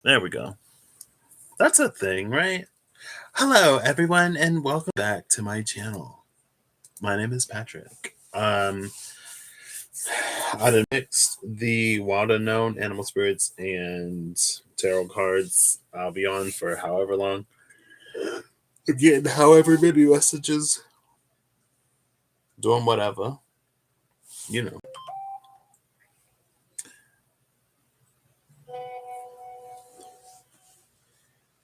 There we go. That's a thing, right? Hello, everyone, and welcome back to my channel. My name is Patrick. I mixed the wild unknown animal spirits and tarot cards. I'll be on for however long. Getting however many messages. Doing whatever. You know.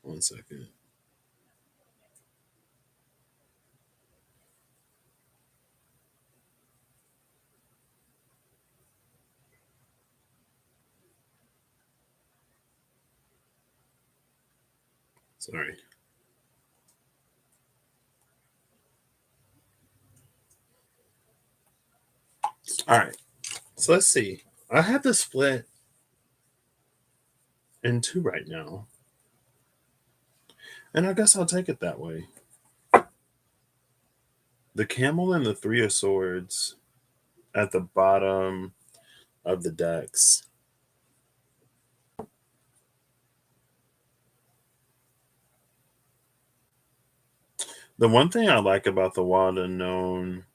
One second. Sorry. All right. So let's see. I have this split in two right now. And I guess I'll take it that way. The camel and the three of swords at the bottom of the decks. The one thing I like about the wild unknown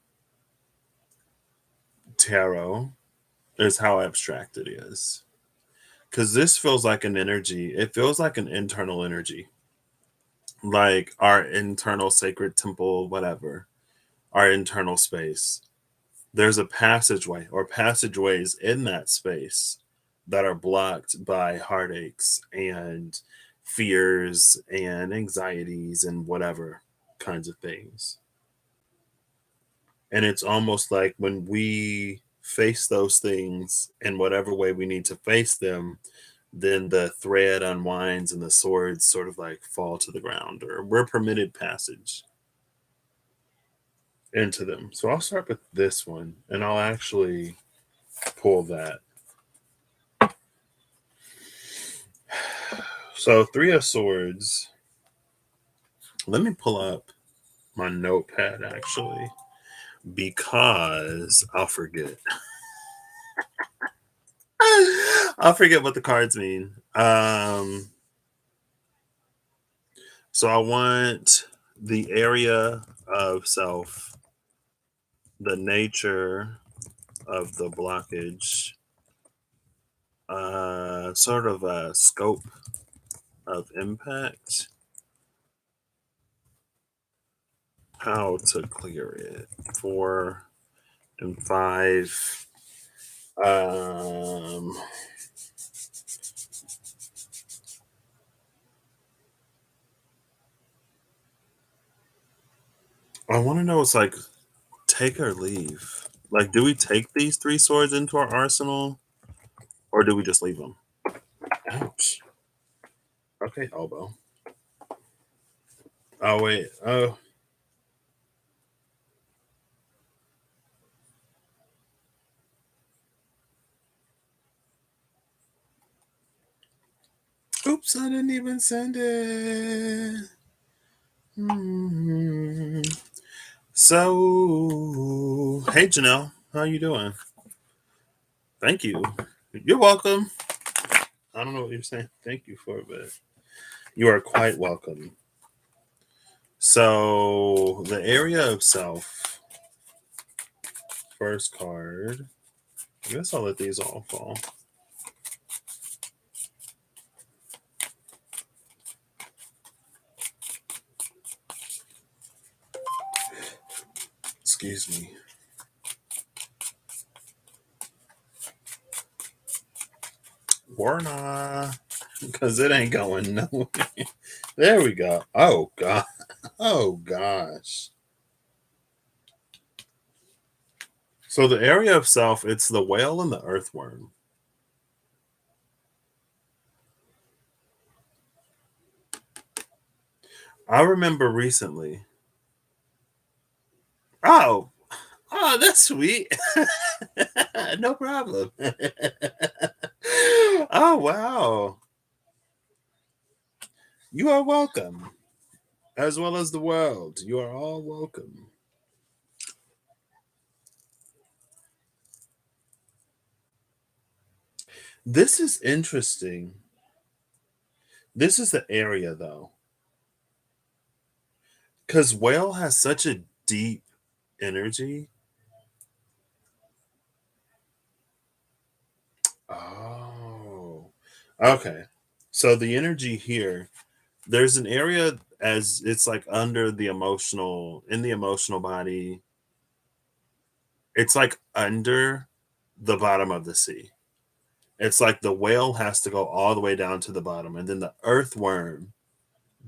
tarot is how abstract it is. Because this feels like an energy, it feels like an internal energy, like our internal sacred temple, whatever, our internal space. There's a passageway or passageways in that space that are blocked by heartaches and fears and anxieties and whatever kinds of things. And it's almost like when we face those things in whatever way we need to face them, then the thread unwinds and the swords sort of like fall to the ground, or we're permitted passage into them. So I'll start with this one and I'll actually pull that. So, Three of Swords. Let me pull up my notepad actually, because I'll forget. I'll forget what the cards mean. So I want the area of self, the nature of the blockage, sort of a scope of impact, how to clear it. 4 and 5. Um, I want to know it's like take or leave. Like, do we take these three swords into our arsenal, or do we just leave them? Ouch. Okay, elbow. Oh wait. Oh, oops! I didn't even send it. Hmm. So, hey Janelle, how you doing? Thank you. You're welcome. I don't know what you're saying. Thank you for it, but you are quite welcome. So, the area of self, first card. I guess I'll let these all fall. Excuse me. Warna, because it ain't going nowhere. There we go. Oh god. Oh gosh. So the area of self, it's the whale and the earthworm. I remember recently. Oh, oh, that's sweet. No problem. Oh wow. You are welcome. As well as the world. You are all welcome. This is interesting This is the area though, because whale has such a deep energy. Oh, okay. So the energy here, there's an area as it's like under the emotional, in the emotional body. It's like under the bottom of the sea. It's like the whale has to go all the way down to the bottom, and then the earthworm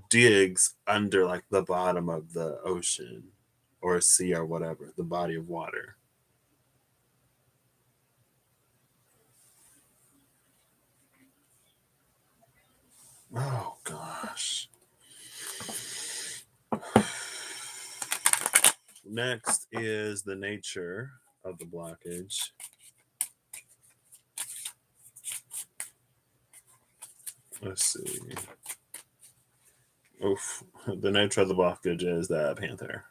digs under like the bottom of the ocean or sea or whatever, the body of water. Oh gosh. Next is the nature of the blockage. Let's see. Oof. The nature of the blockage is that panther.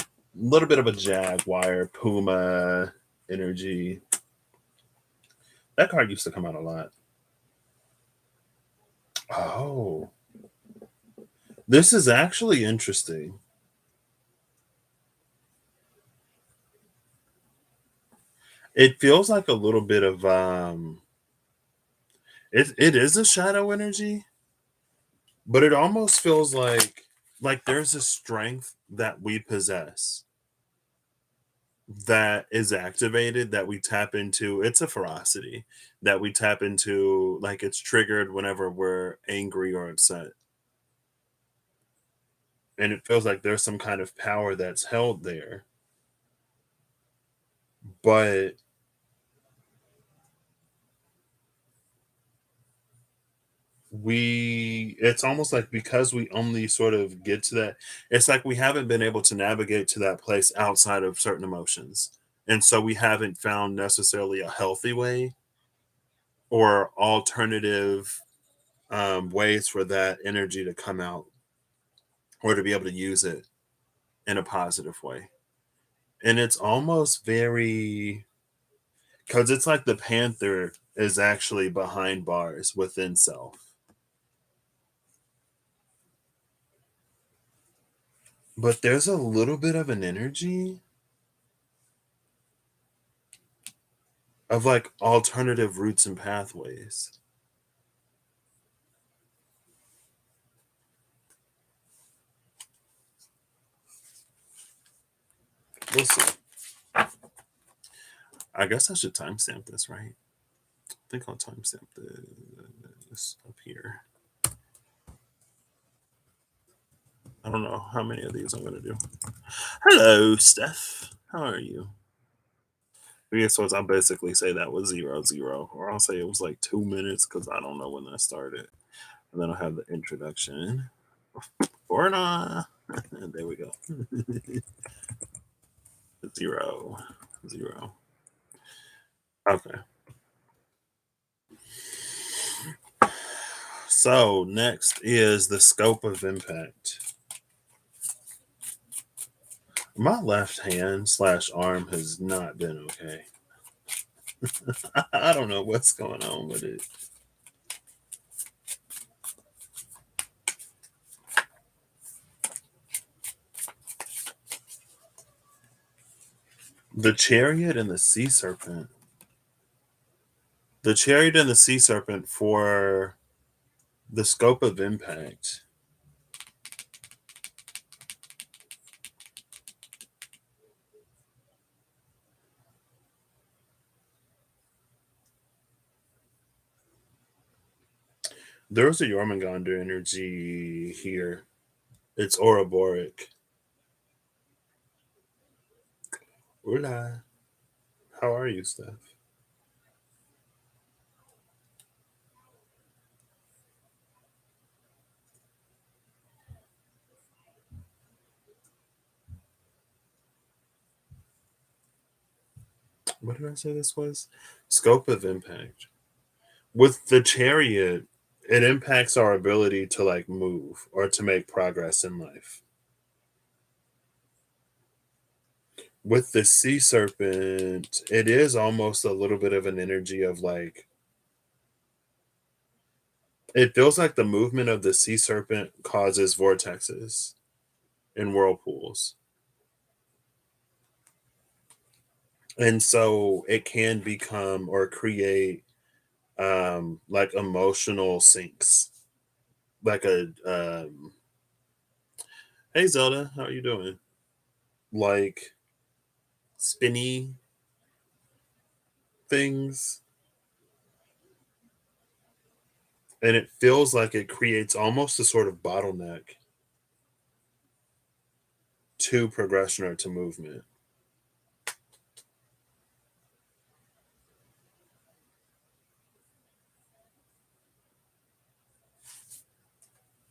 A little bit of a jaguar, puma energy. That card used to come out a lot. Oh, this is actually interesting. It feels like a little bit of it is a shadow energy, but it almost feels like there's a strength that we possess that is activated that we tap into. It's a ferocity that we tap into, like it's triggered whenever we're angry or upset. And it feels like there's some kind of power that's held there. But it's almost like because we only sort of get to that, it's like we haven't been able to navigate to that place outside of certain emotions. And so we haven't found necessarily a healthy way or alternative ways for that energy to come out or to be able to use it in a positive way. And it's almost very, because it's like the panther is actually behind bars within self. But there's a little bit of an energy of like alternative routes and pathways. We'll see. I guess I should timestamp this, right? I think I'll timestamp this up here. I don't know how many of these I'm going to do. Hello, Steph. How are you? Yeah, so I'll basically say that was 0 0, or I'll say it was like 2 minutes because I don't know when that started. And then I'll have the introduction. Or not. There we go. 0 0. Okay. So next is the scope of impact. My left hand slash arm has not been okay. I don't know what's going on with it. The chariot and the sea serpent. The chariot and the sea serpent for the scope of impact. There's a Jormungandr energy here. It's Ouroboros. Hola. How are you, Steph? What did I say this was? Scope of impact. With the chariot, it impacts our ability to like move or to make progress in life. with the sea serpent, it is almost a little bit of an energy of like, it feels like the movement of the sea serpent causes vortexes and whirlpools. And so it can become or create like emotional sinks. Like a hey Zelda, how are you doing? Like spinny things. And it feels like it creates almost a sort of bottleneck to progression or to movement.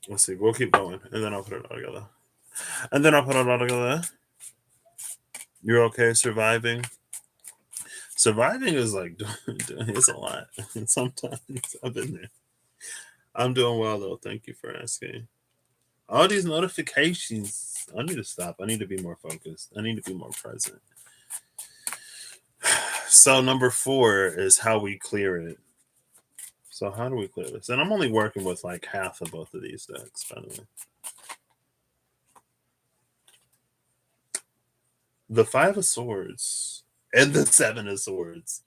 Let's see, we'll keep going and then I'll put it all together. And then I'll put it all together. You're okay surviving? Surviving is like it's a lot. Sometimes I've been there. I'm doing well though. Thank you for asking. All these notifications. I need to stop. I need to be more focused. I need to be more present. So number 4 is how we clear it. So how do we clear this? And I'm only working with like half of both of these decks, by the way. The 5 of Swords and the 7 of Swords.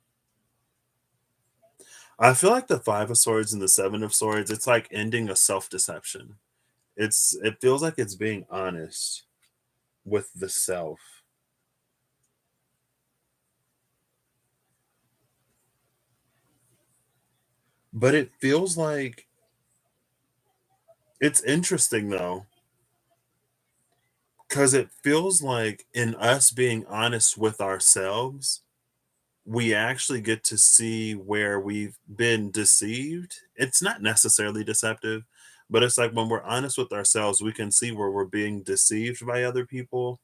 I feel like the 5 of Swords and the 7 of Swords, it's like ending a self-deception. It feels like it's being honest with the self. But it feels like it's interesting though, because it feels like in us being honest with ourselves, we actually get to see where we've been deceived. It's not necessarily deceptive, but it's like when we're honest with ourselves, we can see where we're being deceived by other people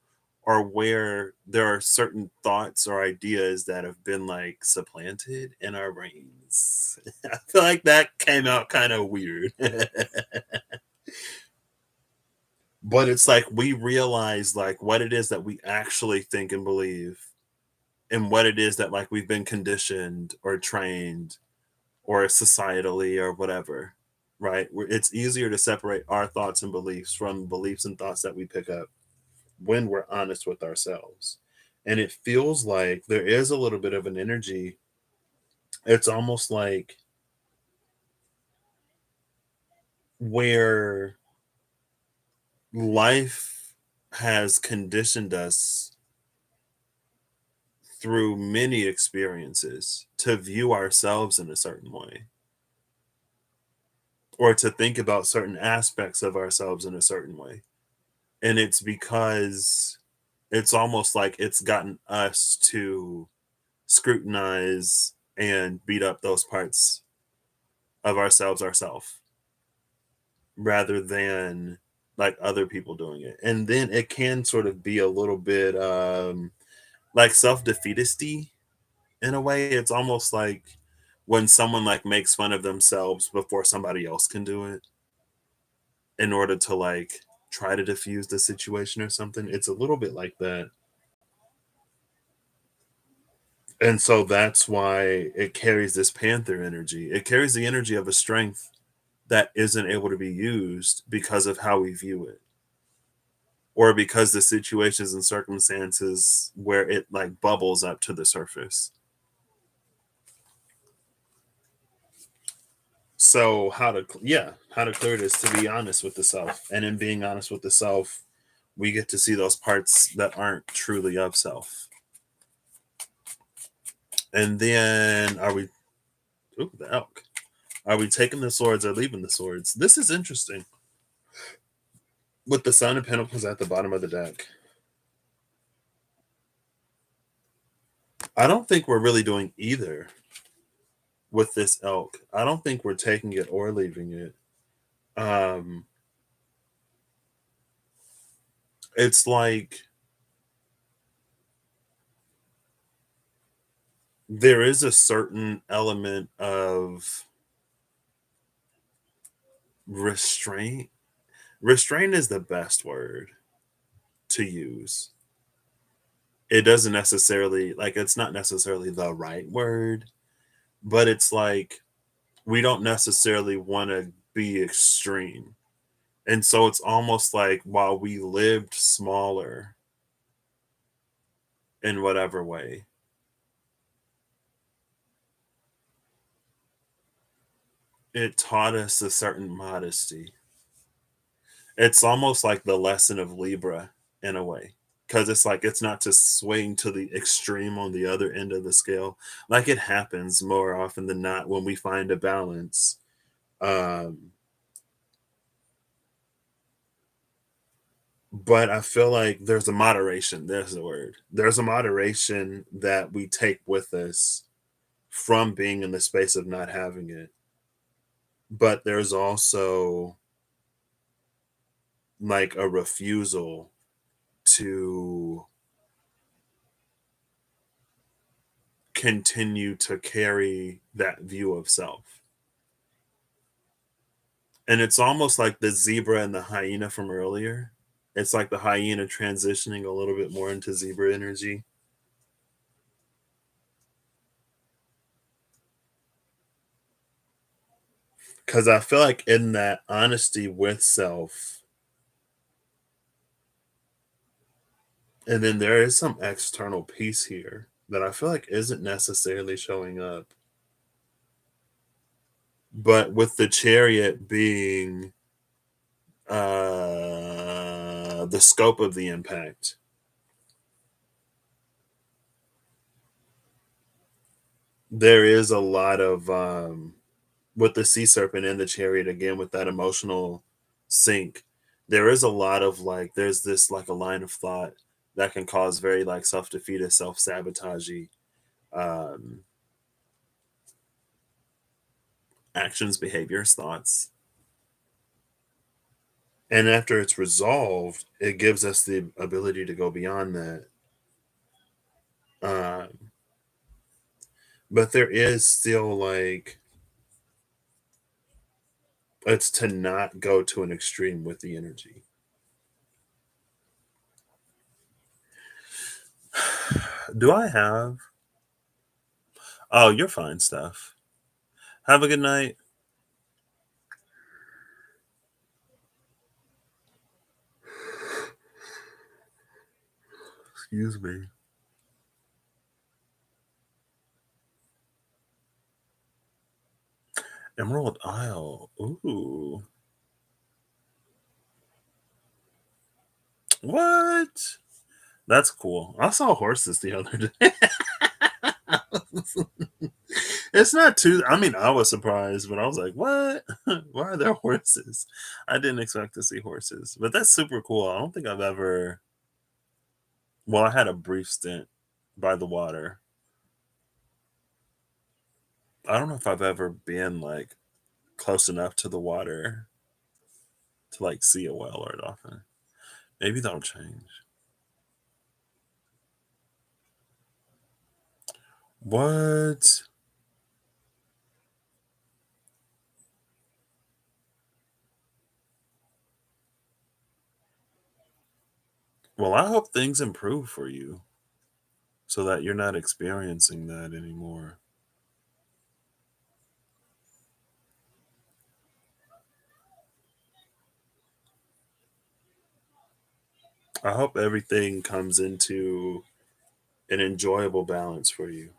or where there are certain thoughts or ideas that have been like supplanted in our brains. I feel like that came out kind of weird. But it's like we realize like what it is that we actually think and believe and what it is that like we've been conditioned or trained or societally or whatever, right? It's easier to separate our thoughts and beliefs from beliefs and thoughts that we pick up when we're honest with ourselves. And it feels like there is a little bit of an energy. It's almost like where life has conditioned us through many experiences to view ourselves in a certain way or to think about certain aspects of ourselves in a certain way. And it's because it's almost like it's gotten us to scrutinize and beat up those parts of ourselves rather than like other people doing it. And then it can sort of be a little bit like self-defeatisty in a way. It's almost like when someone like makes fun of themselves before somebody else can do it in order to like try to diffuse the situation or something. It's a little bit like that. And so that's why it carries this panther energy. It carries the energy of a strength that isn't able to be used because of how we view it or because the situations and circumstances where it like bubbles up to the surface. So how to clear it is to be honest with the self. And in being honest with the self, we get to see those parts that aren't truly of self. And then ooh, the elk. Are we taking the swords or leaving the swords? This is interesting. With the Sun of Pentacles at the bottom of the deck, I don't think we're really doing either with this elk. I don't think we're taking it or leaving it. Um, it's like there is a certain element of restraint. Restraint is the best word to use it doesn't necessarily like it's not necessarily the right word, but it's like we don't necessarily want to be extreme. And so it's almost like while we lived smaller in whatever way, it taught us a certain modesty. It's almost like the lesson of Libra in a way. Because it's like it's not just swaying to the extreme on the other end of the scale. Like it happens more often than not when we find a balance. Um, but I feel like there's a moderation. There's the word. There's a moderation that we take with us from being in the space of not having it. But there's also like a refusal to continue to carry that view of self. And it's almost like the zebra and the hyena from earlier. It's like the hyena transitioning a little bit more into zebra energy. Because I feel like in that honesty with self, and then there is some external piece here that I feel like isn't necessarily showing up. But with the chariot being the scope of the impact, there is a lot of with the sea serpent and the chariot again with that emotional sync. There is a lot of like there's this like a line of thought that can cause very like self-defeated, self-sabotagey um actions, behaviors, thoughts. And after it's resolved, it gives us the ability to go beyond that. um but there is still like it's to not go to an extreme with the energy. Do I have? Oh, you're fine, Steph. Have a good night. Excuse me. Emerald Isle. Ooh. What? That's cool. I saw horses the other day. It's not too, I mean, I was surprised, but I was like, what? Why are there horses? I didn't expect to see horses, but that's super cool. I don't think I've ever, well, I had a brief stint by the water. I don't know if I've ever been like close enough to the water to like see a whale or a dolphin. Maybe that'll change. What? Well, I hope things improve for you so that you're not experiencing that anymore. I hope everything comes into an enjoyable balance for you.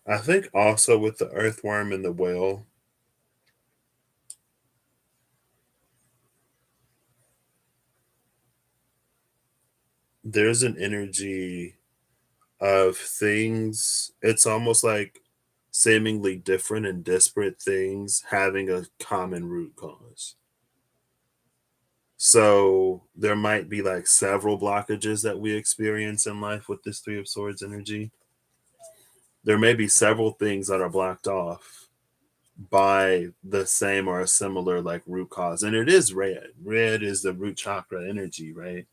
I think also with the earthworm and the whale, there's an energy of things. It's almost like seemingly different and disparate things having a common root cause. So there might be like several blockages that we experience in life with this Three of Swords energy. There may be several things that are blocked off by the same or a similar like root cause. And it is red. Red is the root chakra energy, right?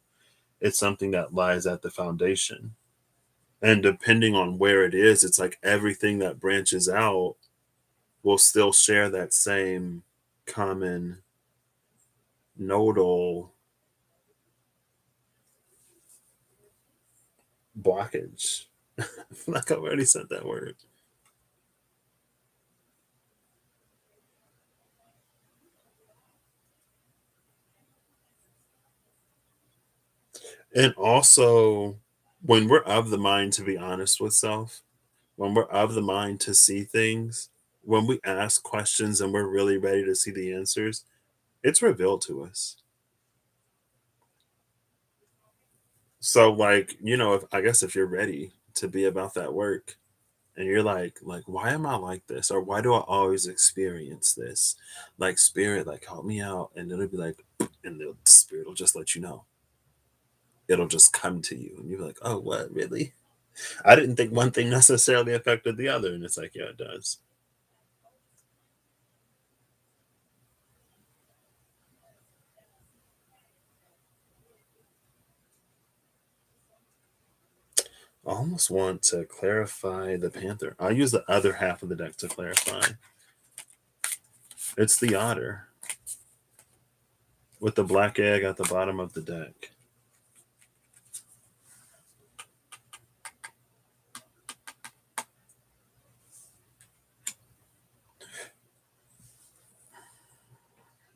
It's something that lies at the foundation. And depending on where it is, it's like everything that branches out will still share that same common nodal blockage. Like I've already said that word. And also, when we're of the mind to be honest with self, when we're of the mind to see things, when we ask questions and we're really ready to see the answers, it's revealed to us. So, like, if I guess if you're ready to be about that work, and you're like, why am I like this? Or why do I always experience this? Like, spirit, like, help me out. And it'll be like, and the spirit will just let you know. It'll just come to you. And you're like, oh, what, really? I didn't think one thing necessarily affected the other. And it's like, yeah, it does. I almost want to clarify the panther. I'll use the other half of the deck to clarify. It's the otter with the black egg at the bottom of the deck.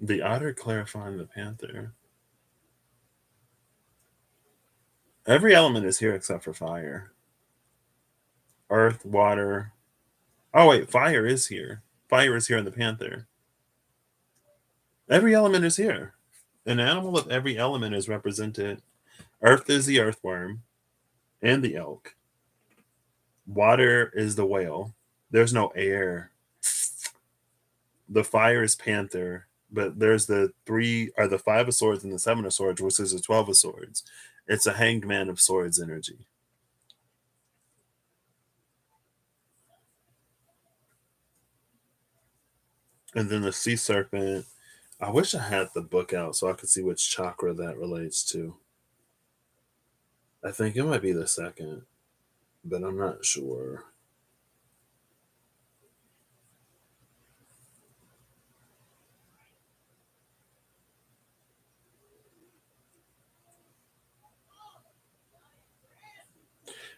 The otter clarifying the panther. Every element is here except for fire. Earth, water. Oh, wait, fire is here. Fire is here in the panther. Every element is here. An animal of every element is represented. Earth is the earthworm and the elk. Water is the whale. There's no air. The fire is panther, but there's the three or the five of swords and the seven of swords, which is the 12 of swords. It's a hanged man of swords energy. And then the sea serpent. I wish I had the book out so I could see which chakra that relates to. I think it might be the second, but I'm not sure.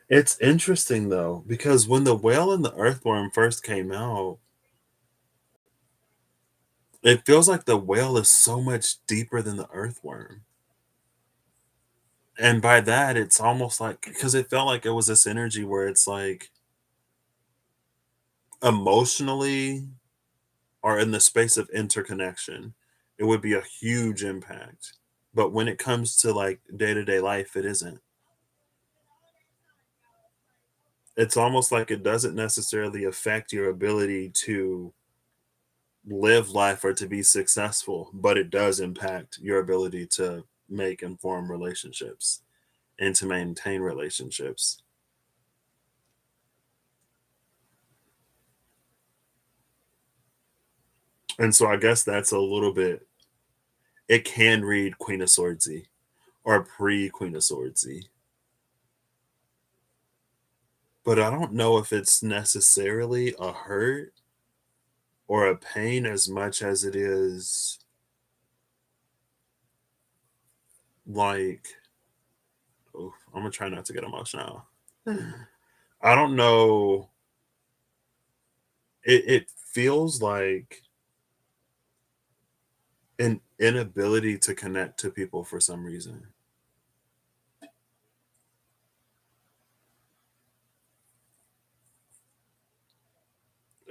It's interesting though, because when the whale and the earthworm first came out, it feels like the whale is so much deeper than the earthworm. And by that, it's almost like because it felt like it was this energy where it's like emotionally or in the space of interconnection, it would be a huge impact. But when it comes to like day to day life, it isn't. It's almost like it doesn't necessarily affect your ability to live life or to be successful, but it does impact your ability to make informed relationships and to maintain relationships. And so I guess that's a little bit, it can read Queen of Swordsy or pre Queen of Swordsy, but I don't know if it's necessarily a hurt or a pain as much as it is like, oh, I'm gonna try not to get emotional. I don't know. It feels like an inability to connect to people for some reason.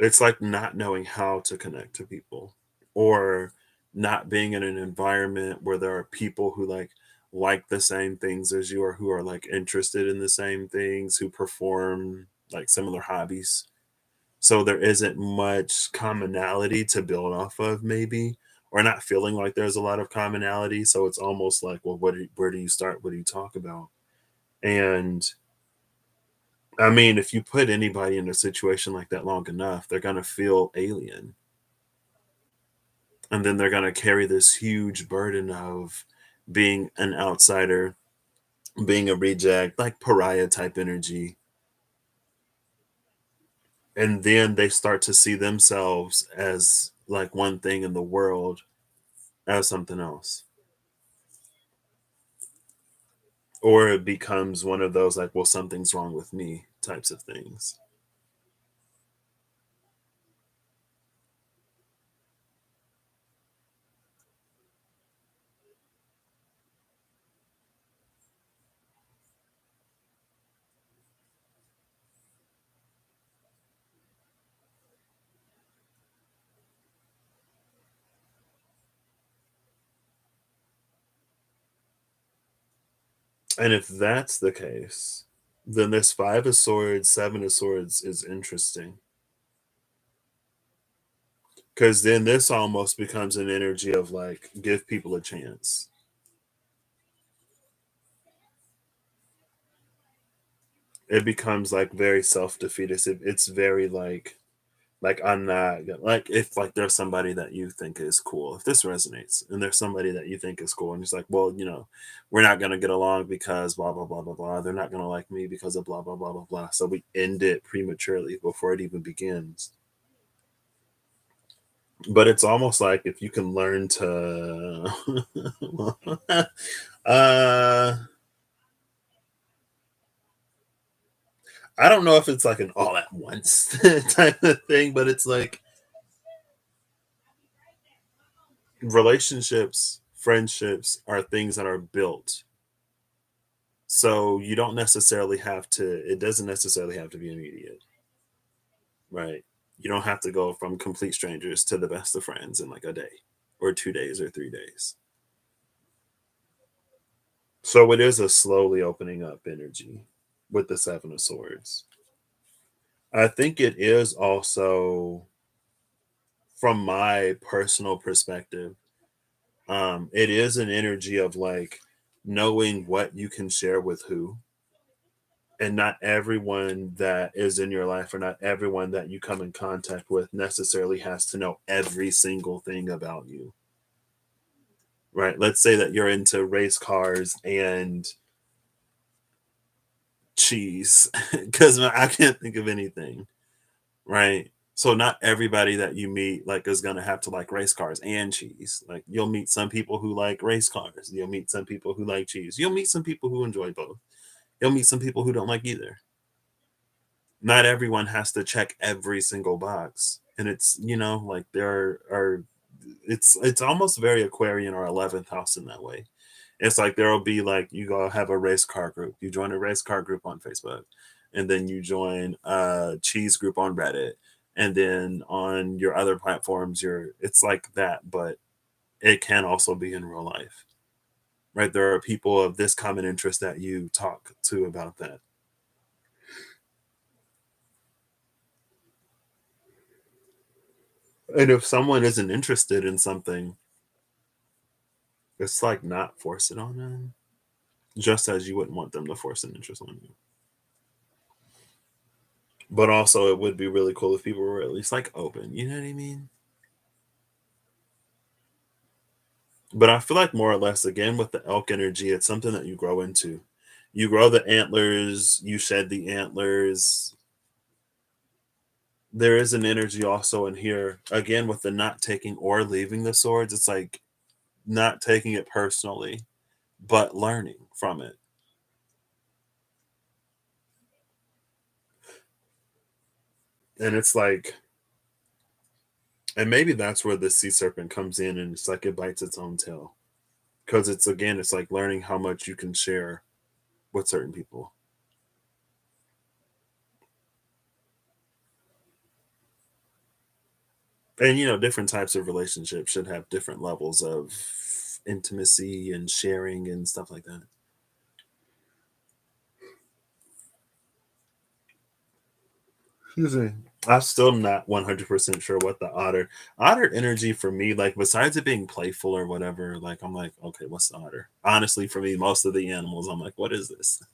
It's like not knowing how to connect to people or not being in an environment where there are people who like the same things as you or who are like interested in the same things, who perform like similar hobbies. So there isn't much commonality to build off of maybe or not feeling like there's a lot of commonality, so it's almost like, well, where do you start? What do you talk about? And I mean, if you put anybody in a situation like that long enough, they're going to feel alien. And then they're going to carry this huge burden of being an outsider, being a reject, like pariah type energy. And then they start to see themselves as like one thing in the world as something else. Or it becomes one of those like, well, something's wrong with me types of things. And if that's the case, then this five of swords, seven of swords is interesting. Because then this almost becomes an energy of like, give people a chance. It becomes like very self-defeatist. It's very like I'm not like if like there's somebody that you think is cool, if this resonates, and there's somebody that you think is cool, and it's like, well, we're not gonna get along because blah blah blah blah blah. They're not gonna like me because of blah blah blah blah blah. So we end it prematurely before it even begins. But it's almost like if you can learn to uh I don't know if it's like an all at once type of thing, but it's like relationships, friendships are things that are built. So you don't necessarily have to, it doesn't necessarily have to be immediate, right? You don't have to go from complete strangers to the best of friends in like a day or 2 days or 3 days. So it is a slowly opening up energy with the Seven of Swords. I think it is also, from my personal perspective, it is an energy of like knowing what you can share with who, and not everyone that is in your life or not everyone that you come in contact with necessarily has to know every single thing about you, right? Let's say that you're into race cars and cheese because I can't think of anything, right? So not everybody that you meet like is gonna have to like race cars and cheese. Like you'll meet some people who like race cars, you'll meet some people who like cheese, you'll meet some people who enjoy both, you'll meet some people who don't like either. Not everyone has to check every single box. And it's, like there are it's almost very Aquarian or 11th house in that way. It's like there'll be like you go have a race car group. You join a race car group on Facebook, and then you join a cheese group on Reddit, and then on your other platforms, it's like that, but it can also be in real life. Right? There are people of this common interest that you talk to about that. And if someone isn't interested in something, it's like not force it on them, just as you wouldn't want them to force an interest on you. But also, it would be really cool if people were at least like open. You know what I mean? But I feel like more or less, again, with the elk energy, it's something that you grow into. You grow the antlers, you shed the antlers. There is an energy also in here, again, with the not taking or leaving the swords. It's like not taking it personally, but learning from it. And it's like, and maybe that's where the sea serpent comes in and it's like it bites its own tail. Because it's, again, it's like learning how much you can share with certain people. And different types of relationships should have different levels of intimacy and sharing and stuff like that. Excuse me. I'm still not 100% sure what the otter energy for me, like besides it being playful or whatever, like I'm like, okay, what's the otter? Honestly, for me, most of the animals, I'm like, what is this?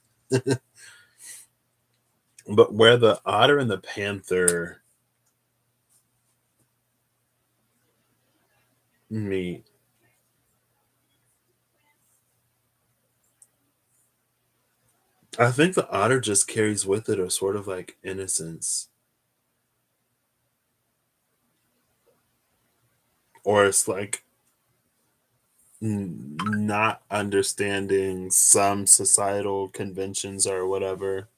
But where the otter and the panther meet, I think the otter just carries with it a sort of like innocence. or it's like not understanding some societal conventions or whatever,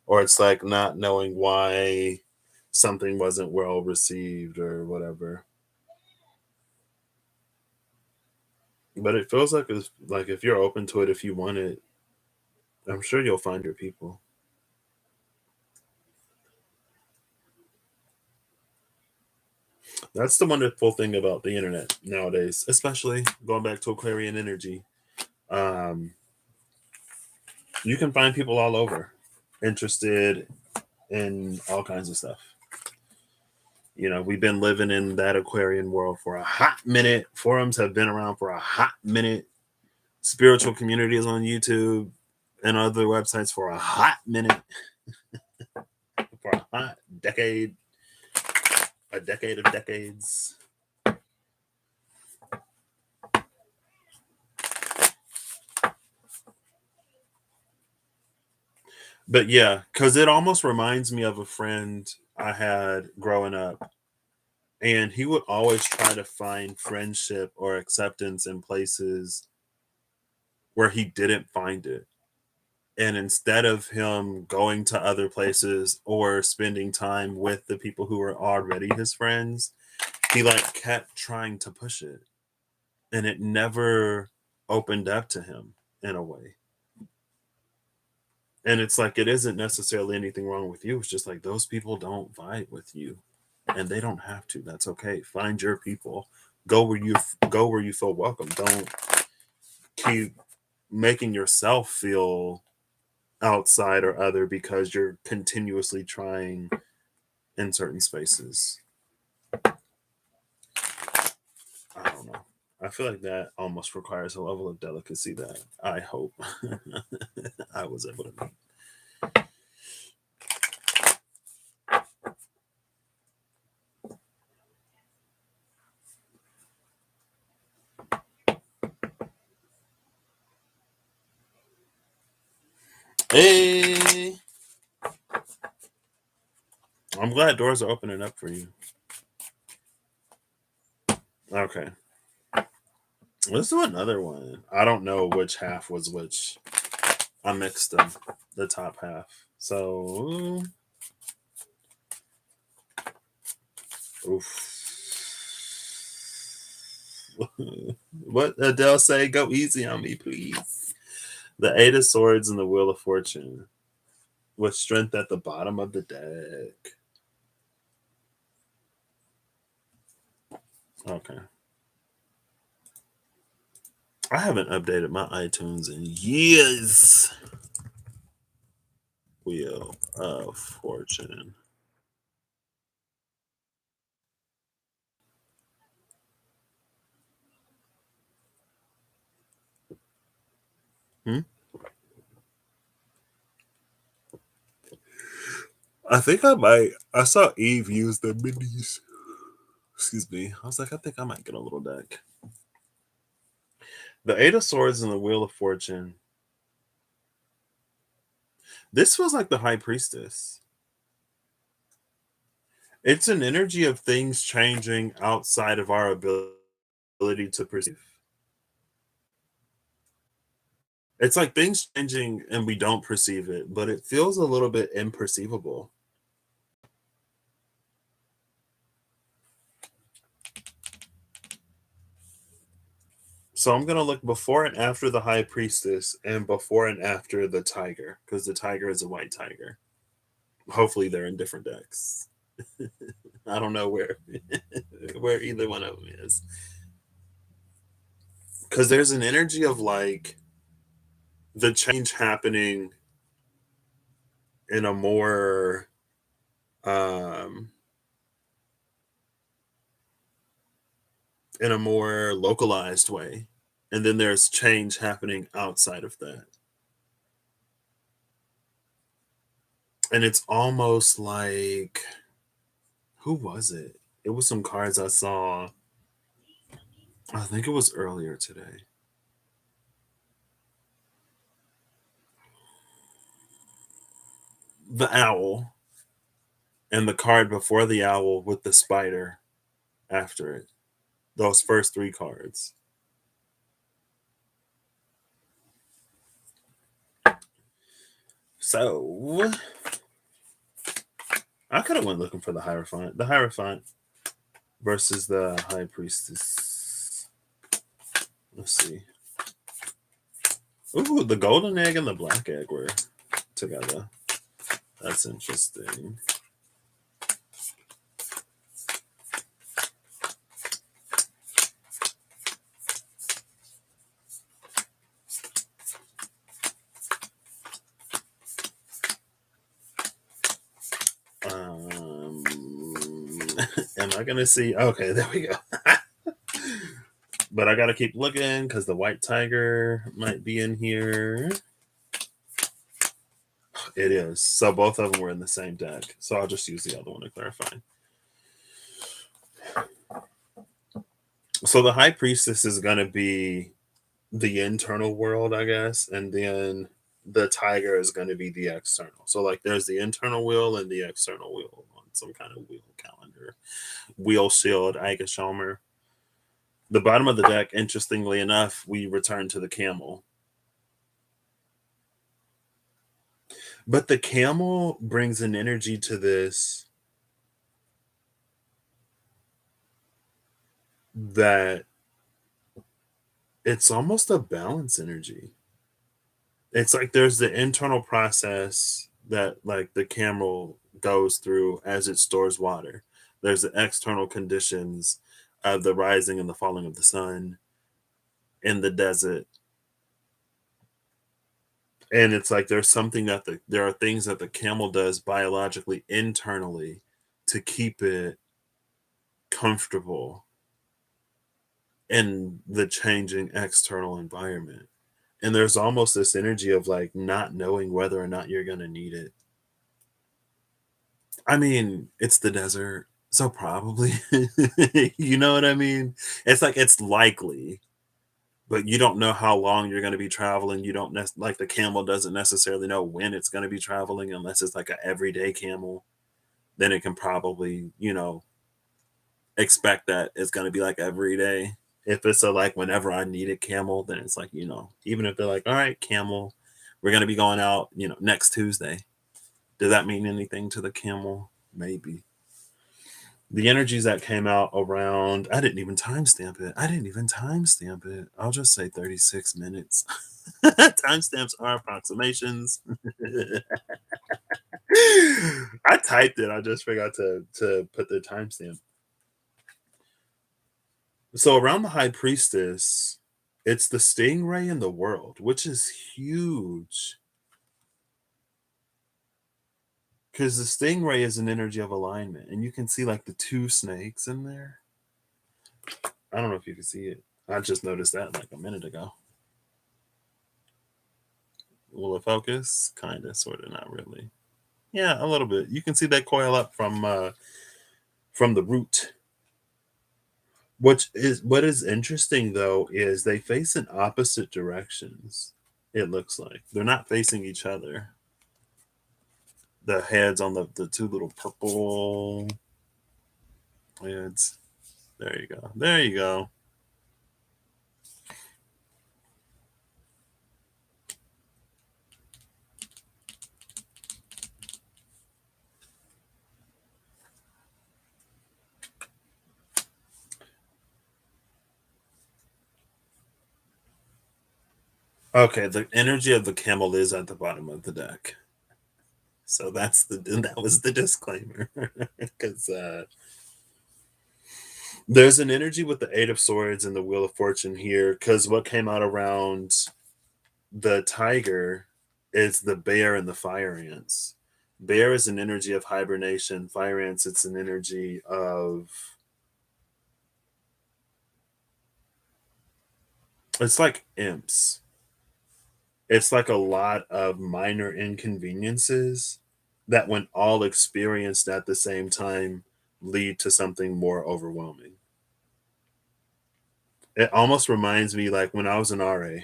or it's like not knowing why something wasn't well received or whatever. But it feels like it's like if you're open to it, if you want it, I'm sure you'll find your people. That's the wonderful thing about the internet nowadays, especially going back to Aquarian energy. Um, you can find people all over interested in all kinds of stuff. We've been living in that Aquarian world for a hot minute. Forums have been around for a hot minute. Spiritual communities on YouTube and other websites for a hot minute, for a hot decade, a decade of decades. But yeah, because it almost reminds me of a friend I had growing up. And he would always try to find friendship or acceptance in places where he didn't find it. And instead of him going to other places or spending time with the people who were already his friends, he like kept trying to push it. And it never opened up to him in a way. And it's like it isn't necessarily anything wrong with you. It's just like those people don't vibe with you. And they don't have to. That's okay. Find your people. Go where you feel welcome. Don't keep making yourself feel outside or other because you're continuously trying in certain spaces. I don't know. I feel like that almost requires a level of delicacy that I hope I was able to meet. Hey, I'm glad doors are opening up for you. Okay, let's do another one. I don't know which half was which. I mixed them, the top half. So, oof. What Adele say? Go easy on me, please. The Eight of Swords and the Wheel of Fortune with strength at the bottom of the deck. Okay. I haven't updated my iTunes in years. Wheel of Fortune. Hmm? I think I might. I saw Eve use the minis. Excuse me. I was like, I think I might get a little deck. The Eight of Swords and the Wheel of Fortune. This feels like the High Priestess. It's an energy of things changing outside of our ability to perceive. It's like things changing and we don't perceive it, but it feels a little bit imperceivable. So I'm gonna look before and after the High Priestess and before and after the Tiger, because the Tiger is a white tiger. Hopefully they're in different decks. I don't know where where either one of them is. Because there's an energy of like the change happening in a more um localized way. And then there's change happening outside of that. And it's almost like who was it? It was some cards I saw. I think it was earlier today. The owl and the card before the owl with the spider after it. Those first three cards. So I could have went looking for the Hierophant. The Hierophant versus the High Priestess. Let's see. Ooh, the golden egg and the black egg were together. That's interesting. Um, am I gonna see? Okay, there we go. But I gotta keep looking because the white tiger might be in here. It is. So both of them were in the same deck. So I'll just use the other one to clarify. So the high priestess is gonna be the internal world, I guess, and then the tiger is going to be the external. So like there's the internal wheel and the external wheel on some kind of wheel calendar. Wheel shield, Aigashomer. The bottom of the deck, interestingly enough, we return to the camel. But the camel brings an energy to this that it's almost a balance energy. It's like there's the internal process that like the camel goes through as it stores water. There's the external conditions of the rising and the falling of the sun in the desert. And it's like there's something that there are things that the camel does biologically internally to keep it comfortable in the changing external environment. And there's almost this energy of like not knowing whether or not you're going to need it. I mean, it's the desert, so probably. You know what I mean? It's like it's likely, but you don't know how long you're going to be traveling. You don't like the camel doesn't necessarily know when it's going to be traveling unless it's like an everyday camel. Then it can probably, expect that it's going to be like every day. If it's a like whenever I need a camel, then it's like, even if they're like, all right, camel, we're going to be going out, next Tuesday. Does that mean anything to the camel? Maybe. The energies that came out around, I didn't even timestamp it. I'll just say 36 minutes. Timestamps are approximations. I typed it. I just forgot to put the timestamp. So around the high priestess, it's the stingray in the world, which is huge. Because the stingray is an energy of alignment, and you can see like the two snakes in there. I don't know if you can see it. I just noticed that like a minute ago. Will it focus? Kind of, sort of, not really. Yeah, a little bit. You can see that coil up from the root. What is interesting though is they face in opposite directions. It looks like they're not facing each other. The heads on the two little purple heads. There you go. There you go. Okay, the energy of the camel is at the bottom of the deck. So that was the disclaimer. Because there's an energy with the Eight of Swords and the Wheel of Fortune here. Because what came out around the tiger is the bear and the fire ants. Bear is an energy of hibernation. Fire ants, it's an energy of. It's like imps. It's like a lot of minor inconveniences that, when all experienced at the same time, lead to something more overwhelming. It almost reminds me like when I was an RA.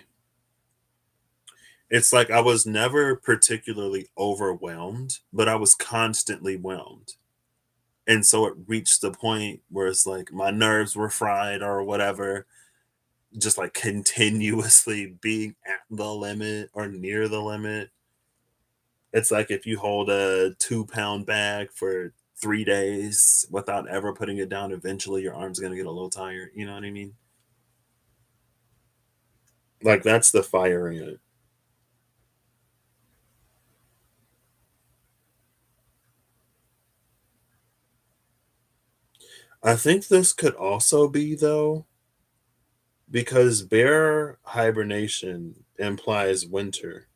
It's like I was never particularly overwhelmed, but I was constantly whelmed. And so it reached the point where it's like my nerves were fried or whatever, just like continuously being at the limit or near the limit. It's like if you hold a 2-pound bag for 3 days without ever putting it down, eventually your arm's gonna get a little tired. You know what I mean? Like that's the fire in it. I think this could also be though, because bear hibernation implies winter.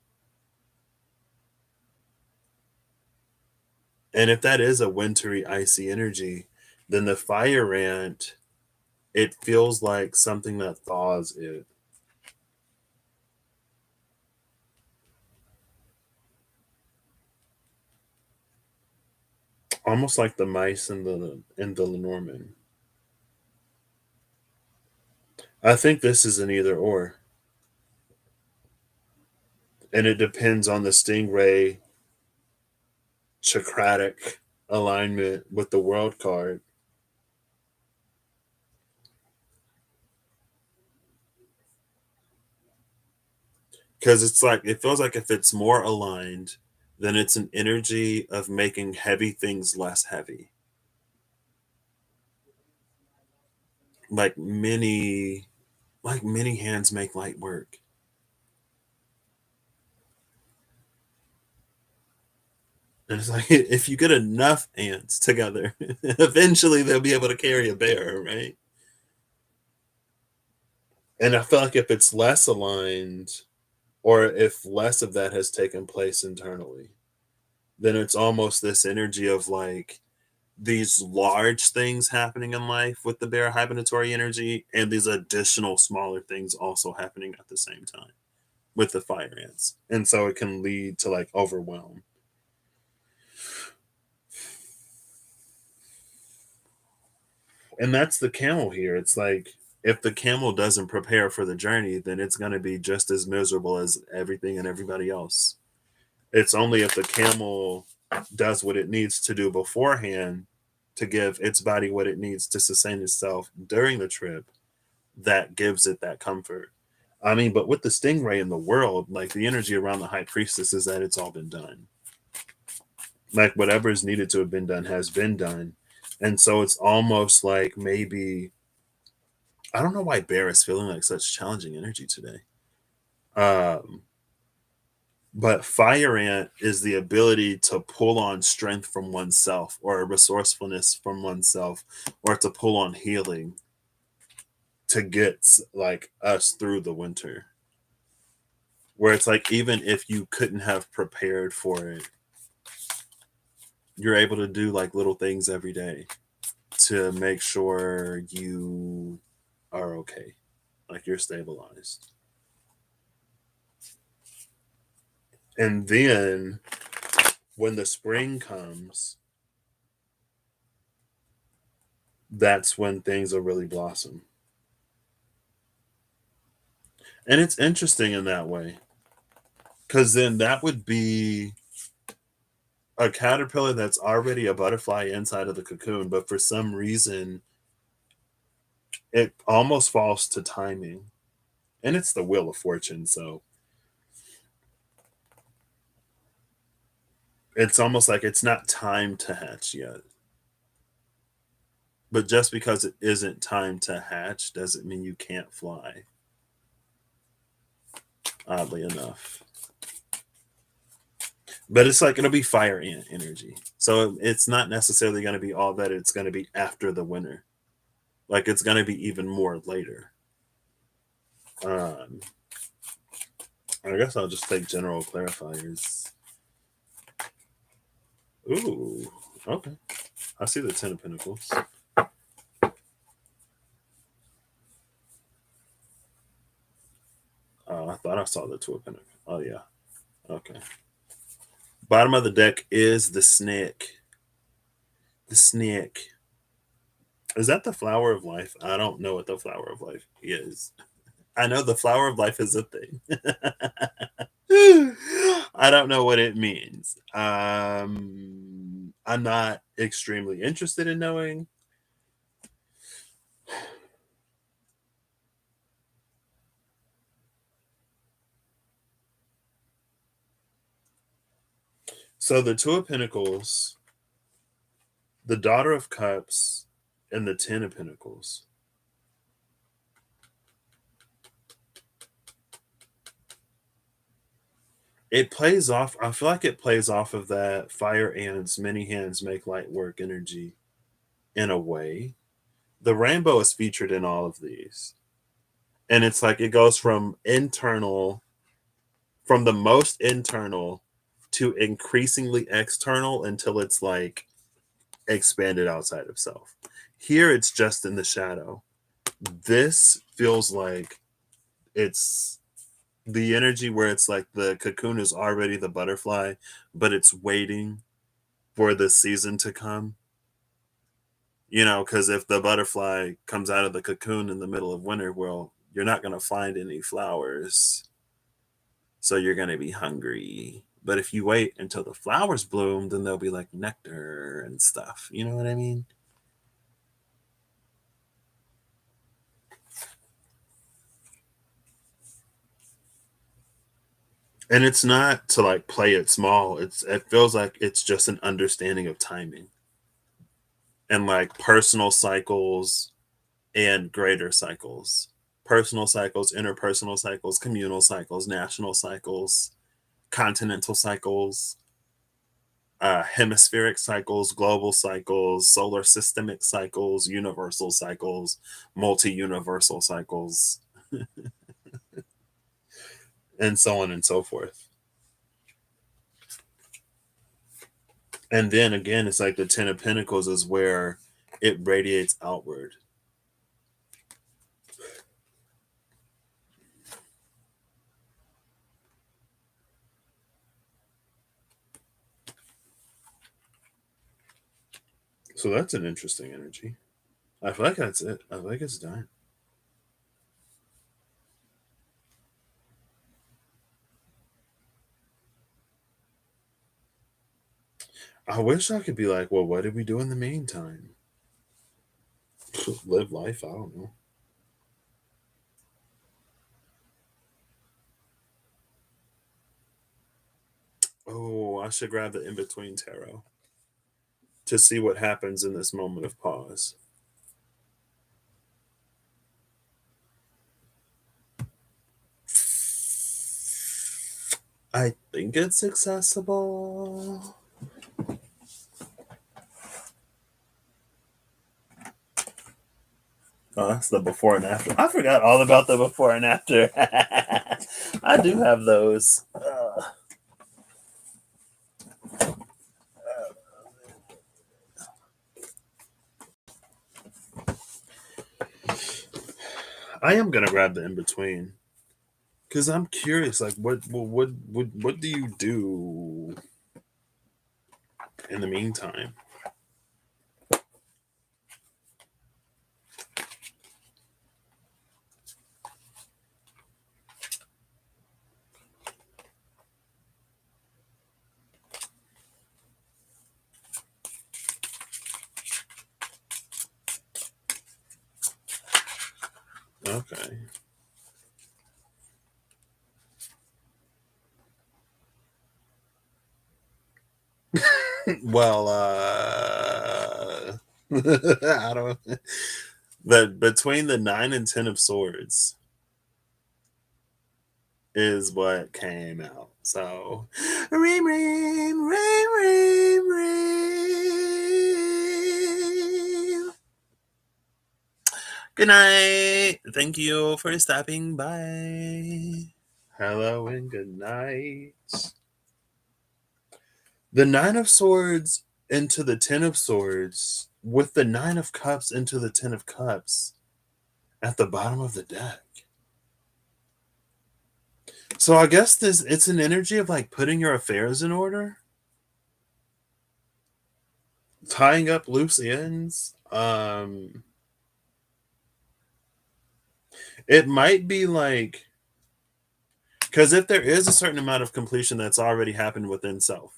And if that is a wintry, icy energy, then the fire ant, it feels like something that thaws it. Almost like the mice in the Lenormand. I think this is an either or. And it depends on the stingray Socratic alignment with the world card. Because it's like it feels like if it's more aligned, then it's an energy of making heavy things less heavy. Like many hands make light work. And it's like if you get enough ants together, eventually they'll be able to carry a bear, right? And I feel like if it's less aligned, or if less of that has taken place internally, then it's almost this energy of like these large things happening in life with the bear hibernatory energy, and these additional smaller things also happening at the same time with the fire ants. And so it can lead to like overwhelm. And that's the camel here. It's like if the camel doesn't prepare for the journey, then it's going to be just as miserable as everything and everybody else. It's only if the camel does what it needs to do beforehand to give its body what it needs to sustain itself during the trip that gives it that comfort. I mean, but with the stingray in the world, like the energy around the high priestess is that it's all been done. Like whatever is needed to have been done has been done. And so it's almost like maybe I don't know why Bear is feeling like such challenging energy today. Um, but Fire Ant is the ability to pull on strength from oneself or resourcefulness from oneself or to pull on healing to get like us through the winter. Where it's like even if you couldn't have prepared for it, you're able to do like little things every day to make sure you are okay, like you're stabilized. And then when the spring comes, that's when things will really blossom. And it's interesting in that way because then that would be a caterpillar that's already a butterfly inside of the cocoon, but for some reason, it almost falls to timing. And it's the wheel of fortune. So it's almost like it's not time to hatch yet. But just because it isn't time to hatch doesn't mean you can't fly, oddly enough. But it's like it'll be fire ant energy. So it's not necessarily going to be all that it's going to be after the winter. Like it's going to be even more later. Um, I guess I'll just take general clarifiers. Ooh, okay. I see the Ten of Pentacles. I thought I saw the Two of Pentacles. Oh, yeah. Okay. Bottom of the deck is the snake. The snake. Is that the flower of life? I don't know what the flower of life is. I know the flower of life is a thing. I don't know what it means. I'm not extremely interested in knowing. So the Two of Pentacles, the Daughter of Cups, and the Ten of Pentacles. It plays off, I feel like it plays off of that fire ants, many hands make light work energy in a way. The rainbow is featured in all of these. And it's like it goes from internal, from the most internal to increasingly external until it's like expanded outside of self. Here it's just in the shadow. This feels like it's the energy where it's like the cocoon is already the butterfly, but it's waiting for the season to come. You know, because if the butterfly comes out of the cocoon in the middle of winter, well, you're not going to find any flowers. So you're going to be hungry. But if you wait until the flowers bloom, then there'll be like nectar and stuff. You know what I mean? And it's not to like play it small. It feels like it's just an understanding of timing and like personal cycles and greater cycles. Personal cycles, interpersonal cycles, communal cycles, national cycles, continental cycles, hemispheric cycles, global cycles, solar systemic cycles, universal cycles, multi universal cycles, and so on and so forth. And then again, it's like the Ten of Pentacles is where it radiates outward. So that's an interesting energy. I feel like that's it. I feel like it's done. I wish I could be like, well, what did we do in the meantime? Live life. I don't know. Oh, I should grab the in between tarot to see what happens in this moment of pause. I think it's accessible. Oh, that's the before and after. I forgot all about the before and after. I do have those. I am gonna grab the in between because I'm curious. Like, what do you do in the meantime? Okay. Well, I don't. But between the 9 and 10 of Swords is what came out. So, ring, ring, ring, ring, ring. Good night. Thank you for stopping by. Hello and good night. The 9 of Swords into the 10 of Swords with the 9 of Cups into the 10 of Cups at the bottom of the deck. So I guess this it's an energy of like putting your affairs in order, tying up loose ends. It might be like because if there is a certain amount of completion that's already happened within self,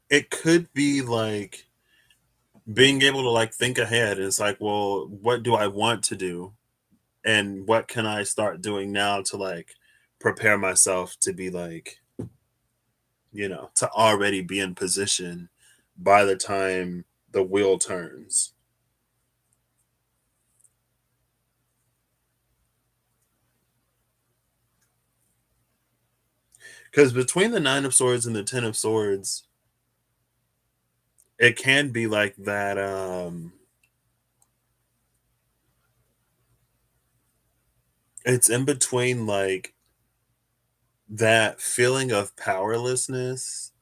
It could be like being able to like think ahead. It's like, well, what do I want to do? And what can I start doing now to like prepare myself to be like, to already be in position by the time the wheel turns. Because between the Nine of Swords and the Ten of Swords, it can be like that. It's in between like that feeling of powerlessness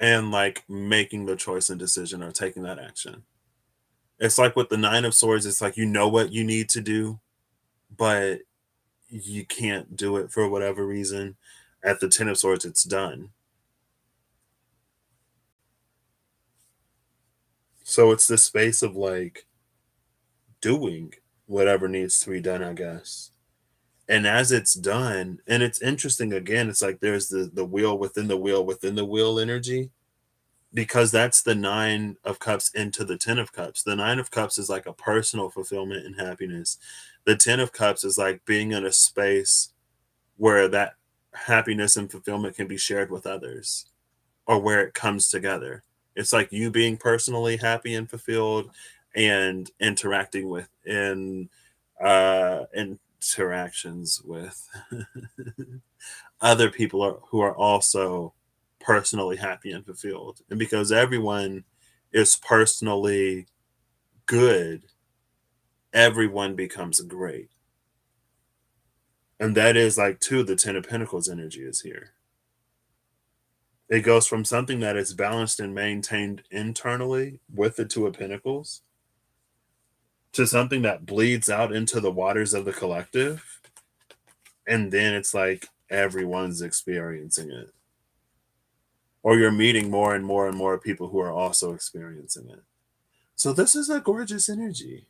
and like making the choice and decision or taking that action. It's like with the Nine of Swords, it's like you know what you need to do, but you can't do it for whatever reason. At the Ten of Swords, it's done. So it's this space of like doing whatever needs to be done, I guess. And as it's done, and it's interesting again, it's like there's the wheel within the wheel within the wheel energy, because that's the Nine of Cups into the Ten of Cups. The Nine of Cups is like a personal fulfillment and happiness. The Ten of Cups is like being in a space where that happiness and fulfillment can be shared with others, or where it comes together. It's like you being personally happy and fulfilled and interacting with in interactions with other people who are also personally happy and fulfilled. And because everyone is personally good, everyone becomes great. And that is like too the Ten of Pentacles energy is here. It goes from something that is balanced and maintained internally with the Two of Pentacles to something that bleeds out into the waters of the collective. And then it's like everyone's experiencing it. Or you're meeting more and more and more people who are also experiencing it. So this is a gorgeous energy.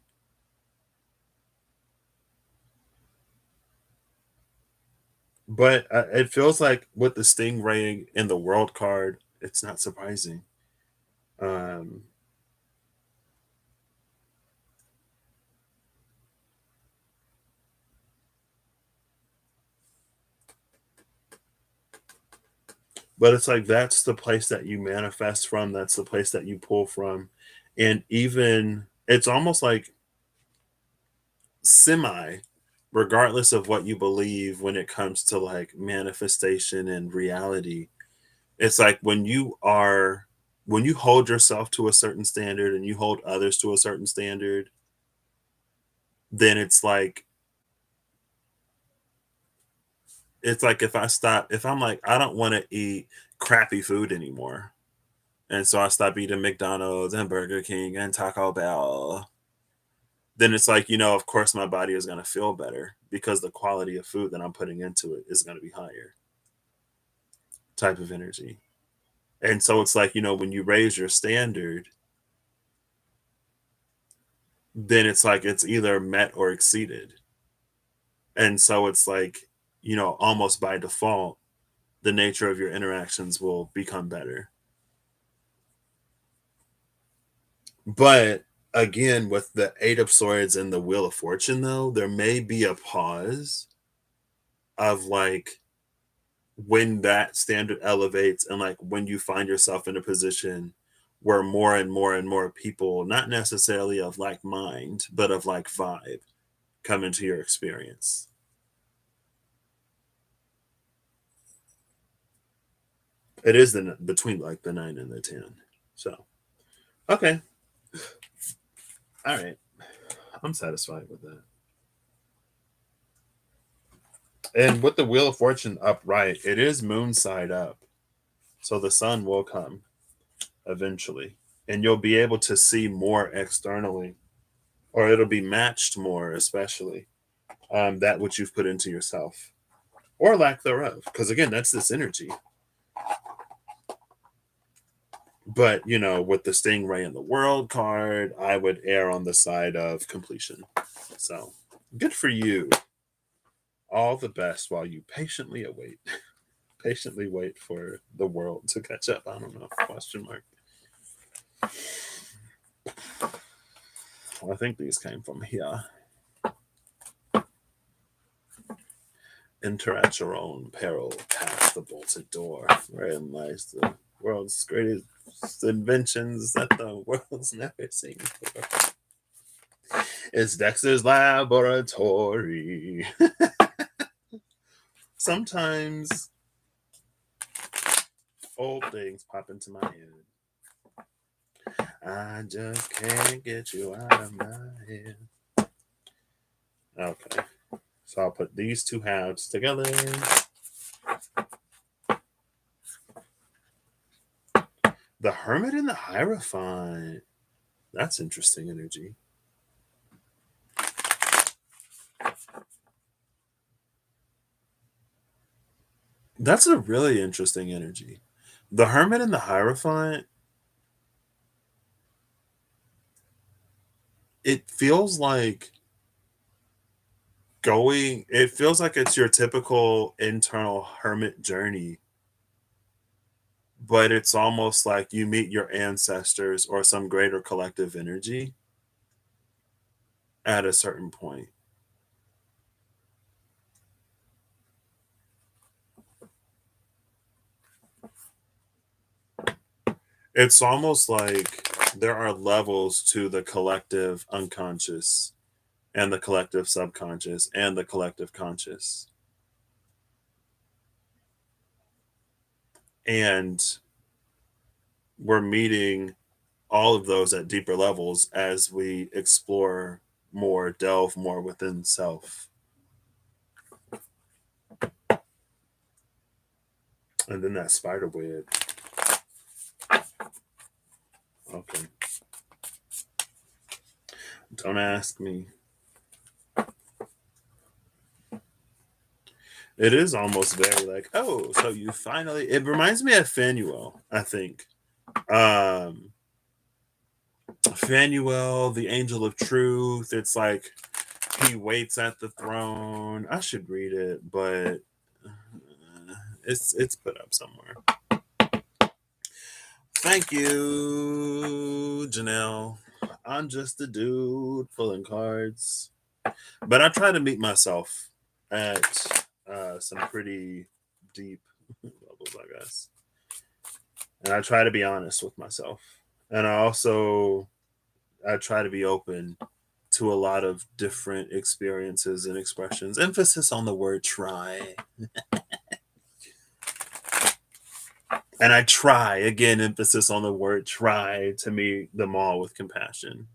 But it feels like with the stingray in the world card, it's not surprising. Um, but it's like that's the place that you manifest from, that's the place that you pull from. And even it's almost like semi, regardless of what you believe when it comes to like manifestation and reality, it's like when you hold yourself to a certain standard and you hold others to a certain standard, then it's like if I'm like I don't want to eat crappy food anymore, and so I stop eating McDonald's and Burger King and Taco Bell, then it's like, of course my body is going to feel better because the quality of food that I'm putting into it is going to be higher, type of energy. And so it's like, when you raise your standard, then it's like it's either met or exceeded. And so it's like, almost by default, the nature of your interactions will become better. But again, with the Eight of Swords and the Wheel of Fortune, though, there may be a pause of like when that standard elevates and like when you find yourself in a position where more and more and more people, not necessarily of like mind, but of like vibe, come into your experience. It is between like the 9 and the 10. So, okay. All right. I'm satisfied with that. And with the Wheel of Fortune upright, it is moon side up. So the sun will come eventually. And you'll be able to see more externally, or it'll be matched more, especially that which you've put into yourself, or lack thereof. Because again, that's this energy. But, with the Stingray and the World card, I would err on the side of completion. So good for you. All the best while you patiently await. patiently wait for the world to catch up. I don't know. Question mark. Well, I think these came from here. Enter at your own peril, past the bolted door, wherein lies the world's greatest inventions that the world's never seen before. It's Dexter's laboratory. Sometimes old things pop into my head. I just can't get you out of my head. Okay. So I'll put these two halves together. The Hermit and the Hierophant. That's interesting energy. That's a really interesting energy. The Hermit and the Hierophant, it feels like it feels like it's your typical internal hermit journey, but it's almost like you meet your ancestors or some greater collective energy at a certain point. It's almost like there are levels to the collective unconscious and the collective subconscious and the collective conscious. And we're meeting all of those at deeper levels as we explore more, delve more within self. And then that spider web. Okay. Don't ask me. It is almost very like, oh, so you finally. It reminds me of Phanuel, I think. Um, Phanuel, the angel of truth. It's like he waits at the throne. I should read it, but it's put up somewhere. Thank you, Janelle. I'm just a dude pulling cards, but I try to meet myself at some pretty deep levels, I guess, and I try to be honest with myself, and I try to be open to a lot of different experiences and expressions. Emphasis on the word try. And I try, again, emphasis on the word try, to meet them all with compassion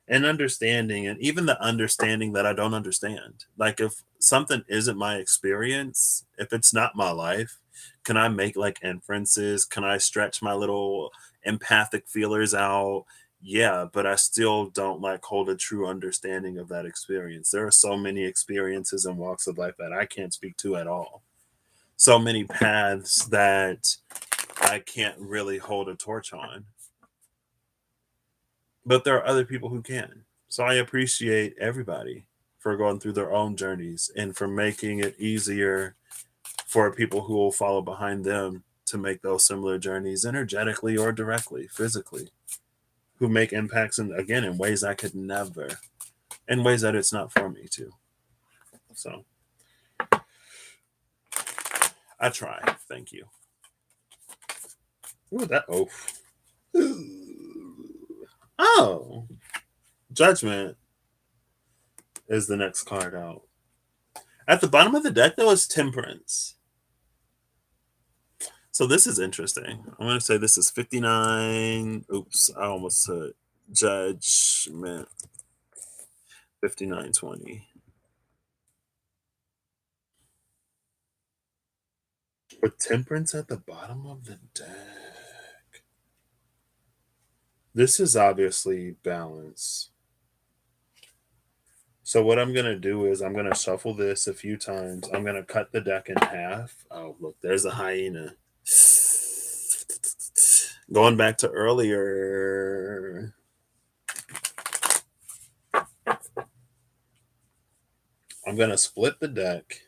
and understanding, and even the understanding that I don't understand. Like, if something isn't my experience, if it's not my life, can I make like inferences? Can I stretch my little empathic feelers out? Yeah, but I still don't like hold a true understanding of that experience. There are so many experiences and walks of life that I can't speak to at all. So many paths that I can't really hold a torch on. But there are other people who can. So I appreciate everybody for going through their own journeys and for making it easier for people who will follow behind them to make those similar journeys energetically or directly, physically, who make impacts in, again, in ways I could never, in ways that it's not for me to. So I try. Thank you. Ooh, that oaf. Oh, Judgment is the next card out. At the bottom of the deck, though, is Temperance. So this is interesting. I'm going to say this is 59. Oops, I almost said Judgment. 5920. With Temperance at the bottom of the deck. This is obviously balance. So what I'm going to do is I'm going to shuffle this a few times. I'm going to cut the deck in half. Oh, look, there's a hyena. Going back to earlier. I'm going to split the deck.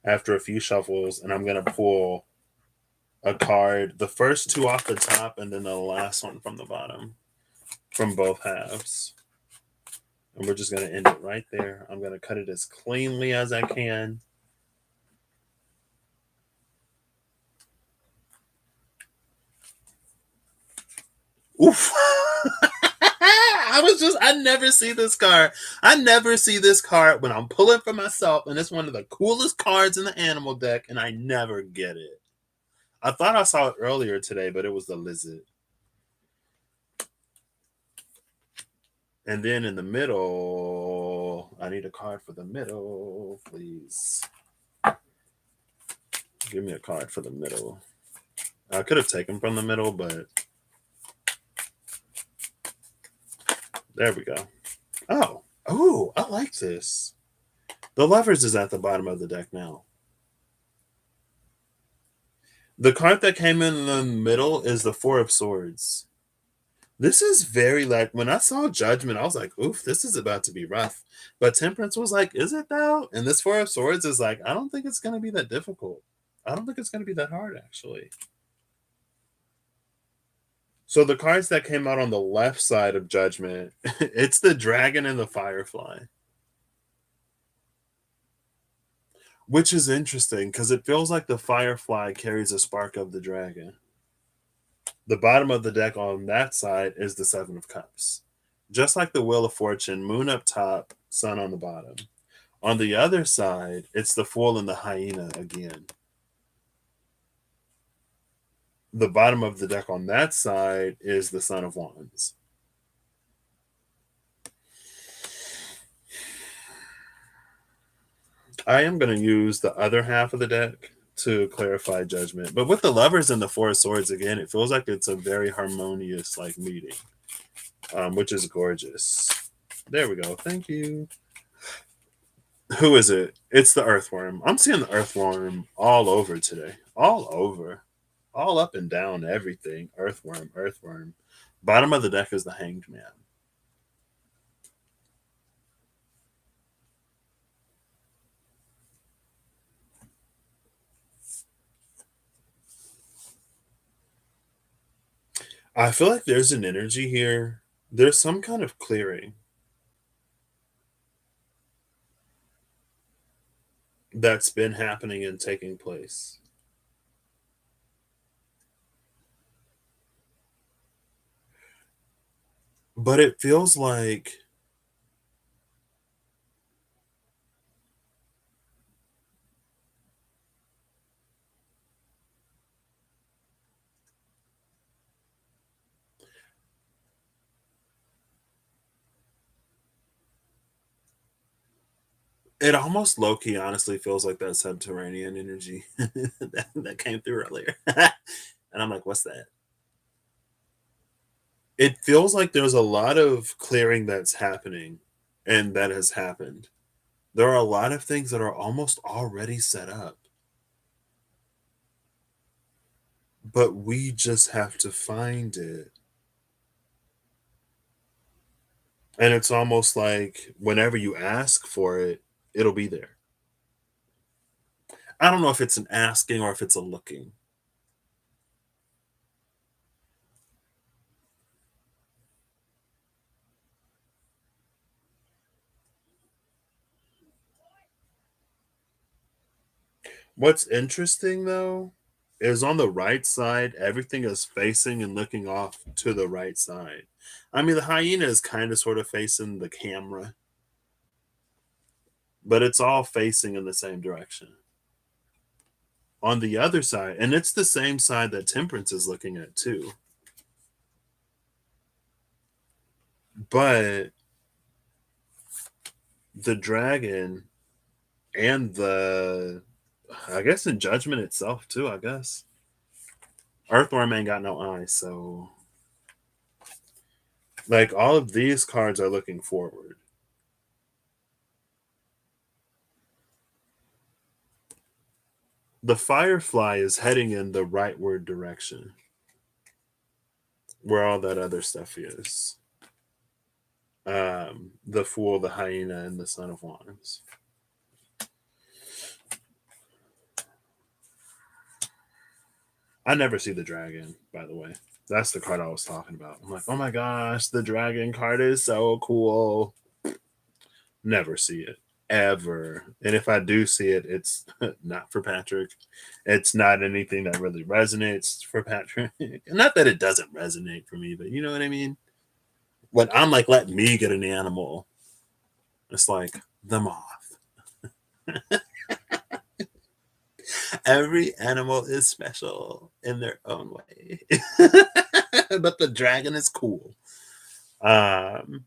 after a few shuffles, and I'm gonna pull a card, the first two off the top, and then the last one from the bottom, from both halves. And we're just gonna end it right there. I'm gonna cut it as cleanly as I can. Oof. I never see this card. I never see this card when I'm pulling for myself, and it's one of the coolest cards in the animal deck, and I never get it. I thought I saw it earlier today, but it was the lizard. And then in the middle, I need a card for the middle, please. Give me a card for the middle. I could have taken from the middle, but there we go. Oh, I like this. The Lovers is at the bottom of the deck now. The card that came in the middle is the Four of Swords. This is very like when I saw Judgment, I was like, oof, this is about to be rough. But Temperance was like, is it though? And this Four of Swords is like, I don't think it's going to be that difficult. I don't think it's going to be that hard, actually. So the cards that came out on the left side of Judgment, it's the Dragon and the Firefly. Which is interesting because it feels like the Firefly carries a spark of the Dragon. The bottom of the deck on that side is the Seven of Cups. Just like the Wheel of Fortune, Moon up top, Sun on the bottom. On the other side, it's the Fool and the Hyena again. The bottom of the deck on that side is the Son of Wands. I am going to use the other half of the deck to clarify Judgment. But with the Lovers and the Four of Swords, again, it feels like it's a very harmonious like meeting, which is gorgeous. There we go. Thank you. Who is it? It's the Earthworm. I'm seeing the Earthworm all over today. All over. All up and down everything. Earthworm, Earthworm. Bottom of the deck is the Hanged Man. I feel like there's an energy here. There's some kind of clearing that's been happening and taking place. But it feels like it almost low key honestly feels like that subterranean energy that came through earlier. And I'm like, what's that? It feels like there's a lot of clearing that's happening and that has happened. There are a lot of things that are almost already set up, but we just have to find it. And it's almost like whenever you ask for it, it'll be there. I don't know if it's an asking or if it's a looking. What's interesting though is on the right side, everything is facing and looking off to the right side. I mean, the hyena is kind of sort of facing the camera, but it's all facing in the same direction. On the other side, and it's the same side that Temperance is looking at too. But the dragon and the, I guess in Judgment itself too, I guess. Earthworm ain't got no eyes, so like all of these cards are looking forward. The Firefly is heading in the rightward direction, where all that other stuff is. The Fool, the Hyena, and the Son of Wands. I never see the dragon, by the way. That's the card I was talking about. I'm like, oh my gosh, the dragon card is so cool. Never see it ever. And if I do see it, it's not for Patrick. It's not anything that really resonates for Patrick. Not that it doesn't resonate for me, but you know what I mean? When I'm like, let me get an animal, it's like the moth. Every animal is special in their own way. But the dragon is cool. Um,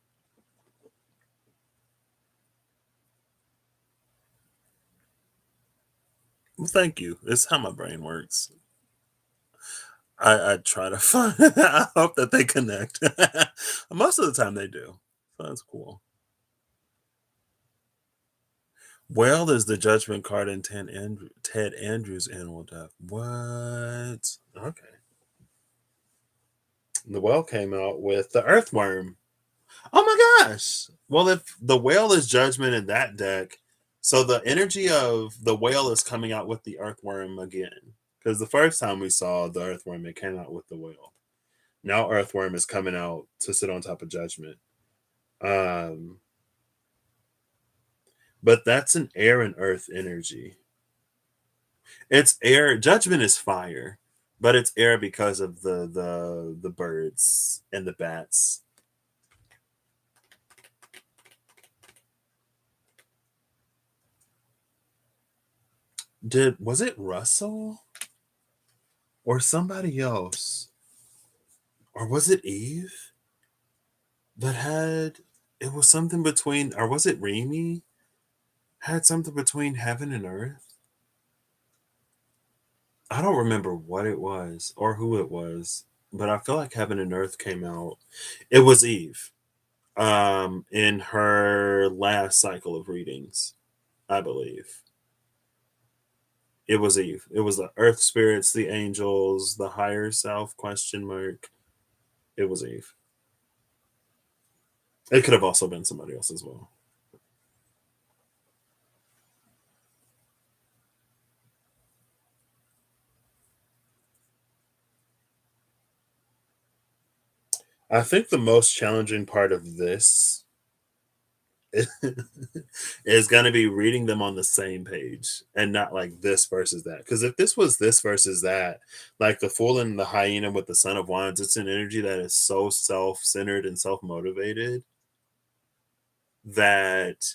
well, thank you. It's how my brain works. I try to find. I hope that they connect. Most of the time, they do. So that's cool. Well, there's the Judgment card in Ted Andrews' Animal Death. What? Okay. The whale came out with the earthworm. Oh my gosh. Well, if the whale is Judgment in that deck, so the energy of the whale is coming out with the earthworm again. Because the first time we saw the earthworm, it came out with the whale. Now earthworm is coming out to sit on top of Judgment. Um, but that's an air and earth energy. It's air. Judgment is fire, but it's air because of the birds and the bats. Was it Russell or somebody else, or was it Eve that had? It was something between, or was it Remy? Had something between heaven and earth. I don't remember what it was or who it was, but I feel like heaven and earth came out. It was Eve. In her last cycle of readings, I believe. It was Eve. It was the earth spirits, the angels, the higher self question mark. It was Eve. It could have also been somebody else as well. I think the most challenging part of this is going to be reading them on the same page and not like this versus that. Because if this was this versus that, like the Fool and the Hyena with the Son of Wands, it's an energy that is so self centered and self motivated that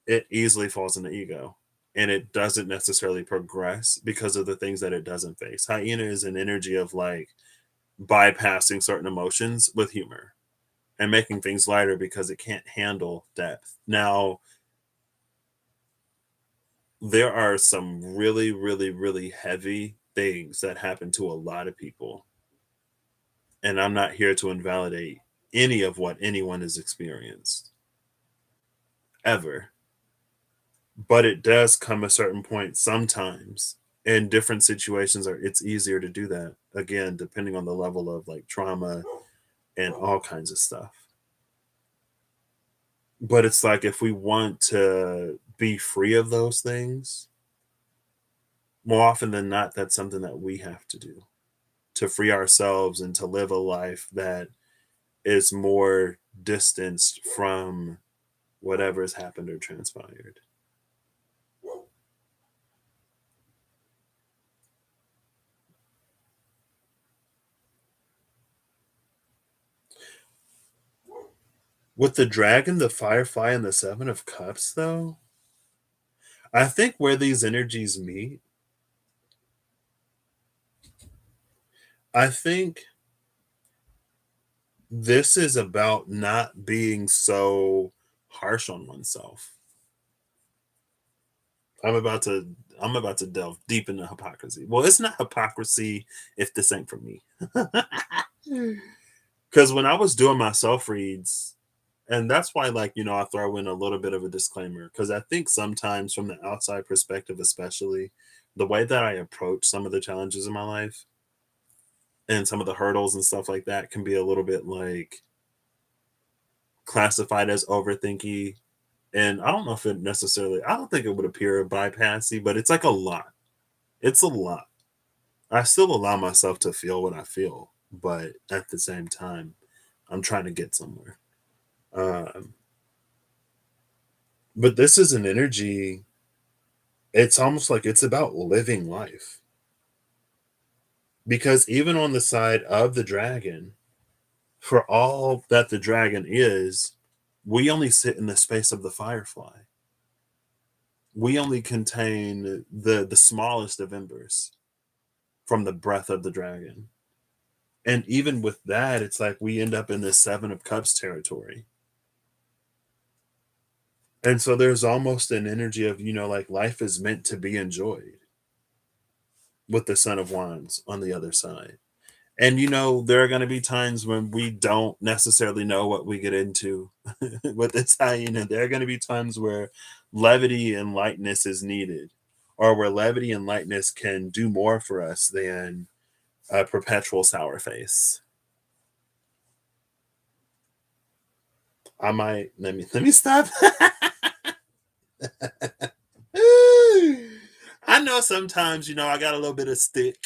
it easily falls into ego and it doesn't necessarily progress because of the things that it doesn't face. Hyena is an energy of like bypassing certain emotions with humor and making things lighter because it can't handle depth. Now, there are some really, really, really heavy things that happen to a lot of people. And I'm not here to invalidate any of what anyone has experienced ever. But it does come a certain point sometimes in different situations are it's easier to do that again depending on the level of like trauma and all kinds of stuff. But it's like if we want to be free of those things, more often than not, that's something that we have to do to free ourselves and to live a life that is more distanced from whatever has happened or transpired. With the dragon, the firefly, and the seven of cups, though, I think where these energies meet, I think this is about not being so harsh on oneself. I'm about to I'm about to delve deep into hypocrisy. Well, it's not hypocrisy if this ain't for me. Because when I was doing my self reads, and that's why, like, I throw in a little bit of a disclaimer because I think sometimes, from the outside perspective, especially the way that I approach some of the challenges in my life and some of the hurdles and stuff like that can be a little bit like classified as overthinky. And I don't know if it necessarily, I don't think it would appear bypassy, but it's like a lot. It's a lot. I still allow myself to feel what I feel, but at the same time, I'm trying to get somewhere. Um, but this is an energy, it's almost like it's about living life. Because even on the side of the dragon, for all that the dragon is, we only sit in the space of the firefly. We only contain the smallest of embers from the breath of the dragon. And even with that, it's like we end up in this Seven of Cups territory. And so there's almost an energy of, like life is meant to be enjoyed with the Son of Wands on the other side. And there are going to be times when we don't necessarily know what we get into with this hyena. There are going to be times where levity and lightness is needed, or where levity and lightness can do more for us than a perpetual sour face. I might let me stop. I know sometimes, I got a little bit of stick.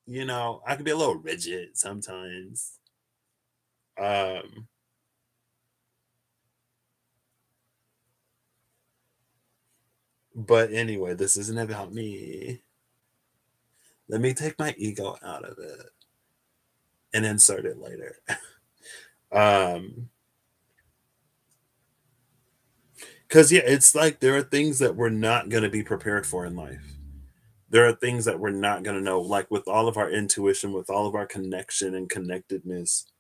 I can be a little rigid sometimes. Um, but anyway, this isn't about me. Let me take my ego out of it and insert it later. um, because yeah, it's like there are things that we're not gonna be prepared for in life. There are things that we're not gonna know, like with all of our intuition, with all of our connection and connectedness.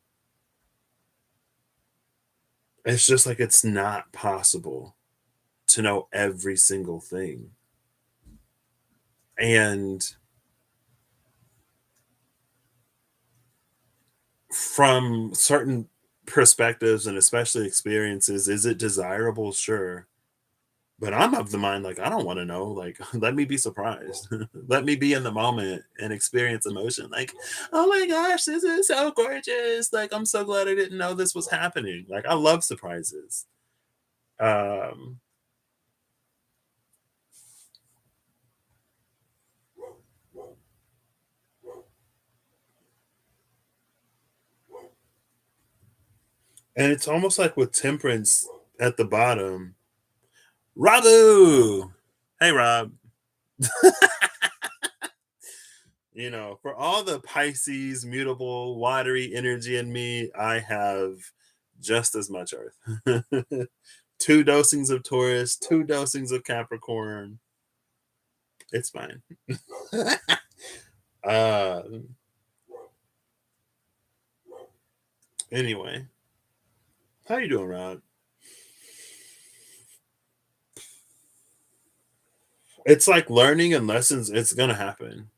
It's just like it's not possible to know every single thing. And from certain perspectives and especially experiences, is it desirable? Sure. But I'm of the mind, like, I don't want to know. Like, let me be surprised. Let me be in the moment and experience emotion. Like, oh my gosh, this is so gorgeous. Like, I'm so glad I didn't know this was happening. Like, I love surprises. Um, and it's almost like with temperance at the bottom, Rabu. Hey, Rob. For all the Pisces, mutable, watery energy in me, I have just as much Earth. Two dosings of Taurus, two dosings of Capricorn. It's fine. uh, anyway, how you doing, Rod? It's like learning and lessons. It's gonna happen.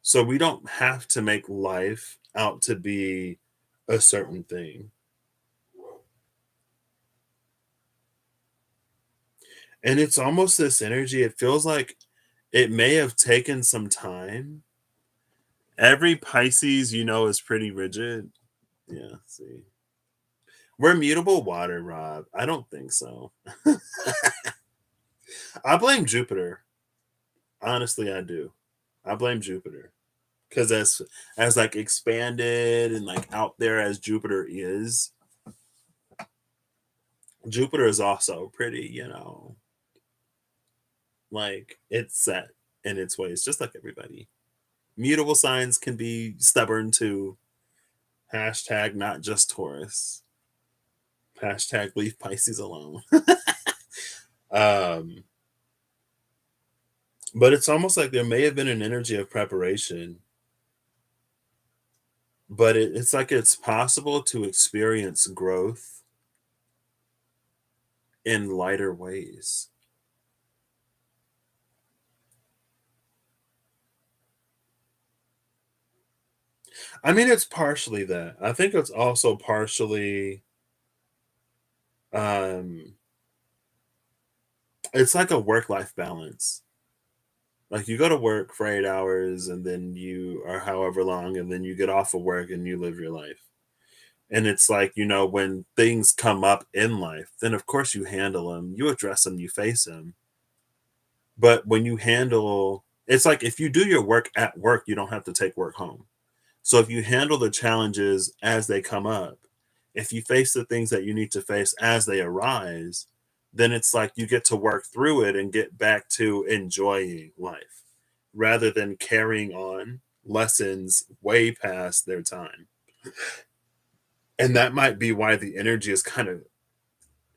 So we don't have to make life out to be a certain thing. And it's almost this energy. It feels like it may have taken some time. Every Pisces, is pretty rigid. Yeah, see. We're mutable water, Rob. I don't think so. I blame Jupiter. Honestly, I do. I blame Jupiter. Because as like expanded and like out there as Jupiter is, Jupiter is also pretty, like it's set in its ways, just like everybody. Mutable signs can be stubborn too. Hashtag not just Taurus. Hashtag leave Pisces alone. um, but it's almost like there may have been an energy of preparation, but it's like it's possible to experience growth in lighter ways. I mean, it's partially that. I think it's also partially um it's like a work-life balance. Like you go to work for 8 hours and then you are however long and then you get off of work and you live your life. And it's like, when things come up in life, then of course you handle them, you address them, you face them. But when you handle It's like if you do your work at work, you don't have to take work home. So if you handle the challenges as they come up, if you face the things that you need to face as they arise, then it's like you get to work through it and get back to enjoying life rather than carrying on lessons way past their time. And that might be why the energy is kind of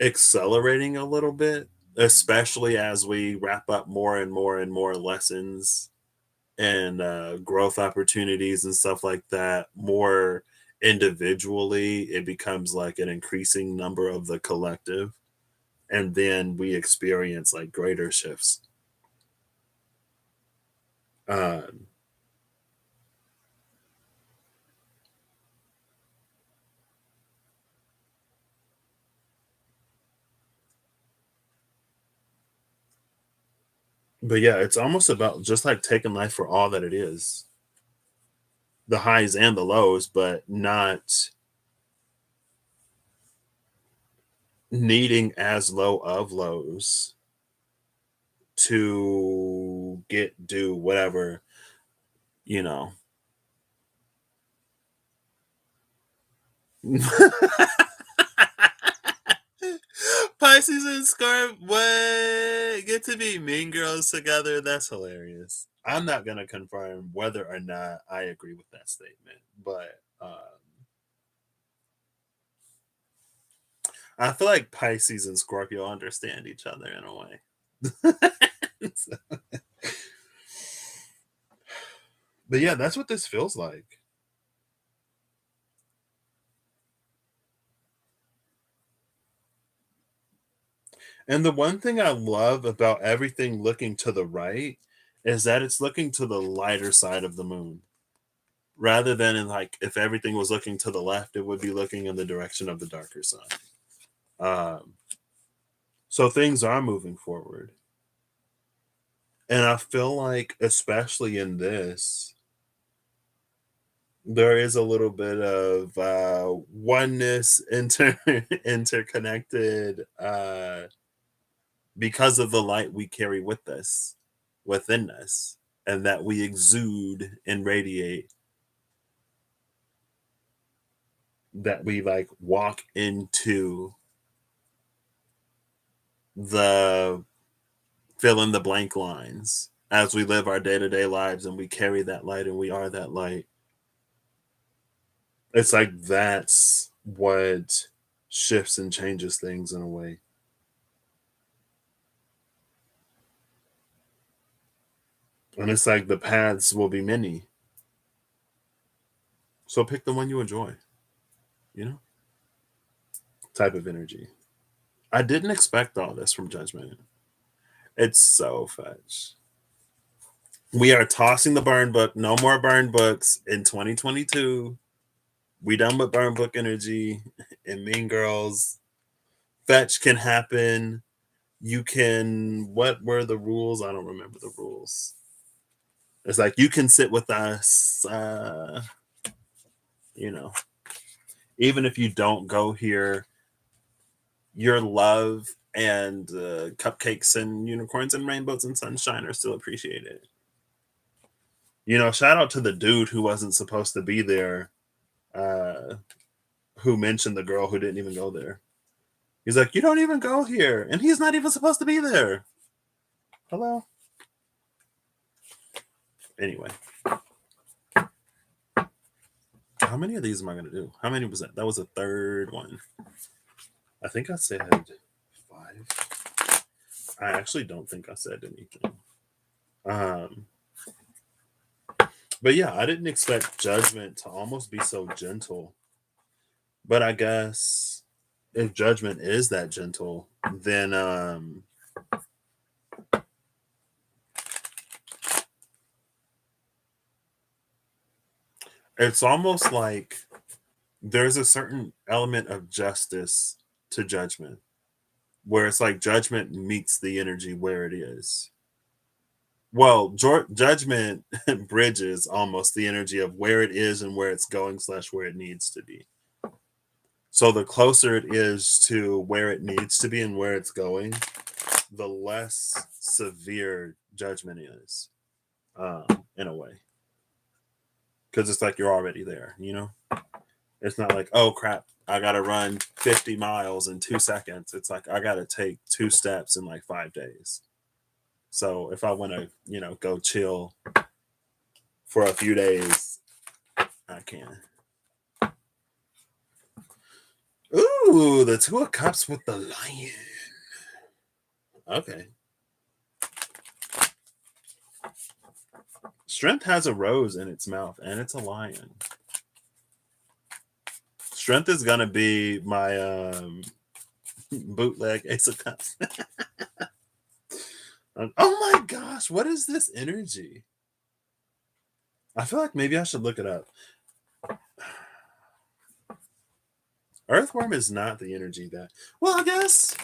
accelerating a little bit, especially as we wrap up more and more and more lessons and growth opportunities and stuff like that more individually. It becomes like an increasing number of the collective, and then we experience like greater shifts. um, but yeah, it's almost about just like taking life for all that it is, the highs and the lows, but not needing as low of lows to get do whatever, you know. Pisces and Scorp, what? Get to be mean girls together? That's hilarious. I'm not gonna confirm whether or not I agree with that statement, but I feel like Pisces and Scorpio understand each other in a way. So- but yeah, that's what this feels like. And the one thing I love about everything looking to the right is that it's looking to the lighter side of the moon rather than in like if everything was looking to the left, it would be looking in the direction of the darker side. Um, so things are moving forward. And I feel like, especially in this, there is a little bit of oneness, interconnected, because of the light we carry with us, within us, and that we exude and radiate, that we like walk into the fill in the blank lines as we live our day to day lives and we carry that light and we are that light. It's like that's what shifts and changes things in a way. And it's like the paths will be many. So pick the one you enjoy, you know, type of energy. I didn't expect all this from Judgment. It's so fetch. We are tossing the burn book. No more burn books in 2022. We done with burn book energy and Mean Girls. Fetch can happen. You can, what were the rules? I don't remember the rules. It's like you can sit with us, you know, even if you don't go here, your love and cupcakes and unicorns and rainbows and sunshine are still appreciated. You know, shout out to the dude who wasn't supposed to be there, uh, who mentioned the girl who didn't even go there. He's like, you don't even go here, and he's not even supposed to be there. Hello. Anyway, how many of these am I gonna do? How many was that? That was a third one. I think I said 5. I actually don't think I said anything. Um, but yeah, I didn't expect Judgment to almost be so gentle. But I guess if Judgment is that gentle, then it's almost like there's a certain element of justice to Judgment, where it's like Judgment meets the energy where it is. Well, Judgment bridges almost the energy of where it is and where it's going slash where it needs to be. So the closer it is to where it needs to be and where it's going, the less severe Judgment is. in a way. Because it's like you're already there, you know? It's not like, oh crap, I gotta run 50 miles in 2 seconds. It's like I gotta take 2 steps in like 5 days. So if I want to, go chill for a few days, I can. Ooh, the Two of Cups with the Lion. Okay. Strength has a rose in its mouth, and it's a lion. Strength is gonna be my bootleg Ace of Cups. Oh my gosh, what is this energy? I feel like maybe I should look it up. Earthworm is not the energy that. Well, I guess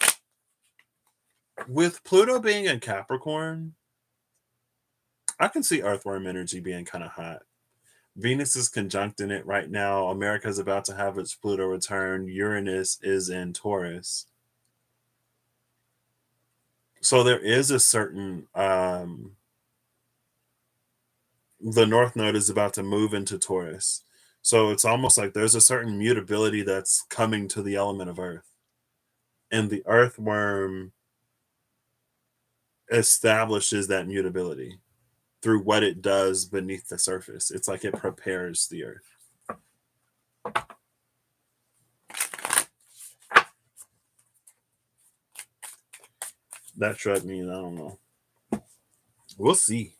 with Pluto being in Capricorn, I can see Earthworm energy being kind of hot. Venus is conjunct in it right now. America's about to have its Pluto return. Uranus is in Taurus. So there is a certain the North Node is about to move into Taurus. So it's almost like there's a certain mutability that's coming to the element of Earth. And the Earthworm establishes that mutability through what it does beneath the surface. It's like it prepares the Earth. That should mean, I don't know. We'll see.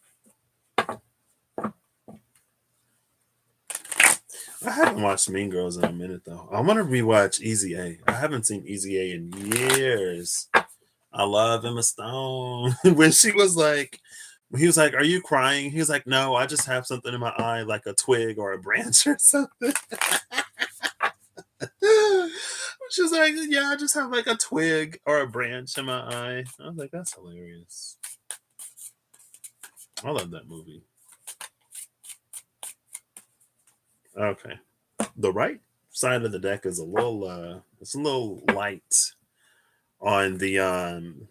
I haven't watched Mean Girls in a minute though. I want to rewatch Easy A. I haven't seen Easy A in years. I love Emma Stone. When she was like, he was like, "Are you crying?" He was like, "No, I just have something in my eye, like a twig or a branch or something." She was like, "Yeah, I just have like a twig or a branch in my eye." I was like, "That's hilarious." I love that movie. Okay. The right side of the deck is it's a little light on the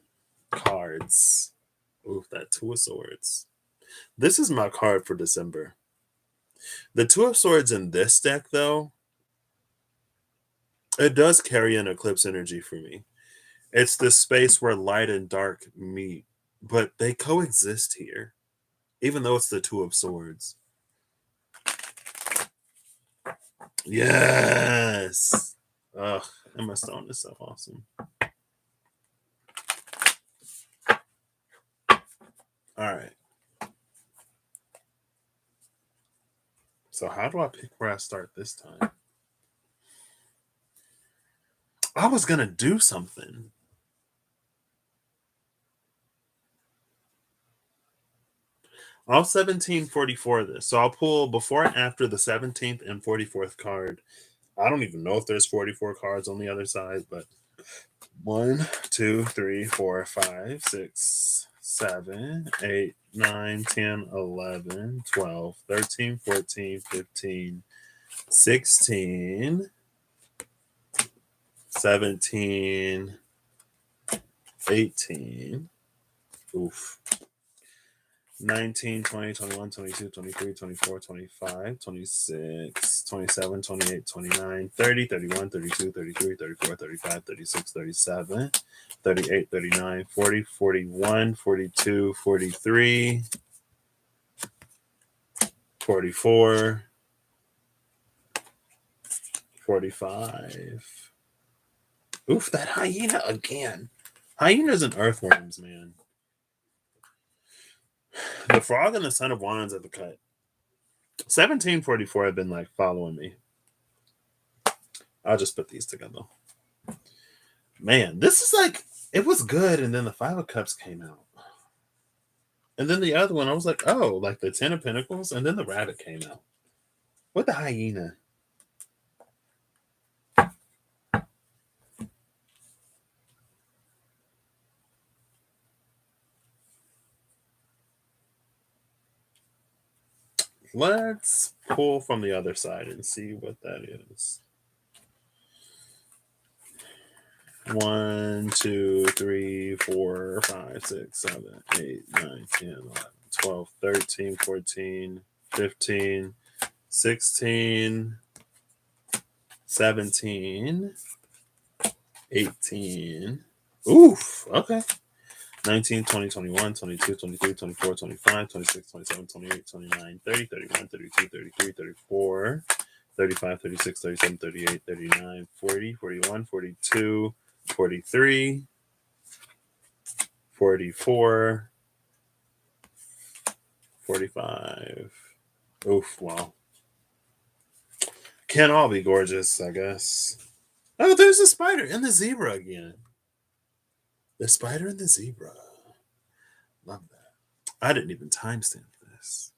cards. Ooh, that Two of Swords. This is my card for December. The Two of Swords in this deck, though, it does carry an eclipse energy for me. It's the space where light and dark meet, but they coexist here, even though it's the Two of Swords. Yes. Ugh, Emma Stone is so awesome. All right. So how do I pick where I start this time? I was gonna do something. I'll 1744 this. So I'll pull before and after the 17th and 44th card. I don't even know if there's 44 cards on the other side, but 1, 2, 3, 4, 5, 6, 7, 8, 9, 10, 11, 12, 13, 14, 15, 16, 17, 18. Oof. 19, 20, 21, 22, 23, 24, 25, 26, 27, 28, 29, 30, 31, 32, 33, 34, 35, 36, 37, 38, 39, 40, 41, 42, 43, 44, 45. Oof, that hyena again. Hyenas and earthworms, man. The Frog and the Son of Wands at the cut. 1744 have been like following me. I'll just put these together. Man, this is like, it was good, and then the Five of Cups came out. And then the other one, I was like, oh, like the Ten of Pentacles, and then the Rabbit came out. What the hyena? Let's pull from the other side and see what that is. 1, 2, 3, 4, 5, 6, 7, 8, 9, 10, 11, 12, 13, 14, 15, 16, 17, 18. Oof. Okay. 19, 20, 21, 22, 23, 24, 25, 26, 27, 28, 29, 30, 31, 32, 33, 34, 35, 36, 37, 38, 39, 40, 41, 42, 43, 44, 45. Oof, wow. Can't all be gorgeous, I guess. Oh, there's the spider and the zebra again. The spider and the zebra. Love that. I didn't even timestamp this.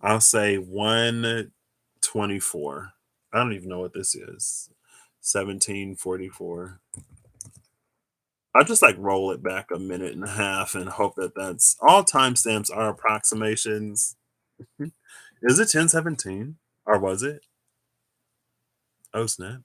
I'll say 124. I don't even know what this is. 1744. I just like roll it back a minute and a half and hope that that's all timestamps are approximations. Is it 1017 or was it? Oh snap.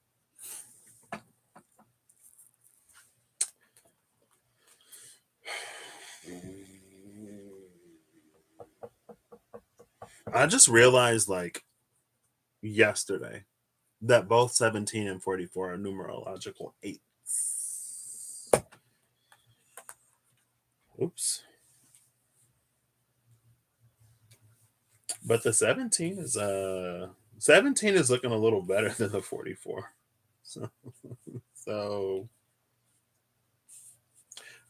I just realized like yesterday that both 17 and 44 are numerological eights. Oops. But the 17 is looking a little better than the 44. So, so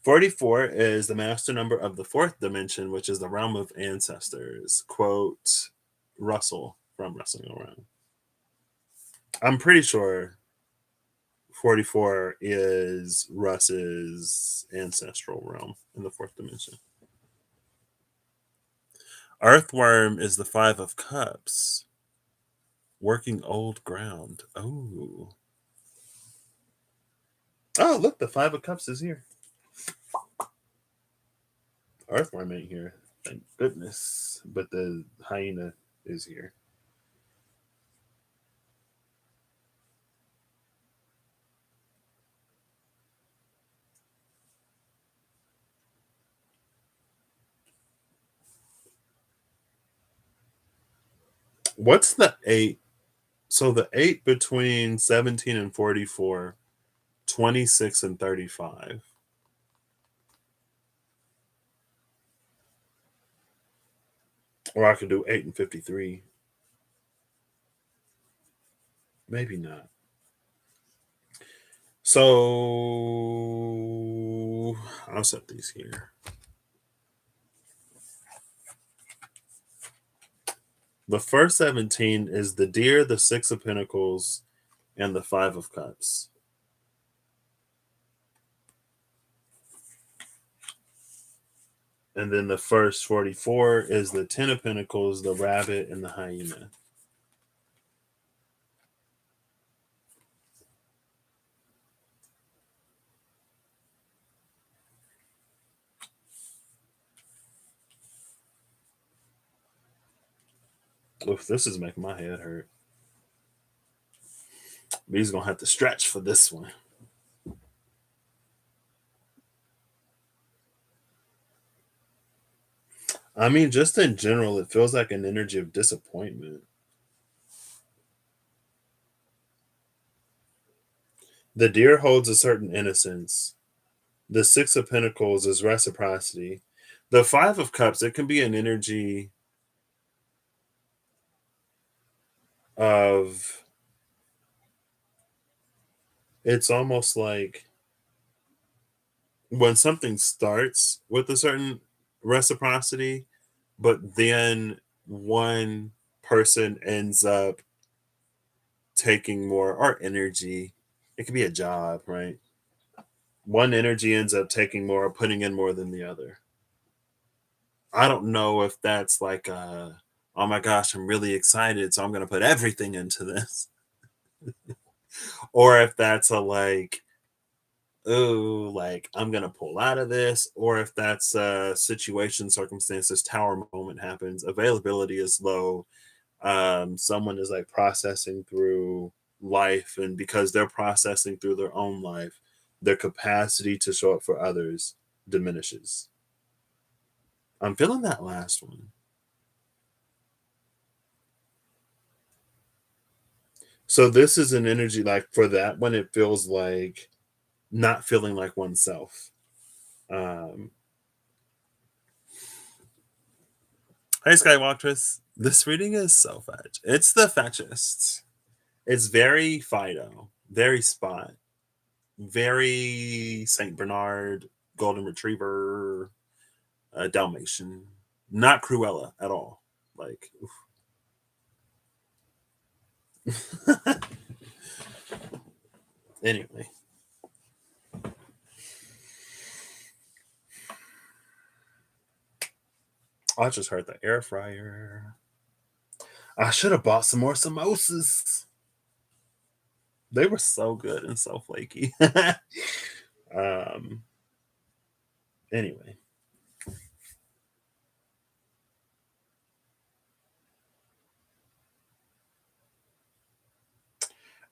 44 is the master number of the fourth dimension, which is the realm of ancestors. Quote Russell from Wrestling Around. I'm pretty sure 44 is Russ's ancestral realm in the fourth dimension. Earthworm is the five of cups. Working old ground. Oh. Oh, look, the five of cups is here. Earthworm ain't here. Thank goodness. But the hyena is here. What's the eight? So the eight between 17 and 44, 26 and 35. Or I could do 8 and 53. Maybe not. So I'll set these here. The first 17 is the deer, the six of pentacles, and the five of cups. And then the first 44 is the 10 of pentacles, the rabbit, and the hyena. Oof, this is making my head hurt. He's going to have to stretch for this one. I mean, just in general, it feels like an energy of disappointment. The deer holds a certain innocence. The six of pentacles is reciprocity. The five of cups, it can be an energy of, it's almost like when something starts with a certain reciprocity, but then one person ends up taking more, or energy, it could be a job, right? One energy ends up taking more, putting in more than the other. I don't know if that's like oh my gosh, I'm really excited, so I'm going to put everything into this. Or if that's a like, oh, like I'm going to pull out of this. Or if that's a situation, circumstances, tower moment happens, availability is low. Someone is like processing through life, and because they're processing through their own life, their capacity to show up for others diminishes. I'm feeling that last one. So this is an energy like for that one, it feels like not feeling like oneself. Um, hey Skywalkers, this reading is so fetch. It's the fetchest. It's very Fido, very Spot, very Saint Bernard, Golden Retriever, Dalmatian, not Cruella at all. Like, anyway, I just heard the air fryer. I should have bought some more samosas. They were so good and so flaky. um. Anyway,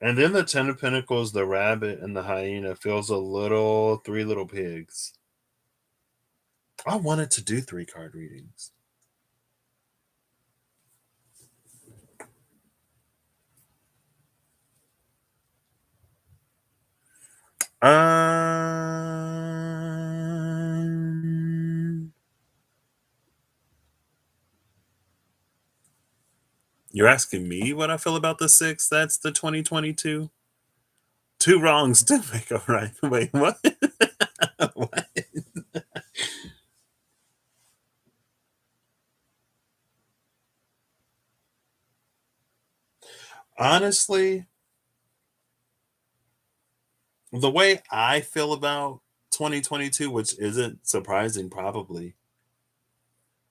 and then the Ten of Pentacles, the Rabbit, and the Hyena feels a little Three Little Pigs. I wanted to do 3 card readings. You're asking me what I feel about the 6? That's the 2022. 2 wrongs didn't make a right. Wait, what? What? Honestly, the way I feel about 2022, which isn't surprising, probably,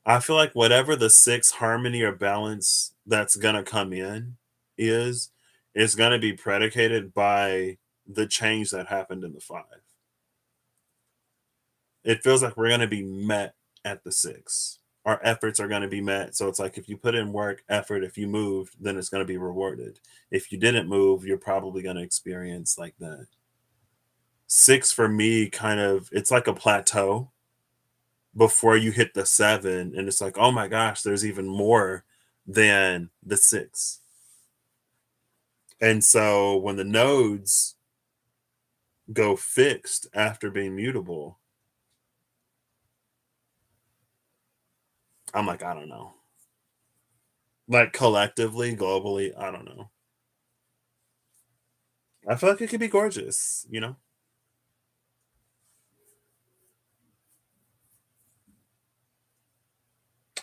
I feel like whatever the 6 harmony or balance that's gonna come in is gonna be predicated by the change that happened in the 5. It feels like we're gonna be met at the 6. Our efforts are gonna be met. So it's like if you put in work, effort, if you moved, then it's gonna be rewarded. If you didn't move, you're probably gonna experience like that. 6 for me kind of it's like a plateau before you hit the 7, and it's like, "Oh my gosh, there's even more than the 6." And so when the nodes go fixed after being mutable, I'm like, "I don't know." Like, collectively, globally, I don't know. I feel like it could be gorgeous, you know?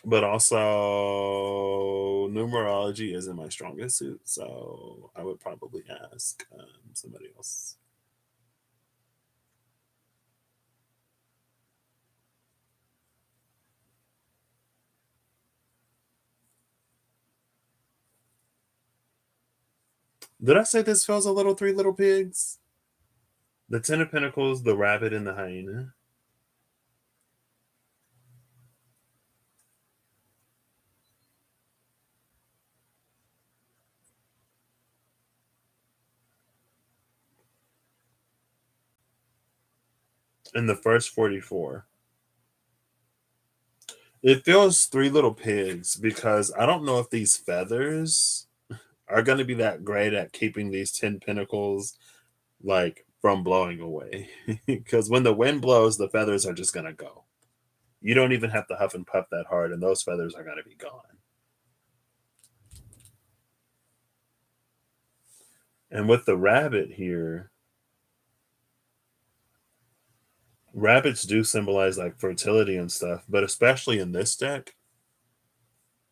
But also, numerology isn't my strongest suit, so I would probably ask somebody else. Did I say this feels a little Three Little Pigs? The Ten of Pentacles, the Rabbit, and the Hyena. And the first 44. It feels Three Little Pigs because I don't know if these feathers are going to be that great at keeping these 10 pentacles like from blowing away. Because when the wind blows, the feathers are just going to go. You don't even have to huff and puff that hard, and those feathers are going to be gone. And with the rabbit here, rabbits do symbolize like fertility and stuff, but especially in this deck,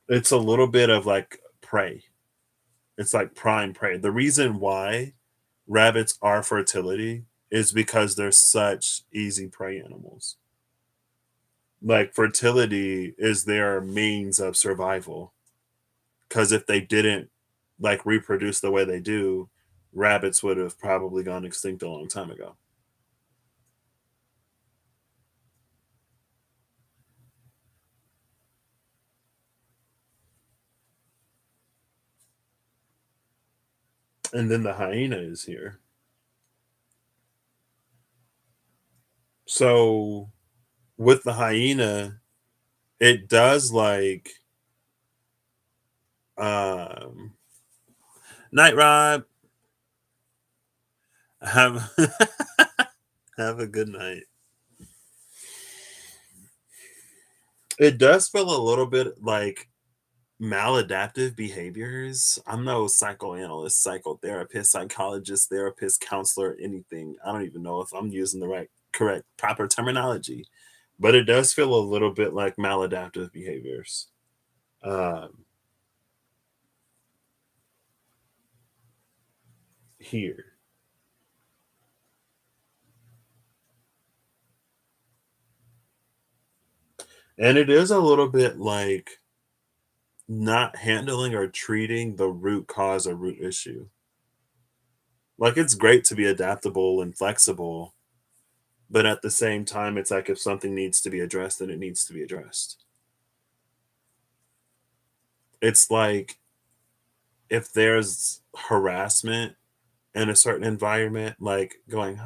it's a little bit of like prey. It's like prime prey. The reason why rabbits are fertility is because they're such easy prey animals. Like fertility is their means of survival. Because if they didn't like reproduce the way they do, rabbits would have probably gone extinct a long time ago. And then the hyena is here. So with the hyena, It does like um night Rob. Have have a good night. It does feel a little bit like maladaptive behaviors. I'm no psychoanalyst, psychotherapist, psychologist, therapist, counselor, anything. I don't even know if I'm using the right, correct, proper terminology, but it does feel a little bit like maladaptive behaviors. Um, Here. And it is a little bit like not handling or treating the root cause or root issue. Like it's great to be adaptable and flexible, but at the same time, it's like if something needs to be addressed, then it needs to be addressed. It's like if there's harassment in a certain environment, like going,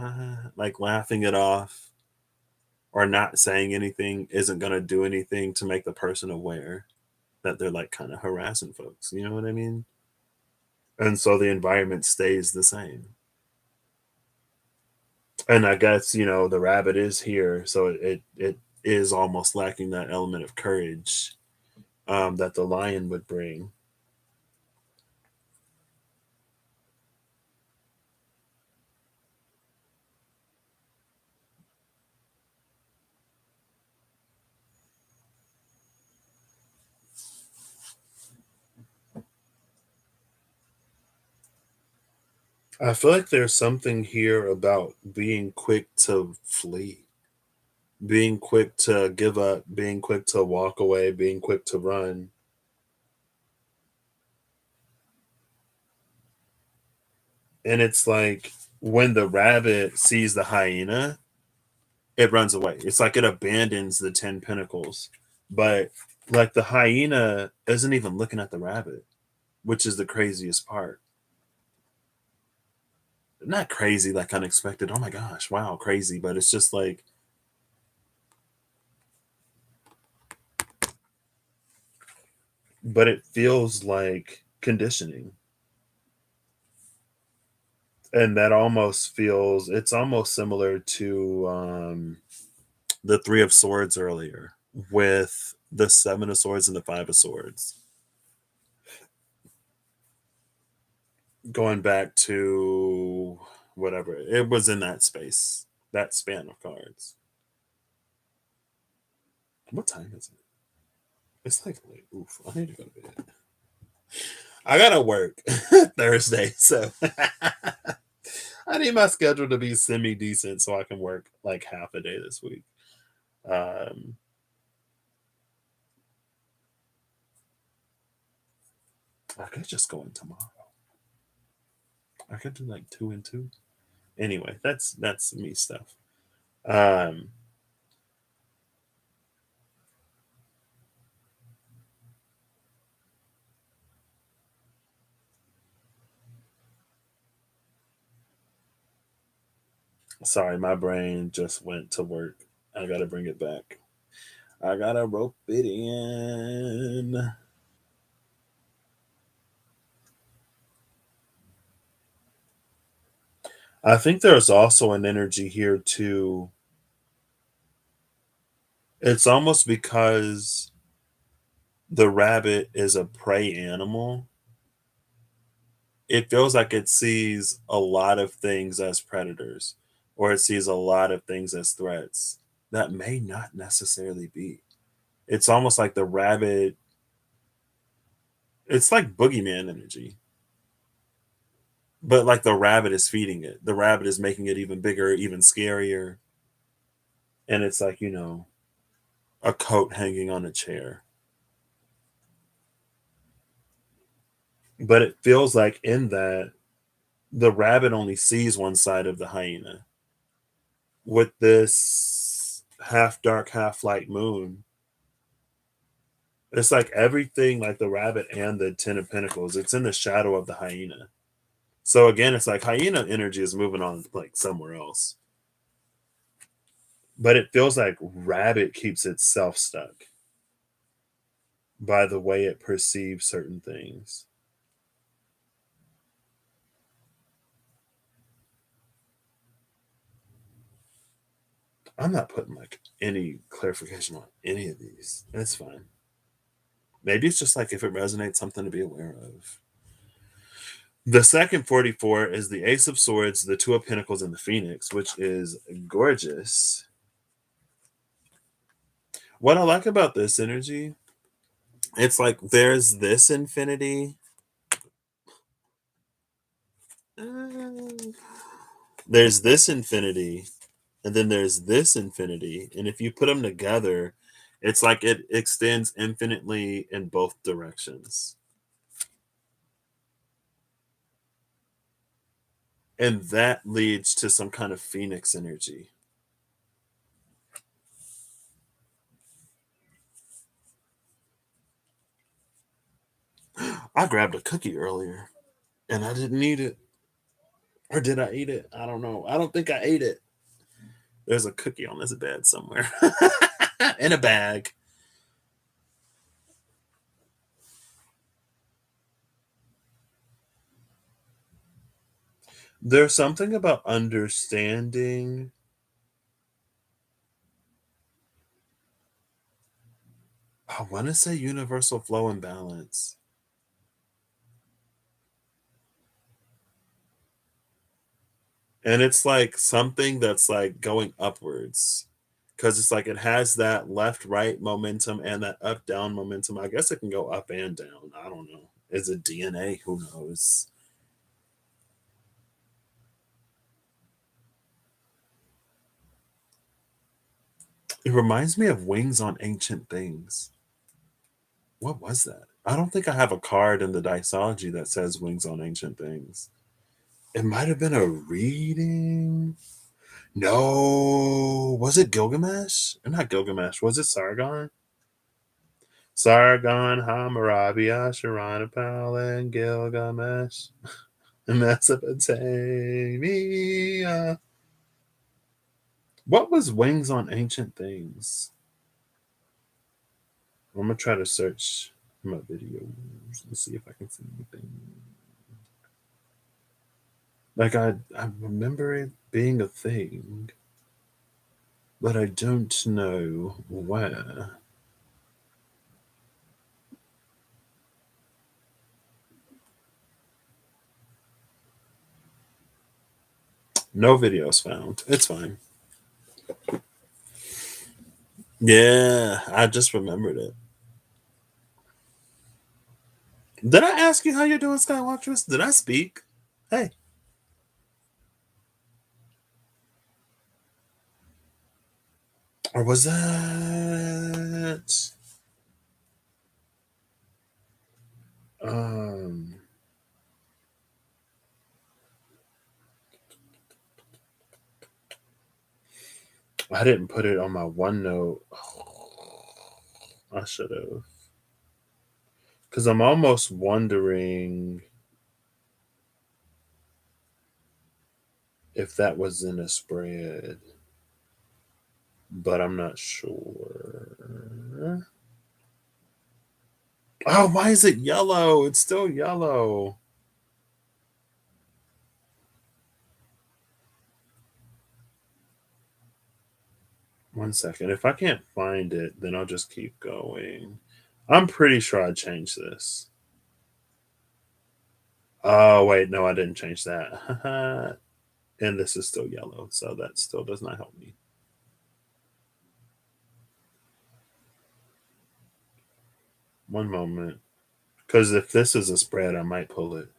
like laughing it off or not saying anything isn't going to do anything to make the person aware that they're like kind of harassing folks. You know what I mean? And so the environment stays the same. And I guess, the rabbit is here. So it is almost lacking that element of courage that the lion would bring. I feel like there's something here about being quick to flee, being quick to give up, being quick to walk away, being quick to run. And it's like when the rabbit sees the hyena, it runs away. It's like it abandons the 10 pinnacles. But like the hyena isn't even looking at the rabbit, which is the craziest part. Not crazy, like unexpected. Oh my gosh, wow, crazy. But it's just like, but it feels like conditioning. And that almost feels, it's almost similar to the Three of Swords earlier with the Seven of Swords and the Five of Swords. Going back to whatever, it was in that space, that span of cards. What time is it? It's like late. Oof, I need to go to bed. I gotta work Thursday, so I need my schedule to be semi decent so I can work like half a day this week. Um, I could just go in tomorrow. I could do like 2 and 2. Anyway, that's me stuff. Um, Sorry, my brain just went to work. I gotta bring it back. I gotta rope it in. I think there's also an energy here too. It's almost because the rabbit is a prey animal. It feels like it sees a lot of things as predators, or it sees a lot of things as threats that may not necessarily be. It's almost like the rabbit, it's like boogeyman energy, but like the rabbit is feeding it. The rabbit is making it even bigger, even scarier. And it's like, a coat hanging on a chair. But it feels like in that, the rabbit only sees one side of the hyena. With this half dark, half light moon, it's like everything, like the rabbit and the Ten of Pentacles, it's in the shadow of the hyena. So again, it's like hyena energy is moving on like somewhere else. But it feels like rabbit keeps itself stuck. by the way it perceives certain things. I'm not putting like any clarification on any of these. It's fine. Maybe it's just like if it resonates, something to be aware of. The second 44 is the Ace of Swords, the Two of Pentacles, and the Phoenix, which is gorgeous. What I like about this energy, it's like there's this infinity. uh, There's this infinity, and then there's this infinity. And if you put them together, it's like it extends infinitely in both directions. And that leads to some kind of phoenix energy. I grabbed a cookie earlier and I didn't eat it. Or did I eat it? I don't know. I don't think I ate it. There's a cookie on this bed somewhere in a bag. There's something about understanding. I want to say universal flow and balance. And it's like something that's like going upwards because it's like it has that left right momentum and that up down momentum. I guess it can go up and down. I don't know. Is it DNA? Who knows? It reminds me of Wings on Ancient Things. What was that? I don't think I have a card in the Diceology that says Wings on Ancient Things. It might have been a reading. No, was it Gilgamesh? Not Gilgamesh. Was it Sargon? Sargon, Hammurabi, Ashurbanipal, and Gilgamesh. Mesopotamia. What was Wings on Ancient Things? I'm gonna try to search my videos and see if I can see anything. Like I remember it being a thing, but I don't know where. No videos found. It's fine. Yeah, I just remembered it. Did I ask you how you're doing, Skywatchers? Did I speak? Hey. Or was that um I didn't put it on my OneNote. I should have. Because I'm almost wondering if that was in a spread, but I'm not sure. Oh, why is it yellow? It's still yellow. One second. If I can't find it, then I'll just keep going. I'm pretty sure I changed this. Oh, wait. No, I didn't change that. And this is still yellow. So that still does not help me. One moment. Because if this is a spread, I might pull it.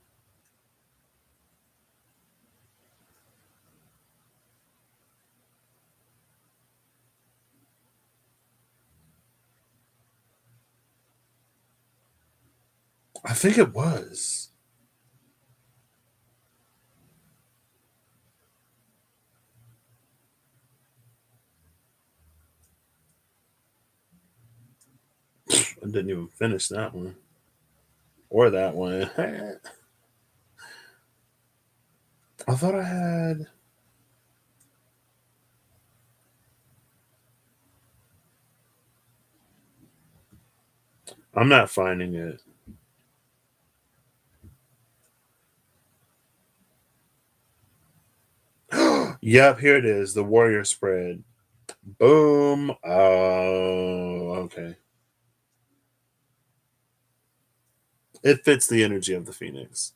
I think it was. I didn't even finish that one or that one. I thought I had. I'm not finding it. Yep, here it is. The warrior spread. Boom. Oh, okay. It fits the energy of the phoenix.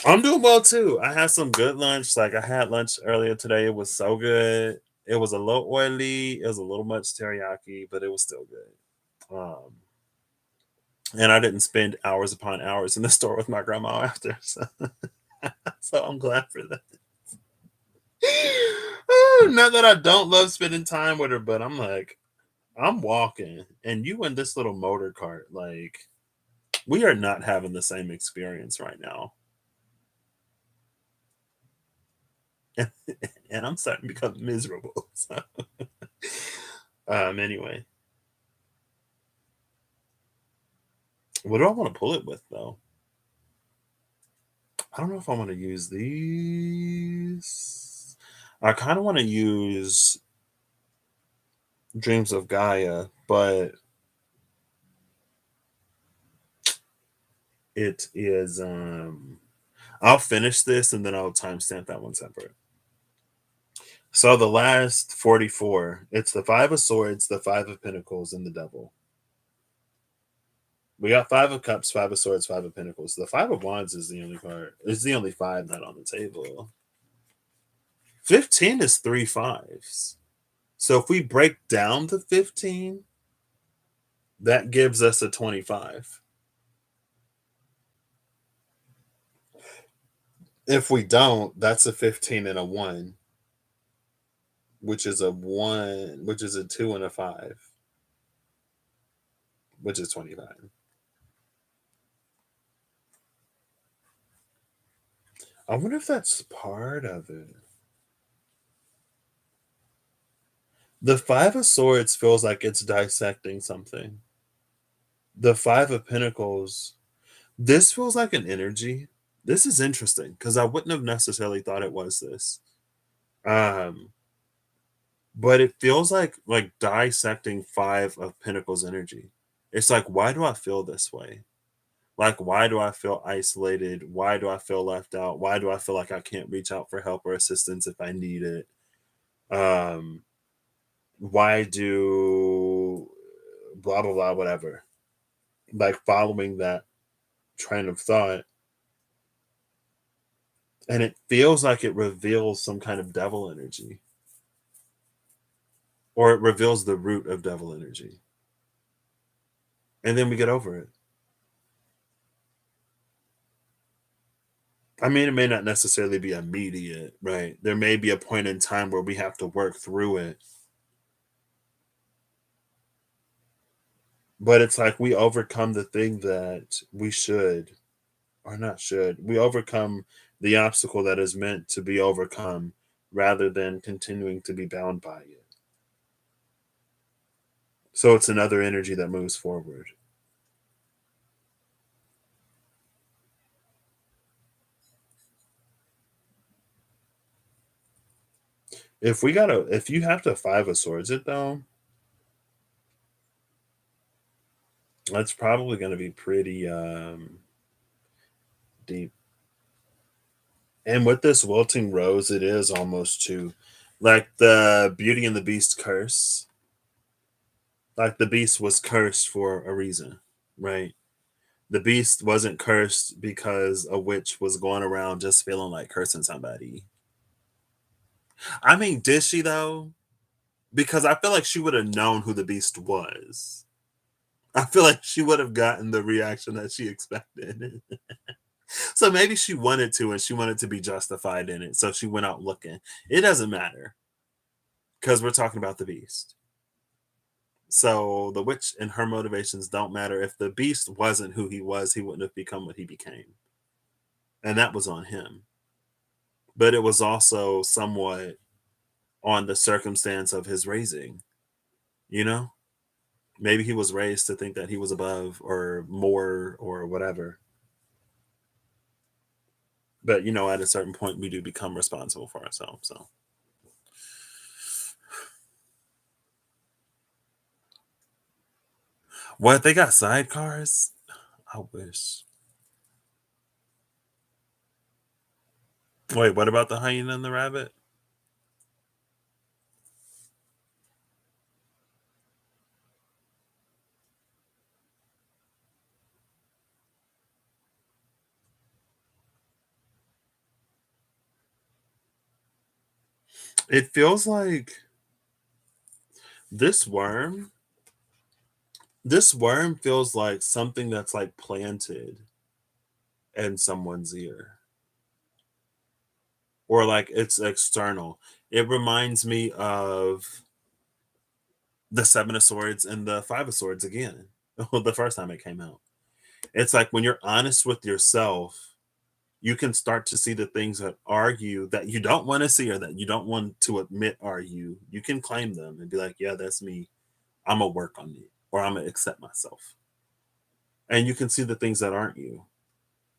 I'm doing well too. I had some good lunch. Like I had lunch earlier today. It was so good. It was a little oily. It was a little much teriyaki, but it was still good. And I didn't spend hours upon hours in the store with my grandma after. So, so I'm glad for that. Not that I don't love spending time with her, but I'm like, I'm walking and you in this little motor cart. Like, we are not having the same experience right now. And I'm starting to become miserable. So, anyway, what do I want to pull it with though? I don't know if I want to use these. I kind of want to use Dreams of Gaia, but it is I'll finish this and then I'll timestamp that one separate. So the last 44, it's the Five of Swords, the Five of Pentacles, and the Devil. We got Five of Cups, Five of Swords, Five of Pentacles. The Five of Wands is the only card. It's the only five not on the table. 15 is three fives. So if we break down the 15, that gives us a 25. If we don't, that's a 15 and a 1, which is a 1, which is a 2 and a 5, which is 25. I wonder if that's part of it. The Five of Swords feels like it's dissecting something. The Five of Pentacles, this feels like an energy. This is interesting because I wouldn't have necessarily thought it was this. Um, but it feels like dissecting Five of Pentacles energy. It's like, why do I feel this way? Like, why do I feel isolated? Why do I feel left out? Why do I feel like I can't reach out for help or assistance if I need it? Um, why do blah blah blah whatever, like following that train of thought, and it feels like it reveals some kind of devil energy, or it reveals the root of devil energy, and then we get over it. I mean, it may not necessarily be immediate, right? There may be a point in time where we have to work through it, but it's like we overcome the thing that we should, or not should, we overcome the obstacle that is meant to be overcome rather than continuing to be bound by it. So it's another energy that moves forward. If you have to Five of Swords it though, that's probably going to be pretty deep. And with this wilting rose, it is almost too like the Beauty and the Beast curse. Like the beast was cursed for a reason, right? The beast wasn't cursed because a witch was going around just feeling like cursing somebody. I mean, did she though? Because I feel like she would have known who the beast was. I feel like she would have gotten the reaction that she expected. So maybe she wanted to and she wanted to be justified in it. So she went out looking. It doesn't matter because we're talking about the beast. So the witch and her motivations don't matter. If the beast wasn't who he was, he wouldn't have become what he became. And that was on him. But it was also somewhat on the circumstance of his raising, you know? Maybe he was raised to think that he was above or more or whatever. But at a certain point we do become responsible for ourselves. So What, they got sidecars? I wish. Wait, what about the hyena and the rabbit? It feels like this worm, this worm feels like something that's like planted in someone's ear, or like it's external. It reminds me of the Seven of Swords and the Five of Swords again. The first time it came out. It's like when you're honest with yourself, you can start to see the things that are you that you don't want to see or that you don't want to admit are you. You can claim them and be like, yeah, that's me. I'm gonna work on it, or I'm gonna accept myself. And you can see the things that aren't you.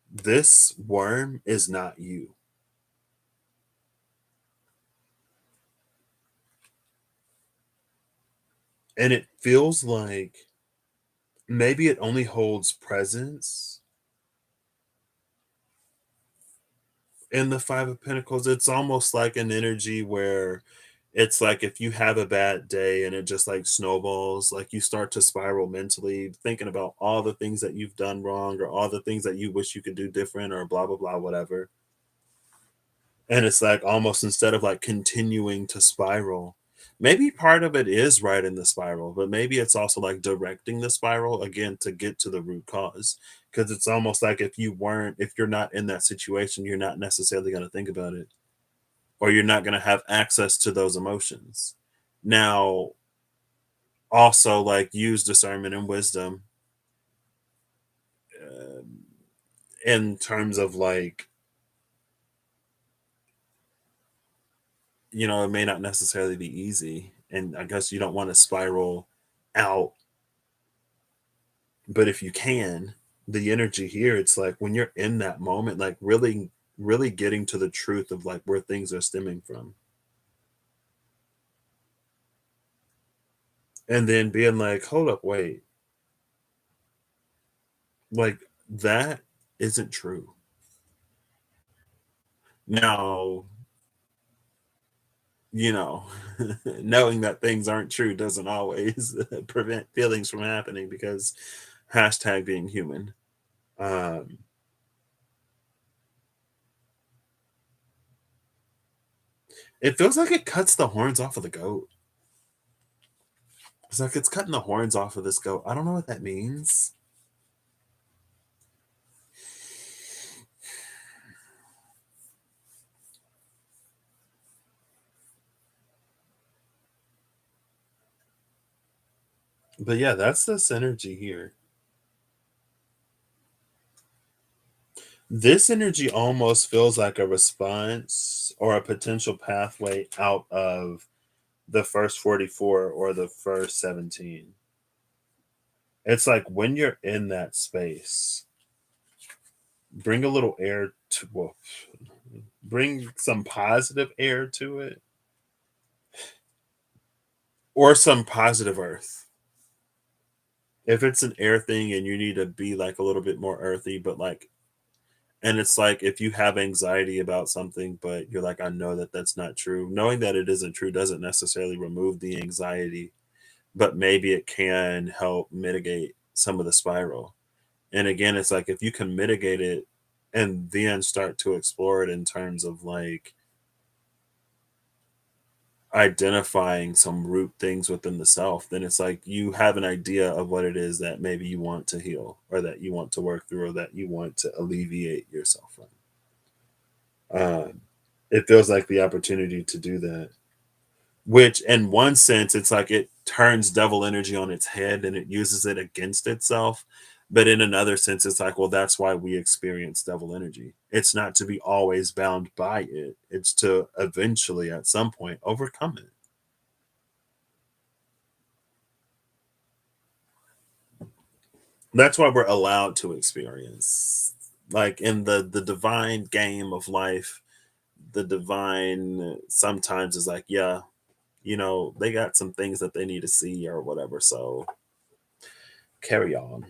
This worm is not you. And it feels like maybe it only holds presence in the Five of Pentacles. It's almost like an energy where it's like if you have a bad day and it just like snowballs, like you start to spiral mentally, thinking about all the things that you've done wrong or all the things that you wish you could do different or blah, blah, blah, whatever. And it's like almost instead of like continuing to spiral, maybe part of it is right in the spiral, but maybe it's also like directing the spiral again to get to the root cause. Because it's almost like if you're not in that situation, you're not necessarily going to think about it, or you're not going to have access to those emotions. Now, also like use discernment and wisdom um, in terms of like, it may not necessarily be easy. And I guess you don't want to spiral out. But if you can, the energy here, it's like when you're in that moment, like really, really getting to the truth of like where things are stemming from. And then being like, hold up, wait, like that isn't true. Now, you know, knowing that things aren't true doesn't always prevent feelings from happening because hashtag being human. Um, it feels like it cuts the horns off of the goat. It's like it's cutting the horns off of this goat. I don't know what that means. But yeah, that's this energy here. This energy almost feels like a response or a potential pathway out of the first 44 or the first 17. It's like when you're in that space, bring a little air to, well, bring some positive air to it or some positive earth. If it's an air thing and you need to be like a little bit more earthy, but like, and it's like if you have anxiety about something, but you're like, I know that that's not true. Knowing that it isn't true doesn't necessarily remove the anxiety, but maybe it can help mitigate some of the spiral. And again, it's like if you can mitigate it and then start to explore it in terms of like identifying some root things within the self, then it's like you have an idea of what it is that maybe you want to heal or that you want to work through or that you want to alleviate yourself from. It feels like the opportunity to do that, which in one sense, it's like it turns devil energy on its head and it uses it against itself. But in another sense, it's like, well, that's why we experience devil energy. It's not to be always bound by it, it's to eventually, at some point, overcome it. That's why we're allowed to experience. Like in the divine game of life, the divine sometimes is like, yeah, they got some things that they need to see or whatever. So carry on.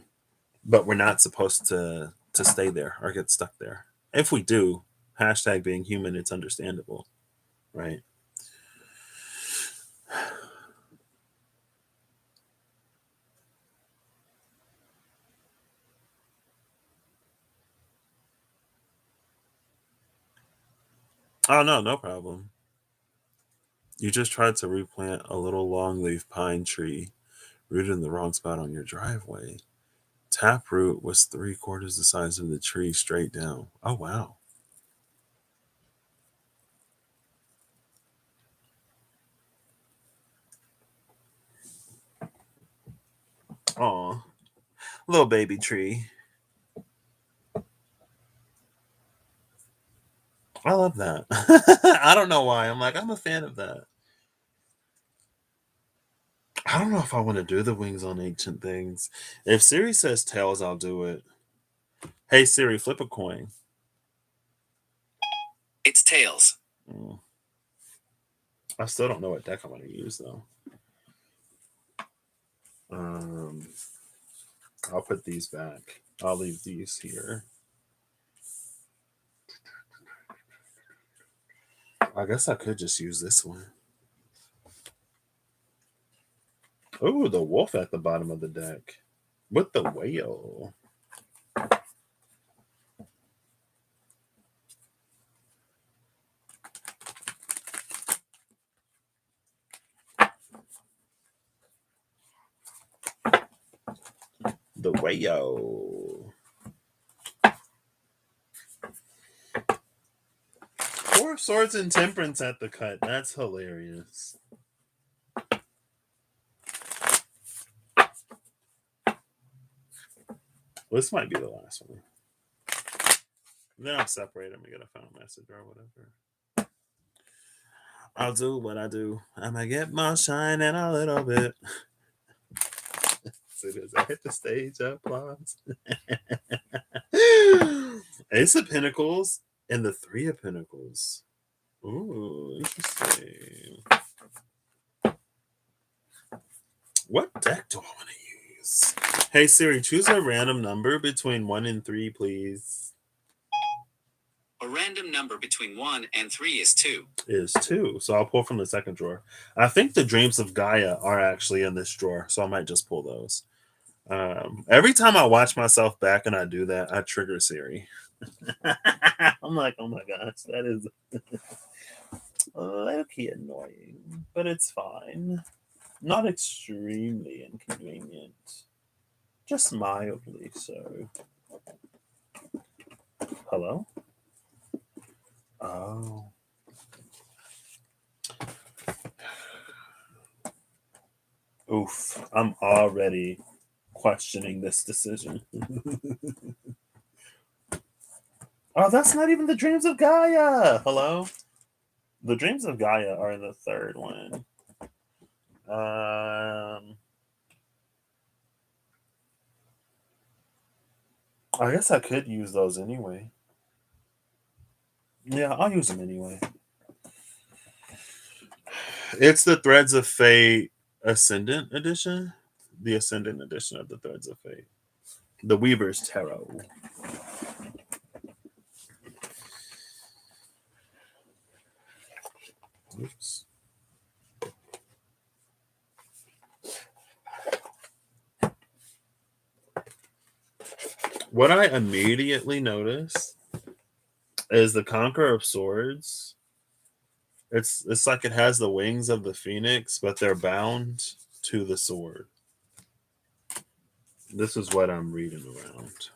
But we're not supposed to stay there or get stuck there. If we do, hashtag being human, it's understandable, right? Oh no, no problem. You just tried to replant a little longleaf pine tree rooted in the wrong spot on your driveway. Taproot was 3/4 the size of the tree straight down. Oh wow. Oh, little baby tree. I love that. I don't know why. I'm like, I'm a fan of that. I don't know if I want to do the wings on ancient things. If Siri says tails, I'll do it. Hey Siri, flip a coin. It's tails. Mm. I still don't know what deck I'm going to use though. Um, I'll put these back. I'll leave these here. I guess I could just use this one. Oh, the wolf at the bottom of the deck with the whale. The whale. 4 swords and temperance at the cut. That's hilarious. This might be the last one. Then I'll separate them and get a final message or whatever. I'll do what I do. I'm gonna get my shine in a little bit. As soon as I hit the stage, applause. Ace of Pentacles and the 3 of Pentacles. Ooh, interesting. What deck do I want to use? Hey Siri, choose a random number between 1 and 3, please. A random number between 1 and 3 is 2. Is 2. So I'll pull from the second drawer. I think the Dreams of Gaia are actually in this drawer, so I might just pull those. Every time I watch myself back and I do that, I trigger Siri. I'm like, oh my gosh, that is low-key annoying, but it's fine. Not extremely inconvenient, just mildly so. Hello? Oh. Oof, I'm already questioning this decision. Oh, that's not even the Dreams of Gaia. Hello? The Dreams of Gaia are in the third one. I guess I could use those anyway. Yeah, I'll use them anyway. It's the Threads of Fate Ascendant edition. The Ascendant edition of the Threads of Fate. The Weaver's Tarot. Oops. What I immediately notice is the Conqueror of Swords. It's like it has the wings of the phoenix, but they're bound to the sword. This is what I'm reading around.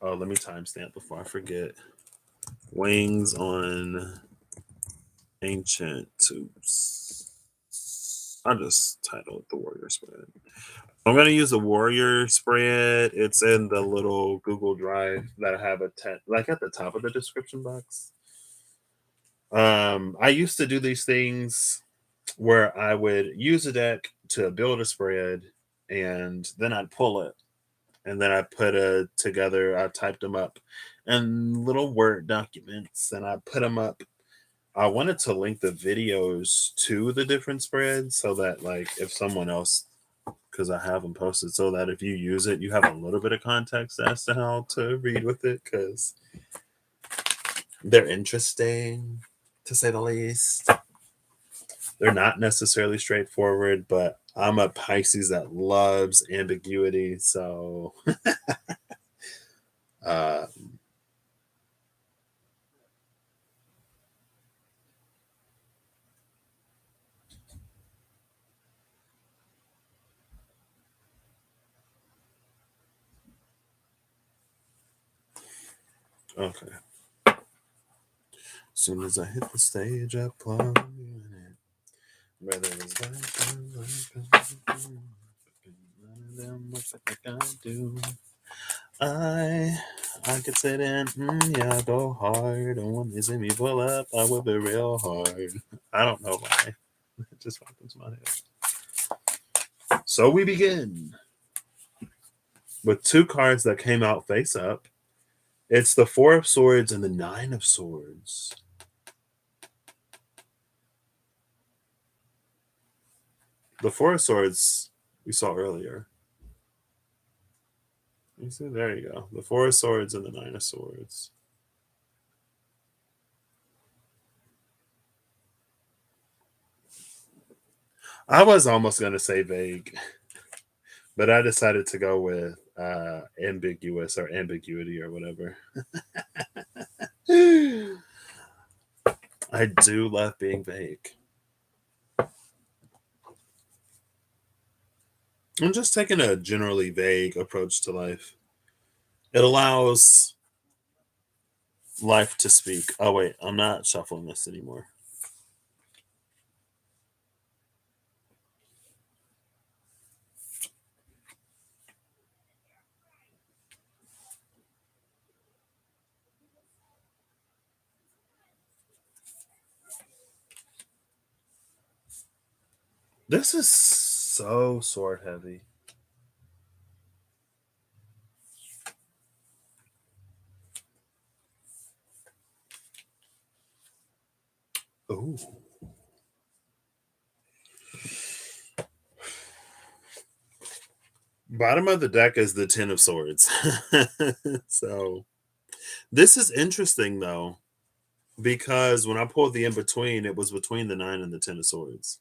Oh, let me timestamp before I forget. Wings on ancient tubes. I'll just title it the Warrior Spread. I'm going to use the Warrior Spread. It's in the little Google Drive that I have like at the top of the description box. I used to do these things where I would use a deck to build a spread, and then I'd pull it, and then I put it together. I typed them up in little Word documents, and I put them up I wanted to link the videos to the different spreads so that, like, if someone else, because I have them posted, so that if you use it, you have a little bit of context as to how to read with it, because they're interesting, to say the least. They're not necessarily straightforward, but I'm a Pisces that loves ambiguity, so uh, okay. As soon as I hit the stage, I plug in it. Whether it's like I do. I could sit in, yeah, go hard. And when they see me pull up, I whip it real hard. I don't know why. It just popped into my head. So we begin with two cards that came out face up. It's the Four of Swords and the Nine of Swords. The Four of Swords we saw earlier. You see, there you go. The Four of Swords and the Nine of Swords. I was almost going to say vague, but I decided to go with ambiguous or ambiguity or whatever. I do love being vague. I'm just taking a generally vague approach to life. It allows life to speak. Oh, wait, I'm not shuffling this anymore. This is so sword heavy. Ooh. Bottom of the deck is the Ten of Swords. So this is interesting though, because when I pulled the in between, it was between the Nine and the Ten of Swords.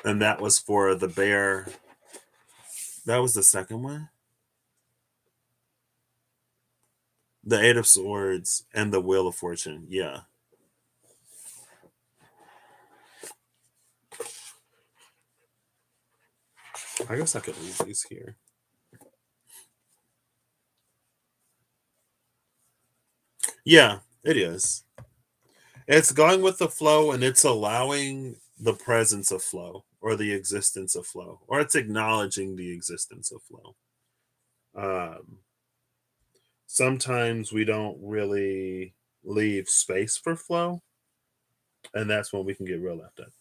And that was for the bear. That was the second one. The Eight of Swords and the Wheel of Fortune. Yeah. I guess I could leave these here. Yeah, it is. It's going with the flow and it's allowing the presence of flow or the existence of flow, or it's acknowledging the existence of flow. Um, Sometimes we don't really leave space for flow, and that's when we can get real left up.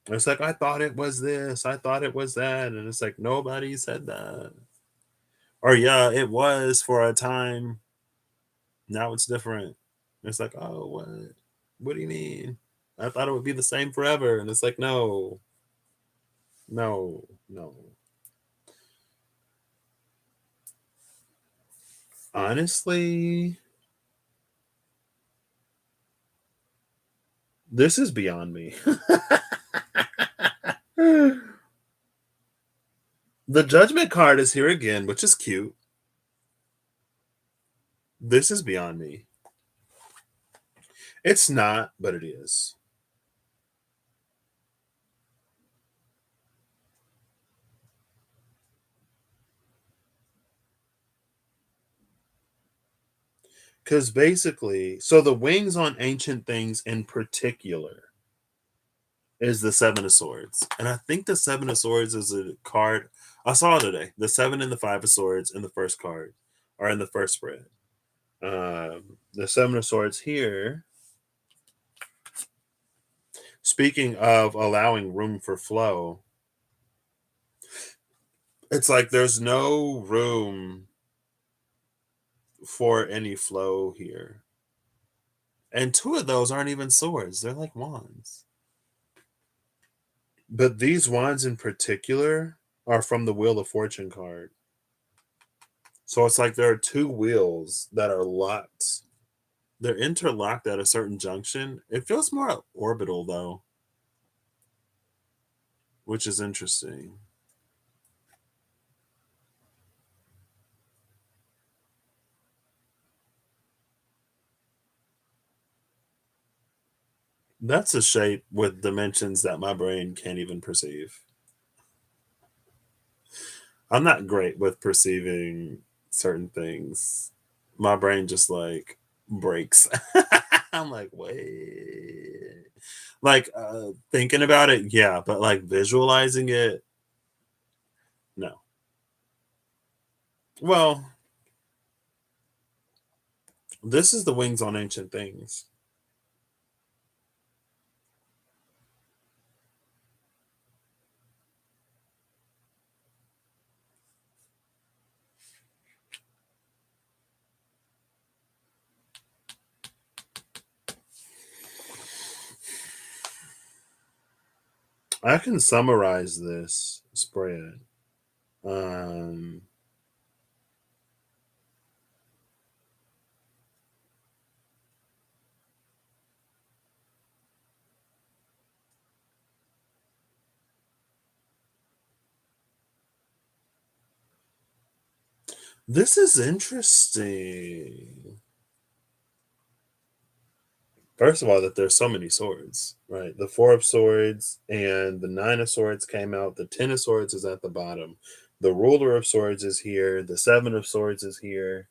It's like, I thought it was this, I thought it was that, and it's like, nobody said that. Or, yeah, it was for a time. Now it's different. It's like, oh, what? What do you mean? I thought it would be the same forever. And it's like, no, no, no. Honestly, this is beyond me. The Judgment card is here again, which is cute. This is beyond me. It's not, but it is. Because basically, so the wings on ancient things in particular is the Seven of Swords. And I think the Seven of Swords is a card I saw today. The Seven and the Five of Swords in the first card are in the first spread. The Seven of Swords here, speaking of allowing room for flow, it's like there's no room for any flow here. And two of those aren't even swords, they're like wands. But these wands in particular are from the Wheel of Fortune card. So it's like there are two wheels that are locked. They're interlocked at a certain junction. It feels more orbital though, which is interesting. That's a shape with dimensions that my brain can't even perceive. I'm not great with perceiving certain things. My brain just like breaks. I'm like, wait. Like thinking about it, yeah, but like visualizing it, no. Well, this is the wings on ancient things. I can summarize this spread. Um, this is interesting. First of all, that there's so many swords, right? The Four of Swords and the Nine of Swords came out. The Ten of Swords is at the bottom. The Ruler of Swords is here. The Seven of Swords is here.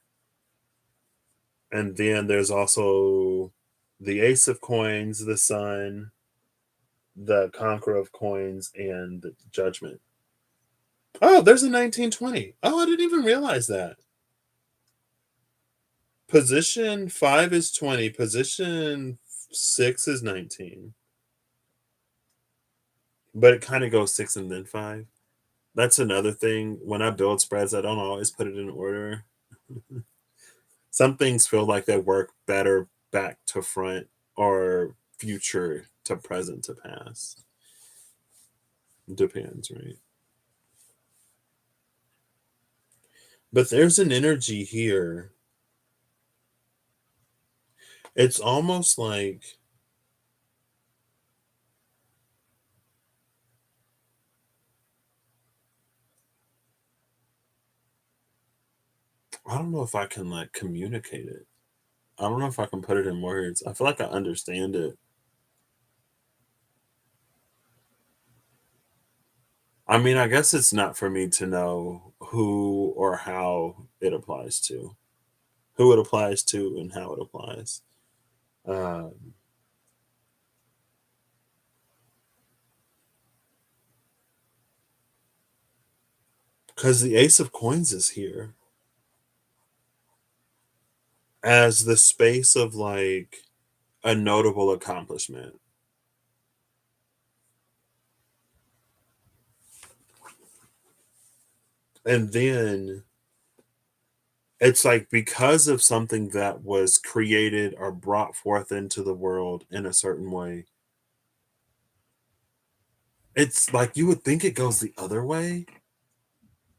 And then there's also the Ace of Coins, the Sun, the Conqueror of Coins, and the Judgment. Oh, there's a 1920. Oh, I didn't even realize that. Position 5 is 20. Position 6 is 19. But it kind of goes 6 and then 5. That's another thing. When I build spreads, I don't always put it in order. Some things feel like they work better back to front or future to present to past. Depends, right? But there's an energy here. It's almost like I don't know if I can like communicate it. I don't know if I can put it in words. I feel like I understand it. I mean, I guess it's not for me to know who or how it applies to, who it applies to, and how it applies. Um, because the Ace of Coins is here as the space of like a notable accomplishment. And then it's like because of something that was created or brought forth into the world in a certain way, it's like you would think it goes the other way,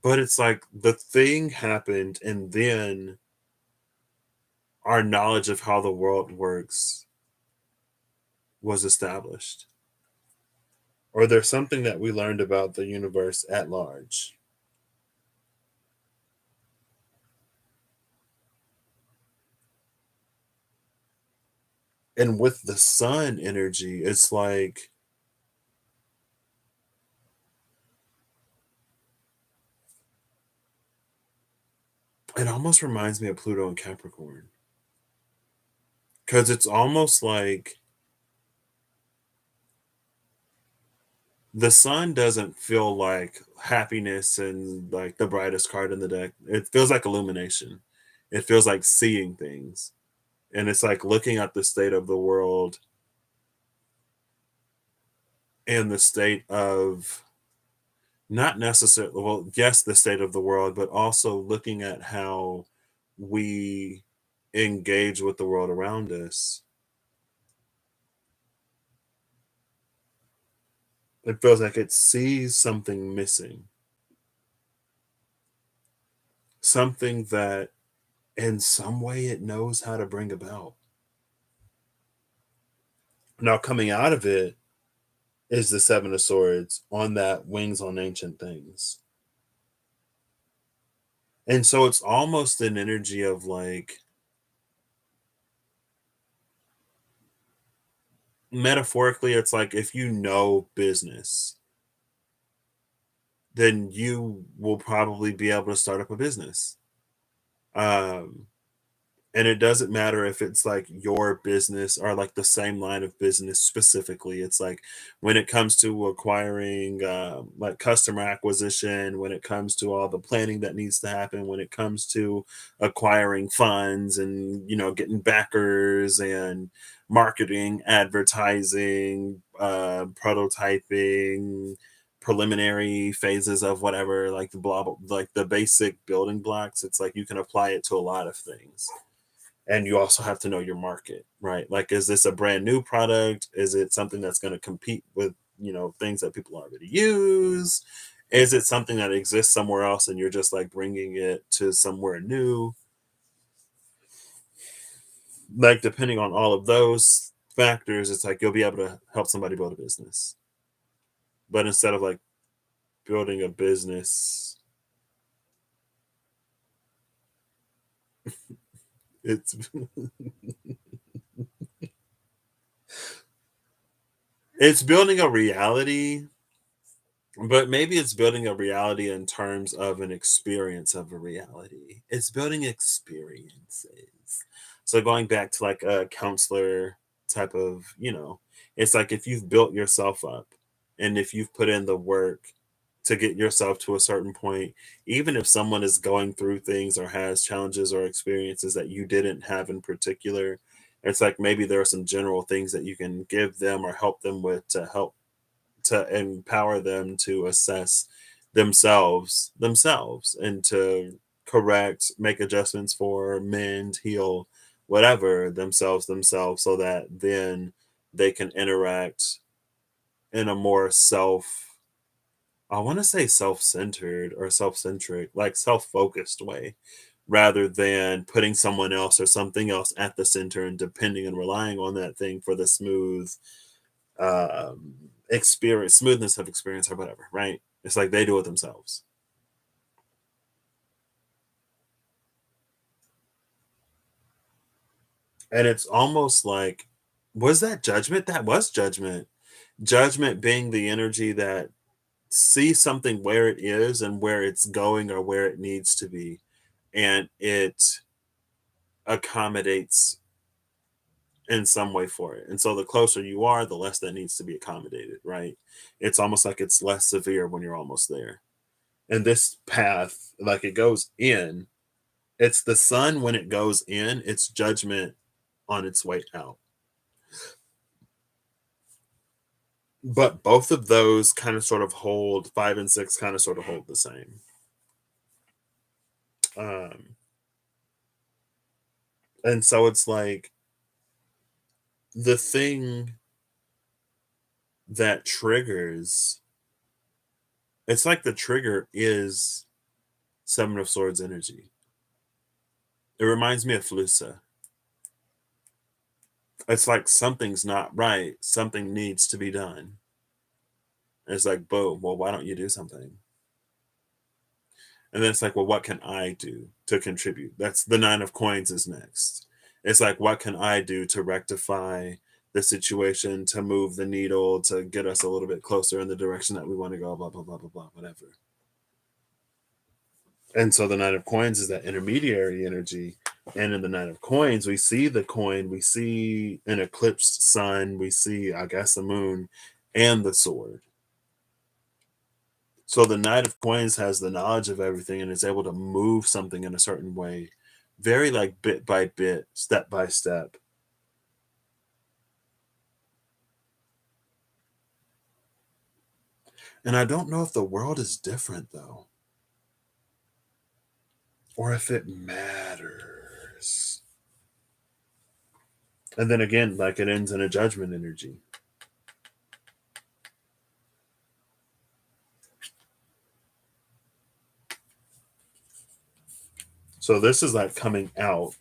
but it's like the thing happened and then our knowledge of how the world works was established. Or there's something that we learned about the universe at large. And with the sun energy, it's like it almost reminds me of Pluto and Capricorn. Because it's almost like the sun doesn't feel like happiness and like the brightest card in the deck. It feels like illumination. It feels like seeing things. And it's like looking at the state of the world and the state of not necessarily, well, yes, the state of the world, but also looking at how we engage with the world around us. It feels like it sees something missing, something that in some way it knows how to bring about. Now, coming out of it is the Seven of Swords on that wings on ancient things. And so it's almost an energy of like, metaphorically, it's like if you know business, then you will probably be able to start up a business. Um, and it doesn't matter if it's like your business or like the same line of business specifically. It's like when it comes to acquiring like customer acquisition, when it comes to all the planning that needs to happen, when it comes to acquiring funds and getting backers and marketing, advertising, prototyping, preliminary phases of whatever, like the like the basic building blocks. It's like you can apply it to a lot of things, and you also have to know your market, right? Like, is this a brand new product? Is it something that's going to compete with things that people already use? Is it something that exists somewhere else and you're just like bringing it to somewhere new? Like, depending on all of those factors, it's like you'll be able to help somebody build a business. But instead of like building a business, it's it's building a reality. But maybe it's building a reality in terms of an experience of a reality. It's building experiences. So going back to like a counselor type of, it's like if you've built yourself up and if you've put in the work to get yourself to a certain point, even if someone is going through things or has challenges or experiences that you didn't have in particular, it's like maybe there are some general things that you can give them or help them with to help to empower them to assess themselves and to correct, make adjustments for, mend, heal, whatever themselves so that then they can interact in a more I want to say self-centered or self-centric, like self-focused way, rather than putting someone else or something else at the center and depending and relying on that thing for the um smoothness of experience or whatever, right? It's like they do it themselves. And it's almost like, was that judgment? That was judgment. Judgment being the energy that sees something where it is and where it's going or where it needs to be, and it accommodates in some way for it. And so the closer you are, the less that needs to be accommodated, right? It's almost like it's less severe when you're almost there. And this path, like it goes in, it's the sun when it goes in, it's judgment on its way out. But both of those kind of sort of hold, 5 and 6 kind of sort of hold the same. Um, and so it's like the thing that triggers, it's like the trigger is Seven of Swords energy. It reminds me of Flusa. It's like something's not right, something needs to be done. And it's like, boom, well, why don't you do something? And then it's like, well, what can I do to contribute? That's the Nine of Coins is next. It's like, what can I do to rectify the situation, to move the needle, to get us a little bit closer in the direction that we want to go, blah, blah, blah, blah, blah, whatever. And so the Nine of Coins is that intermediary energy. And in the Nine of Coins, we see the coin, we see an eclipsed sun, we see, I guess, the moon and the sword. So the Knight of Coins has the knowledge of everything and is able to move something in a certain way, very like bit by bit, step by step. And I don't know if the world is different though, or if it matters. And then again, like it ends in a judgment energy. So this is like coming out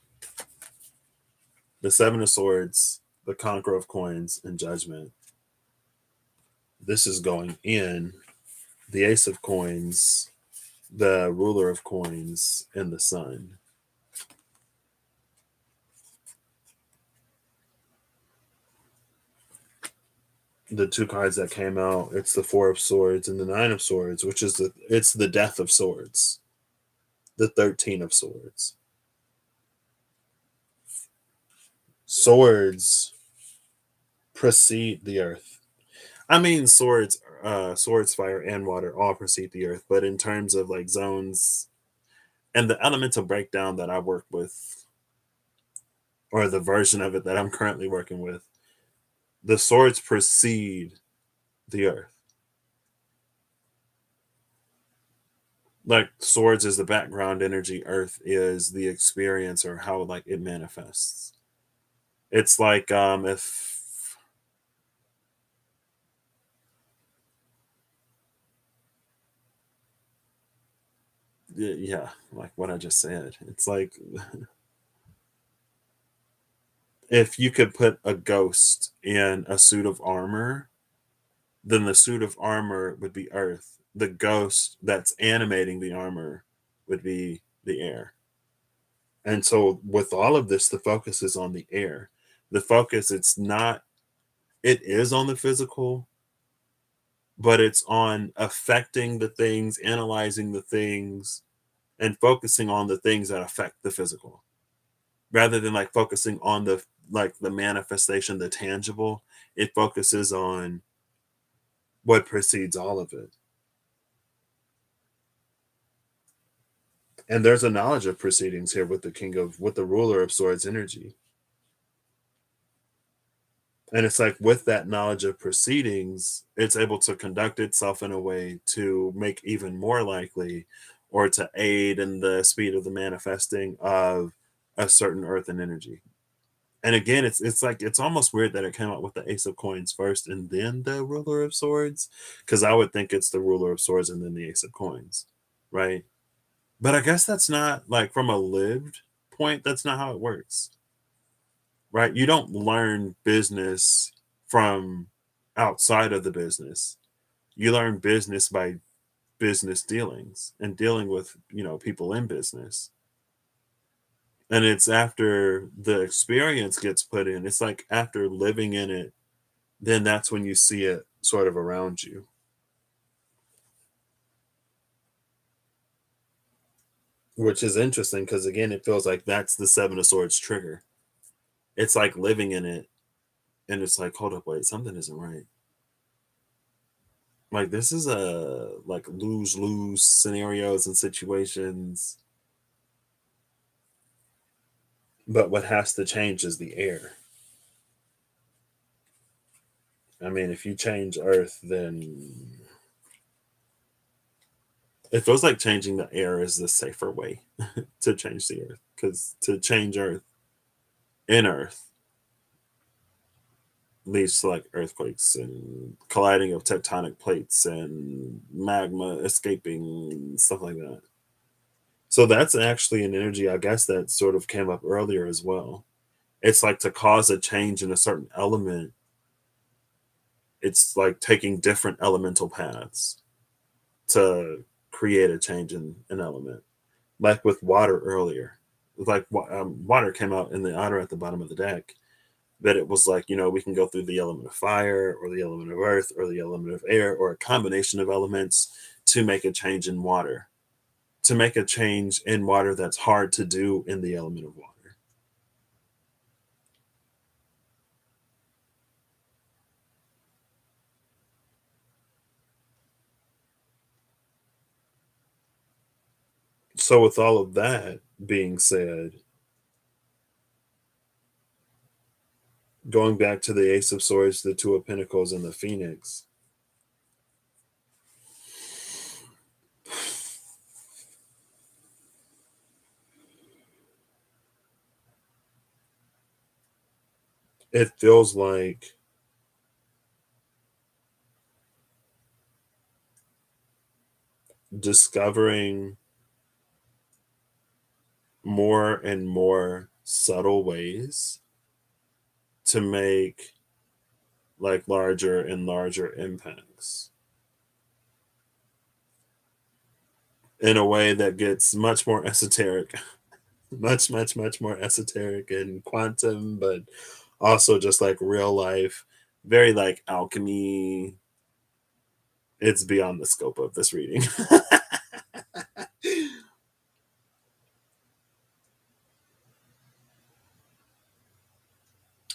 the Seven of Swords, the Conqueror of Coins, and Judgment. This is going in the Ace of Coins, the Ruler of Coins, and the Sun. The two cards that came out, it's the Four of Swords and the Nine of Swords, which is it's the Death of Swords, the 13 of Swords. Swords precede the earth. I mean, swords, fire, and water all precede the earth, but in terms of like zones and the elemental breakdown that I work with, or the version of it that I'm currently working with, the swords precede the earth. Like swords is the background energy, earth is the experience or how like it manifests. It's like if yeah, like what I just said. It's like if you could put a ghost in a suit of armor, then the suit of armor would be earth. The ghost that's animating the armor would be the air. And so with all of this, the focus is on the air. The focus, it is on the physical, but it's on affecting the things, analyzing the things, and focusing on the things that affect the physical rather than like focusing on the manifestation, the tangible. It focuses on what precedes all of it. And there's a knowledge of proceedings here with with the ruler of swords energy. And it's like with that knowledge of proceedings, it's able to conduct itself in a way to make even more likely or to aid in the speed of the manifesting of a certain earthen energy. And again, it's like it's almost weird that it came out with the Ace of Coins first and then the Ruler of Swords, because I would think it's the Ruler of Swords and then the Ace of Coins, right? But I guess that's not like from a lived point. That's not how it works, right? You don't learn business from outside of the business. You learn business by business dealings and dealing with people in business. And it's after the experience gets put in. It's like after living in it, then that's when you see it sort of around you, which is interesting because again, it feels like that's the Seven of Swords trigger. It's like living in it, and it's like, hold up, wait, something isn't right. Like this is a like lose lose scenarios and situations, but what has to change is the air. I mean, if you change Earth, then it feels like changing the air is the safer way to change the Earth, because to change Earth in Earth leads to like earthquakes and colliding of tectonic plates and magma escaping and stuff like that. So that's actually an energy, I guess, that sort of came up earlier as well. It's like to cause a change in a certain element, it's like taking different elemental paths to create a change in an element. Like with water earlier, like water came out in the otter at the bottom of the deck, that it was like, we can go through the element of fire or the element of earth or the element of air or a combination of elements to make a change in water, to make a change in water that's hard to do in the element of water. So, with all of that being said, going back to the Ace of Swords, the Two of Pentacles, and the Phoenix, it feels like discovering more and more subtle ways to make like larger and larger impacts in a way that gets much more esoteric, much more esoteric and quantum, but also just like real life, very like alchemy. It's beyond the scope of this reading.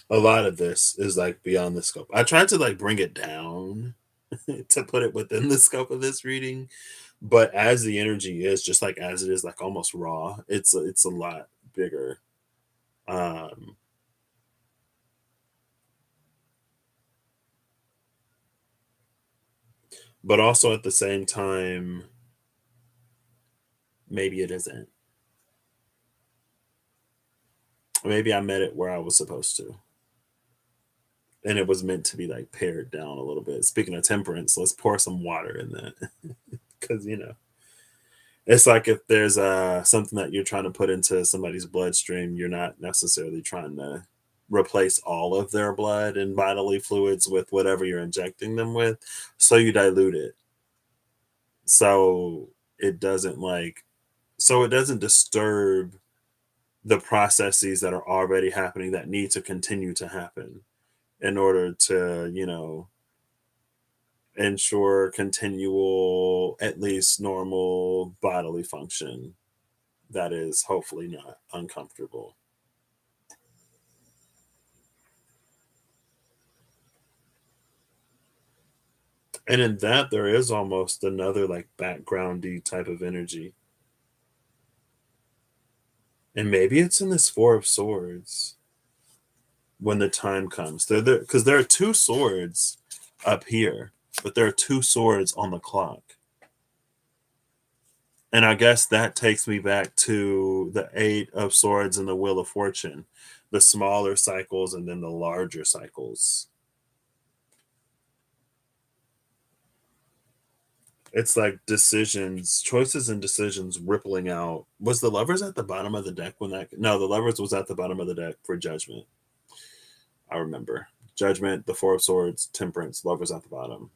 A lot of this is like beyond the scope. I tried to like bring it down to put it within the scope of this reading, but as the energy is just like as it is like almost raw, it's a lot bigger. Um but also at the same time maybe it isn't. Maybe I met it where I was supposed to. And it was meant to be like pared down a little bit. Speaking of temperance, let's pour some water in that. Cause it's like if there's something that you're trying to put into somebody's bloodstream, you're not necessarily trying to replace all of their blood and bodily fluids with whatever you're injecting them with. So you dilute it. So it doesn't like so it doesn't disturb the processes that are already happening that need to continue to happen in order to, ensure continual, at least normal bodily function that is hopefully not uncomfortable. And in that, there is almost another like backgroundy type of energy. And maybe it's in this Four of Swords when the time comes. They're there because there are two swords up here, but there are two swords on the clock. And I guess that takes me back to the Eight of Swords and the Wheel of Fortune, the smaller cycles and then the larger cycles. It's like decisions, choices and decisions rippling out. Was the lovers at the bottom of the deck when that? No, the lovers was at the bottom of the deck for Judgment. I remember Judgment, the Four of Swords, Temperance, lovers at the bottom.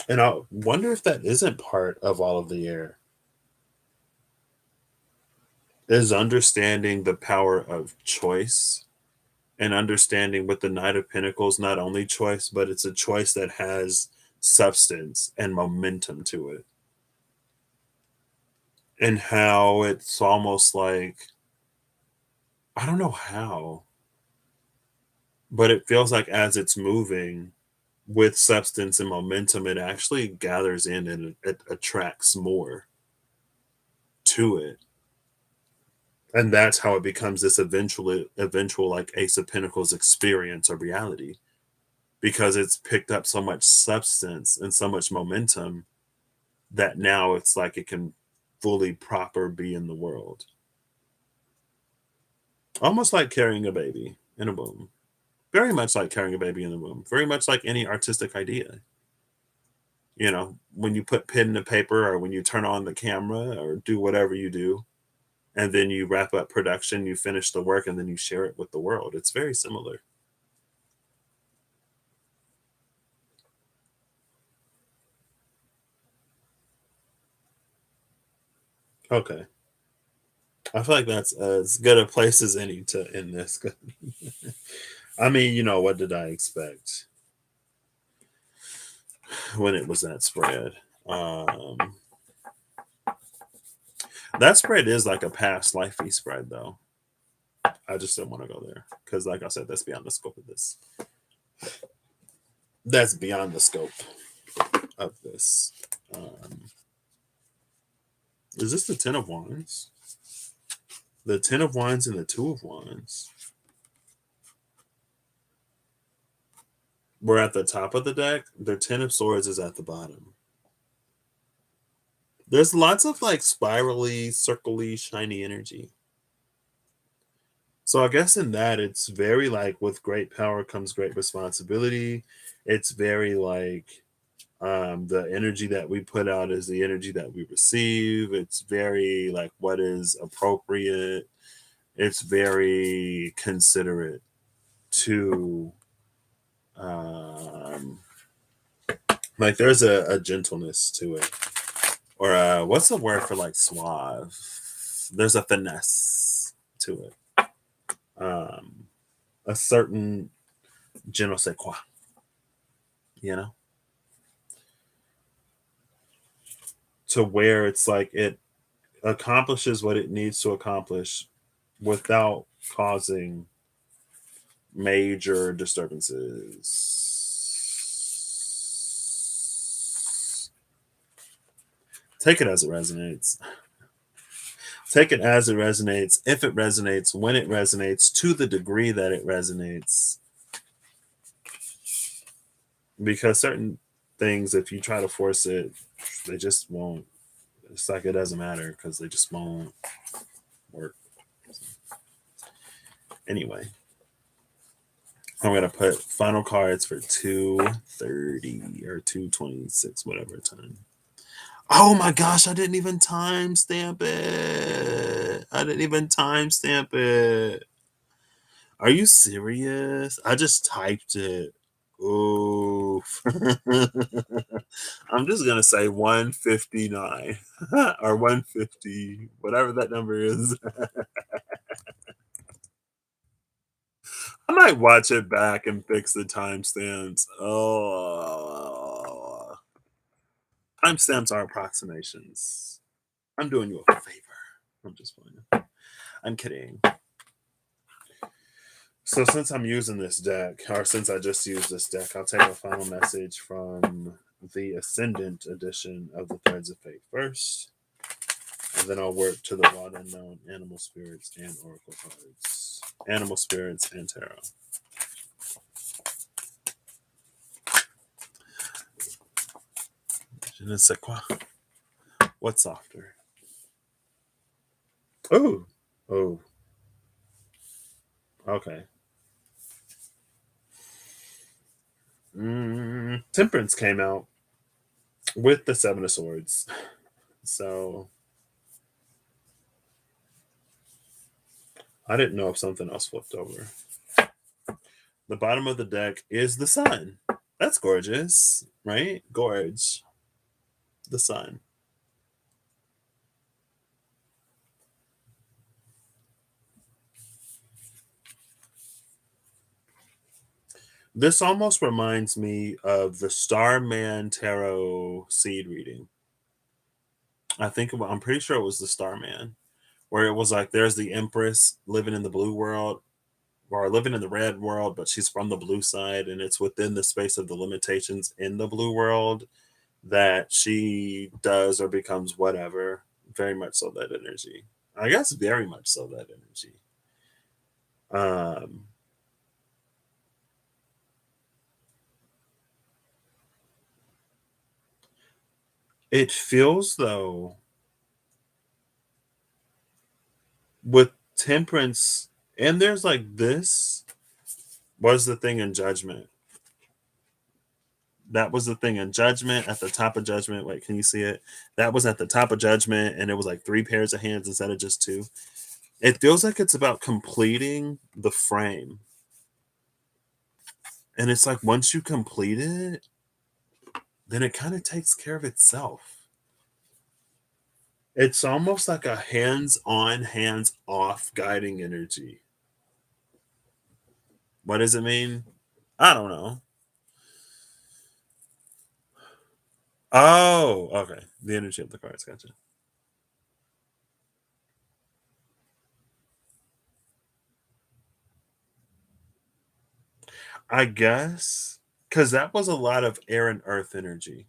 And I wonder if that isn't part of all of the air. Is understanding the power of choice and understanding with the Knight of Pentacles, not only choice, but it's a choice that has substance and momentum to it. And how it's almost like, I don't know how, but it feels like as it's moving with substance and momentum, it actually gathers in and it attracts more to it. And that's how it becomes this eventual like Ace of Pentacles experience or reality because it's picked up so much substance and so much momentum that now it's like it can fully proper be in the world. Almost like carrying a baby in a womb. Very much like carrying a baby in the womb. Very much like any artistic idea. When you put pen to paper or when you turn on the camera or do whatever you do, and then you wrap up production, you finish the work, and then you share it with the world. It's very similar. Okay. I feel like that's as good a place as any to end this. I mean, what did I expect when it was that spread? Um, that spread is like a past lifey spread, though. I just didn't want to go there because, like I said, that's beyond the scope of this. That's beyond the scope of this. Is this the Ten of Wands? The Ten of Wands and the Two of Wands. We're at the top of the deck. The Ten of Swords is at the bottom. There's lots of like spirally, circly, shiny energy. So I guess in that, it's very like with great power comes great responsibility. It's very like The energy that we put out is the energy that we receive. It's very like what is appropriate. It's very considerate to um like there's a gentleness to it. Or what's the word for like suave? There's a finesse to it. Um a certain je ne sais quoi, you know, to where it's like it accomplishes what it needs to accomplish without causing major disturbances. Take it as it resonates. Take it as it resonates, if it resonates, when it resonates, to the degree that it resonates. Because certain things, if you try to force it, they just won't. It's like it doesn't matter because they just won't work. Anyway, I'm gonna put final cards for 2:30 or 2:26, whatever time. Oh my gosh, I didn't even timestamp it. I didn't even timestamp it. Are you serious? I just typed it. Oh, I'm just gonna say 159 or 150, whatever that number is. I might watch it back and fix the timestamps. Oh, timestamps are approximations. I'm doing you a favor. I'm just playing. I'm kidding. So since I'm using this deck, or since I just used this deck, I'll take a final message from the Ascendant edition of the Threads of Fate first, and then I'll work to the Wild Unknown, Animal Spirits, and Oracle cards. Animal Spirits and Tarot. Je ne sais quoi. What's softer? Oh, oh, okay. Temperance came out with the Seven of Swords. So I didn't know if something else flipped over. The bottom of the deck is the sun. That's gorgeous, right? Gorge. The sun. This almost reminds me of the Starman Tarot seed reading. I'm pretty sure it was the Starman, where it was like there's the Empress living in the blue world or living in the red world, but she's from the blue side, and it's within the space of the limitations in the blue world that she does or becomes whatever. Very much so that energy. I guess very much so that energy. Um, it feels though with temperance, and there's like this was the thing in Judgment. That was the thing in Judgment at the top of Judgment. Wait, can you see it? That was at the top of Judgment, and it was like three pairs of hands instead of just two. It feels like it's about completing the frame. And it's like once you complete it, then it kind of takes care of itself. It's almost like a hands on, hands off guiding energy. What does it mean? I don't know. Oh, okay. The energy of the cards. Gotcha. I guess because that was a lot of air and earth energy.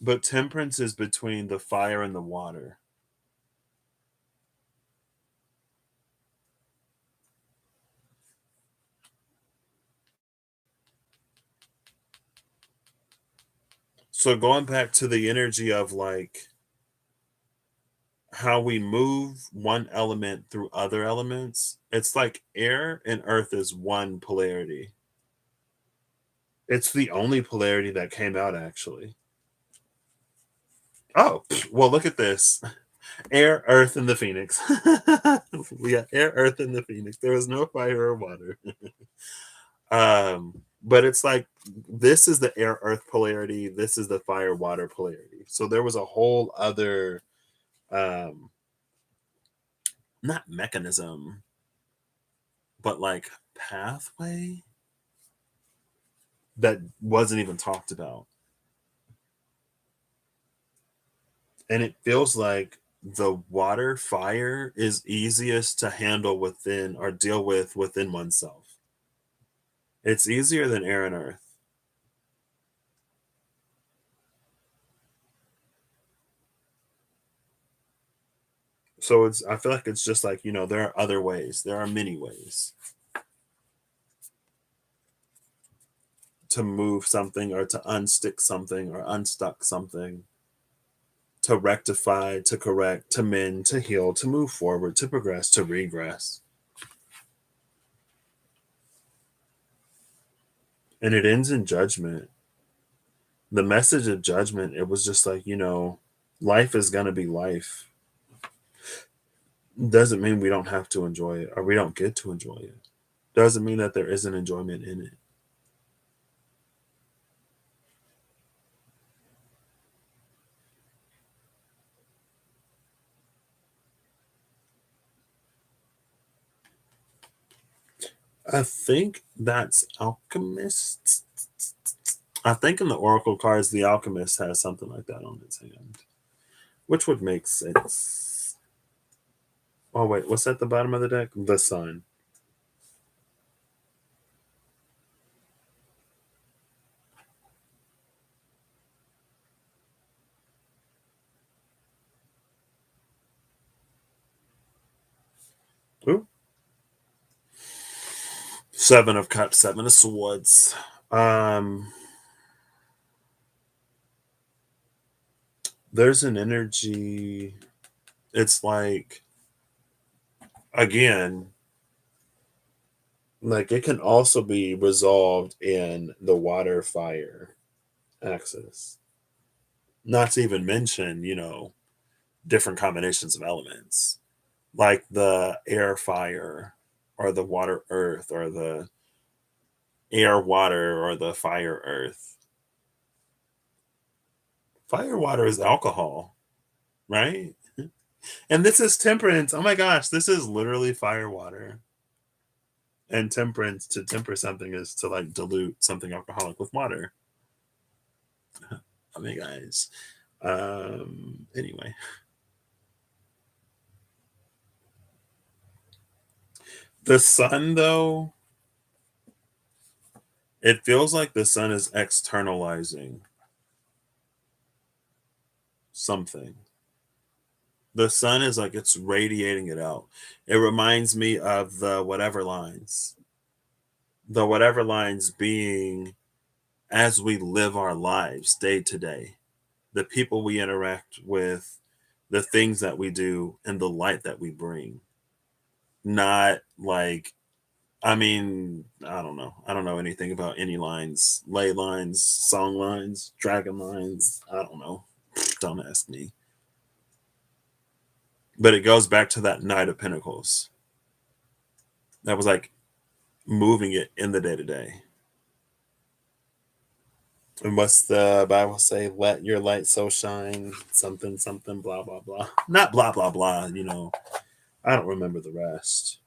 But temperance is between the fire and the water. So going back to the energy of like how we move one element through other elements, it's like air and earth is one polarity. It's the only polarity that came out, actually. Oh, well, look at this. Air, earth, and the phoenix. We got air, earth, and the phoenix. There was no fire or water. But it's like this is the air, earth polarity. This is the fire, water polarity. So there was a whole other, um, not mechanism, but like pathway that wasn't even talked about. And it feels like the water fire is easiest to handle within or deal with within oneself. It's easier than air and earth. So it's I feel like it's just like, there are other ways. There are many ways to move something or to unstick something or unstuck something, to rectify, to correct, to mend, to heal, to move forward, to progress, to regress. And it ends in judgment. The message of judgment, it was just like, life is going to be life. Doesn't mean we don't have to enjoy it or we don't get to enjoy it. Doesn't mean that there isn't enjoyment in it. I think that's Alchemist. I think in the Oracle cards, the Alchemist has something like that on its hand, which would make sense. Oh, wait, what's at the bottom of the deck? The Sun. Ooh. Seven of Cups, Seven of Swords. There's an energy. It's like, again, like it can also be resolved in the water fire axis. Not to even mention, different combinations of elements, like the air fire, or the water earth, or the air water, or the fire earth. Fire water is alcohol, right? And this is temperance. Oh my gosh, this is literally fire water. And temperance, to temper something, is to like dilute something alcoholic with water. I mean, guys. Anyway, the sun, though, it feels like the sun is externalizing something. The sun is like it's radiating it out. It reminds me of the whatever lines. The whatever lines being as we live our lives day to day, the people we interact with, the things that we do, and the light that we bring. Not like, I mean, I don't know. I don't know anything about any lines, ley lines, song lines, dragon lines. I don't know. Don't ask me. But it goes back to that Knight of Pentacles. That was like moving it in the day to day. And what's the Bible say? Let your light so shine, something, something, blah, blah, blah. Not blah, blah, blah. I don't remember the rest.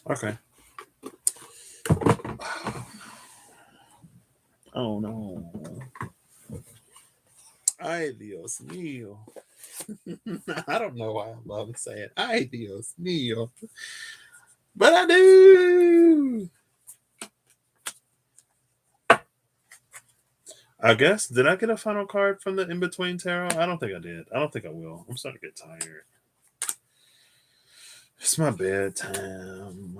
Okay. Oh no. Ay, Dios mío. I don't know why I love saying ay, Dios mío. But I do. I guess, did I get a final card from the In Between Tarot? I don't think I did. I don't think I will. I'm starting to get tired. It's my bedtime.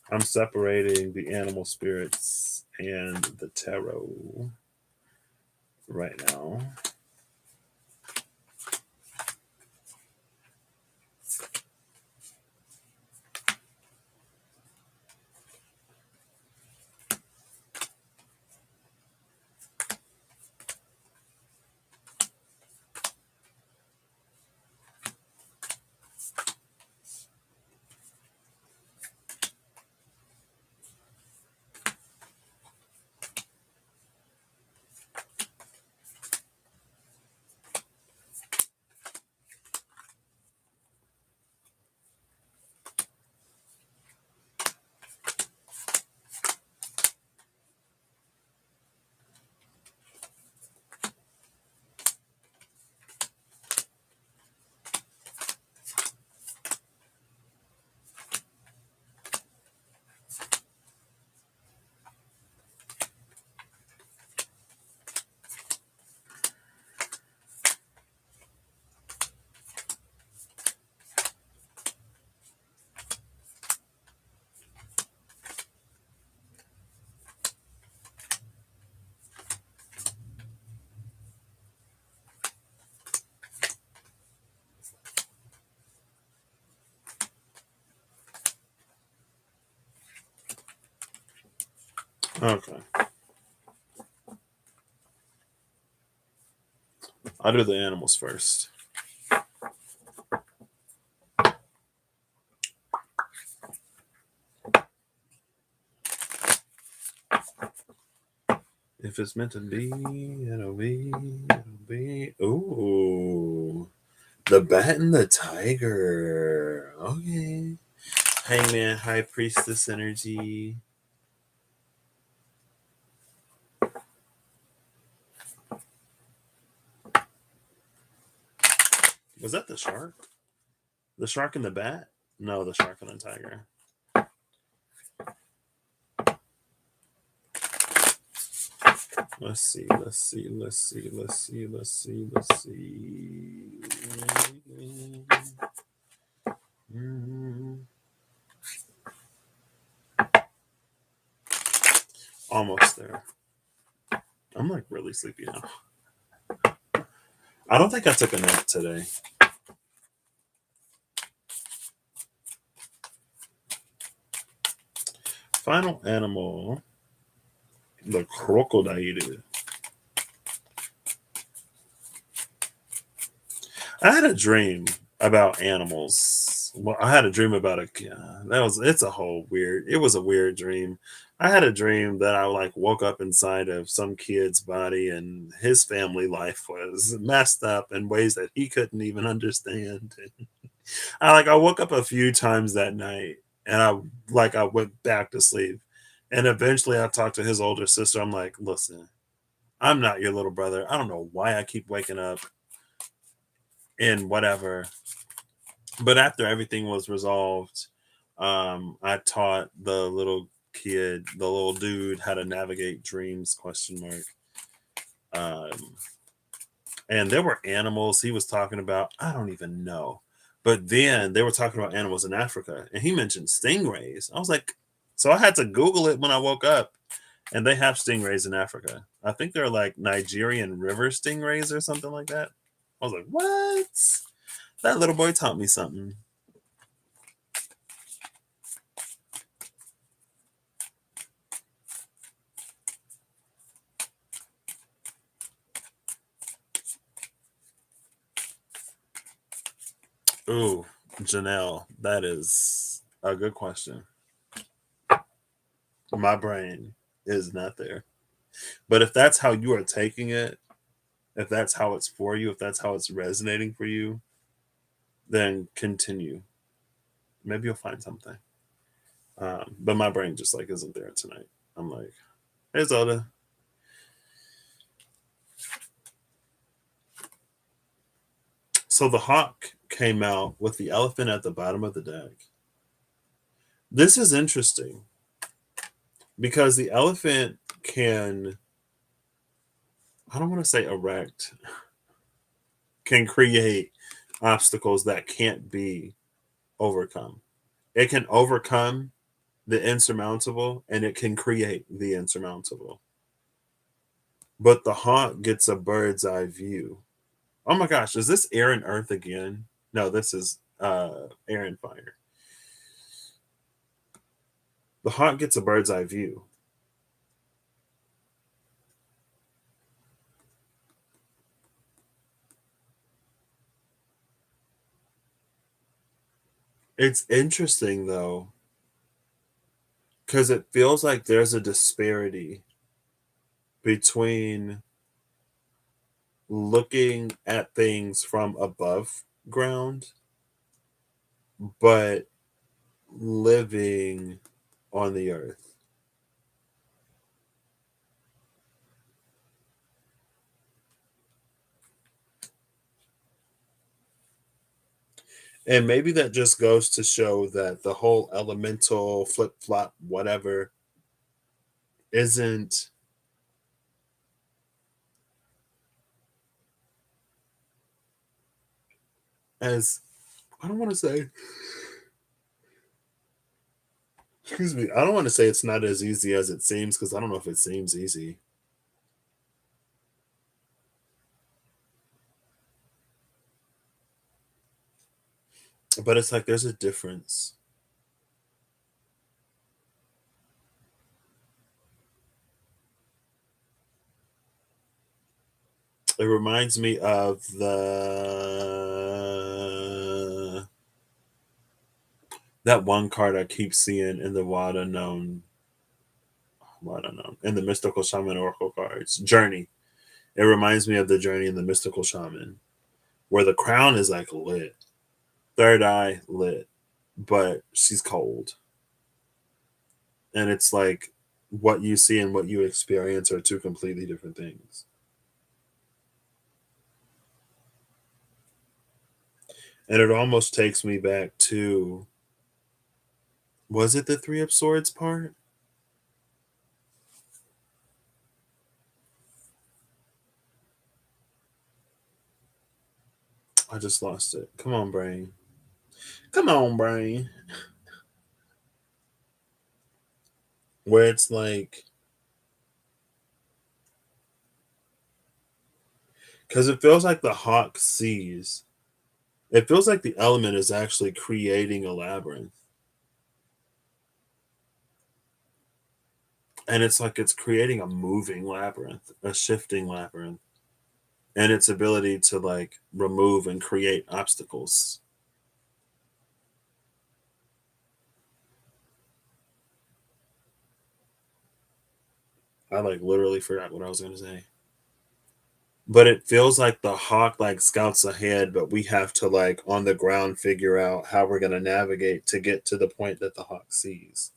I'm separating the animal spirits and the tarot right now. Okay. I'll do the animals first. If it's meant to be, it'll be, it'll be. Ooh. The bat and the tiger. Okay. Hangman, high priestess energy. Was that the shark? The shark and the bat? No, the shark and the tiger. Let's see, let's see, let's see, let's see, let's see, let's see. Almost there. I'm like really sleepy now. I don't think I took a nap today. Final animal, the crocodile. I had a dream about animals. Well, I had a dream about a it's a whole weird. It was a weird dream. I had a dream that I like woke up inside of some kid's body and his family life was messed up in ways that he couldn't even understand. I woke up a few times that night and I went back to sleep. And eventually I talked to his older sister. I'm like, listen, I'm not your little brother. I don't know why I keep waking up and whatever. But after everything was resolved, I taught the little kid, the little dude, how to navigate dreams? Question mark. Um, and there were animals he was talking about. I don't even know. But then they were talking about animals in Africa, and he mentioned stingrays. I was like, so I had to Google it when I woke up, and they have stingrays in Africa. I think they're like Nigerian river stingrays or something like that. I was like, what? That little boy taught me something. Ooh, Janelle, that is a good question. My brain is not there. But if that's how you are taking it, if that's how it's for you, if that's how it's resonating for you, then continue. Maybe you'll find something. But my brain just like isn't there tonight. I'm like, hey Zelda. So the hawk came out with the elephant at the bottom of the deck. This is interesting because the elephant can, I don't want to say erect, can create obstacles that can't be overcome. It can overcome the insurmountable and it can create the insurmountable. But the hawk gets a bird's eye view. Oh my gosh, is this air and earth again? No, this is air and fire. The hawk gets a bird's eye view. It's interesting though, because it feels like there's a disparity between looking at things from above ground, but living on the earth. And maybe that just goes to show that the whole elemental flip flop, whatever, isn't as, I don't want to say, excuse me, I don't want to say it's not as easy as it seems because I don't know if it seems easy. But it's like there's a difference. It reminds me of the that one card I keep seeing in the Wada known in the mystical shaman oracle cards. Journey. It reminds me of the journey in the mystical shaman, where the crown is like lit, third eye lit, but she's cold. And it's like what you see and what you experience are two completely different things. And it almost takes me back to, was it the Three of Swords part? I just lost it. Come on, brain. Come on, brain. Where it's like, because it feels like the hawk sees. It feels like the element is actually creating a labyrinth. And it's like it's creating a moving labyrinth, a shifting labyrinth, and its ability to like remove and create obstacles. I like literally forgot what I was going to say. But it feels like the hawk like scouts ahead, but we have to like on the ground figure out how we're going to navigate to get to the point that the hawk sees.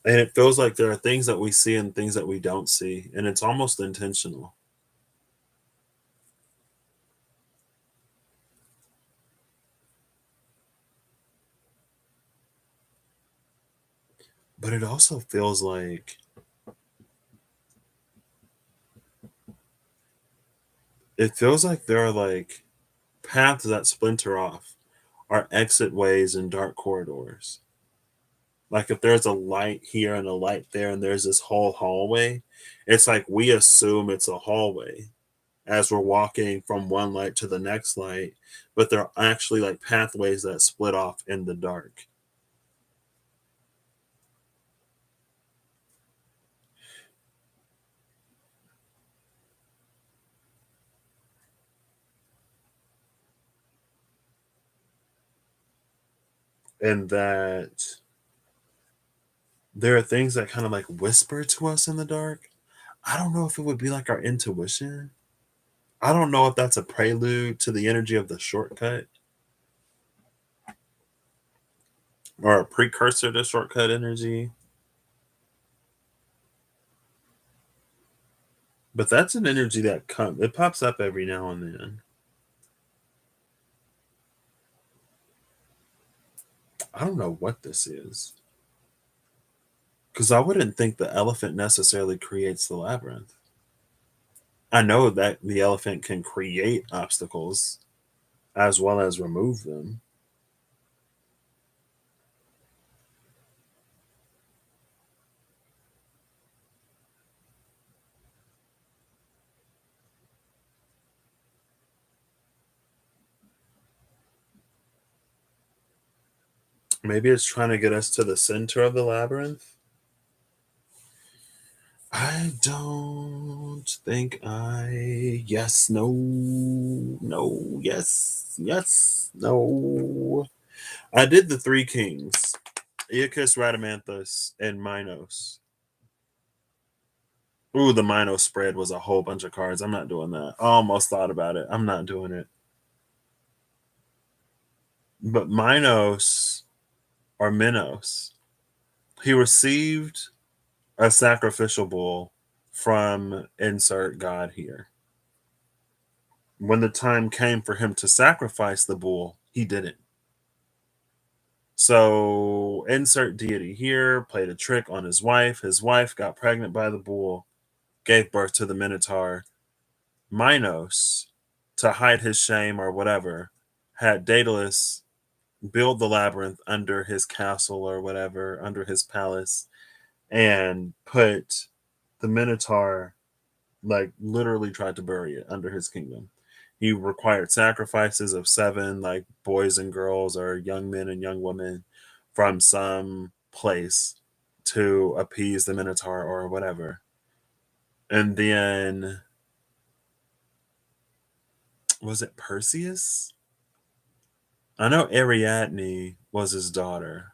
And it feels like there are things that we see and things that we don't see, and it's almost intentional. But it also feels like there are like paths that splinter off, are exit ways and dark corridors. Like if there's a light here and a light there and there's this whole hallway, it's like we assume it's a hallway as we're walking from one light to the next light, but they're actually like pathways that split off in the dark. And that there are things that kind of like whisper to us in the dark. I don't know if it would be like our intuition. I don't know if that's a prelude to the energy of the shortcut or a precursor to shortcut energy. But that's an energy that comes, it pops up every now and then. I don't know what this is. Because I wouldn't think the elephant necessarily creates the labyrinth. I know that the elephant can create obstacles as well as remove them. Maybe it's trying to get us to the center of the labyrinth. I don't think I. Yes, no, no, yes, yes, no. I did the three kings: Iacus, Rhadamanthus, and Minos. Ooh, the Minos spread was a whole bunch of cards. I'm not doing that. I almost thought about it. I'm not doing it. But Minos or Minos, he received a sacrificial bull from insert God here. When the time came for him to sacrifice the bull, he didn't. So insert deity here played a trick on his wife. His wife got pregnant by the bull, gave birth to the Minotaur. Minos, to hide his shame or whatever, had Daedalus build the labyrinth under his castle or whatever, under his palace, and put the Minotaur, like literally tried to bury it under his kingdom. He required sacrifices of 7, like boys and girls or young men and young women from some place to appease the Minotaur or whatever. And then, was it Perseus? I know Ariadne was his daughter.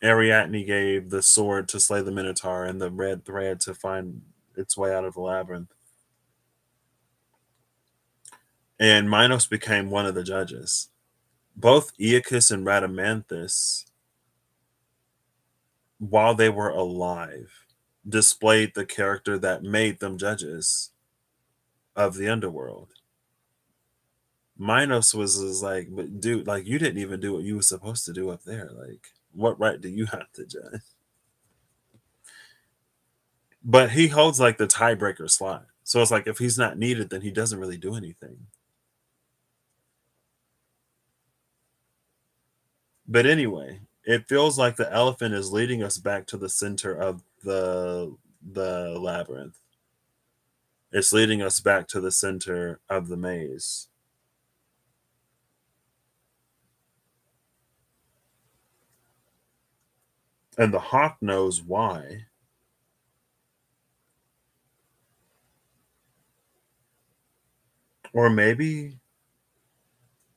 Ariadne gave the sword to slay the Minotaur and the red thread to find its way out of the labyrinth. And Minos became one of the judges. Both Iacus and Rhadamanthus, while they were alive, displayed the character that made them judges of the underworld. Minos was like, but dude, like you didn't even do what you were supposed to do up there. Like, what right do you have to judge? But he holds like the tiebreaker slot. So it's like if he's not needed, then he doesn't really do anything. But anyway, it feels like the elephant is leading us back to the center of the labyrinth. It's leading us back to the center of the maze. And the hawk knows why. Or maybe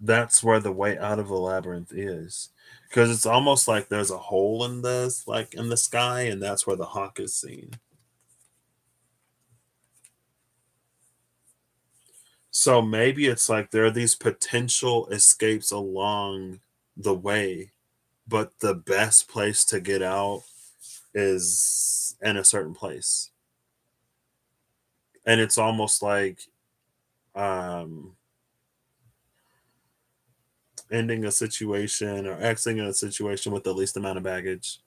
that's where the way out of the labyrinth is. Because it's almost like there's a hole in this, like in the sky, and that's where the hawk is seen. So maybe it's like there are these potential escapes along the way, but the best place to get out is in a certain place. And it's almost like um ending a situation or exiting a situation with the least amount of baggage,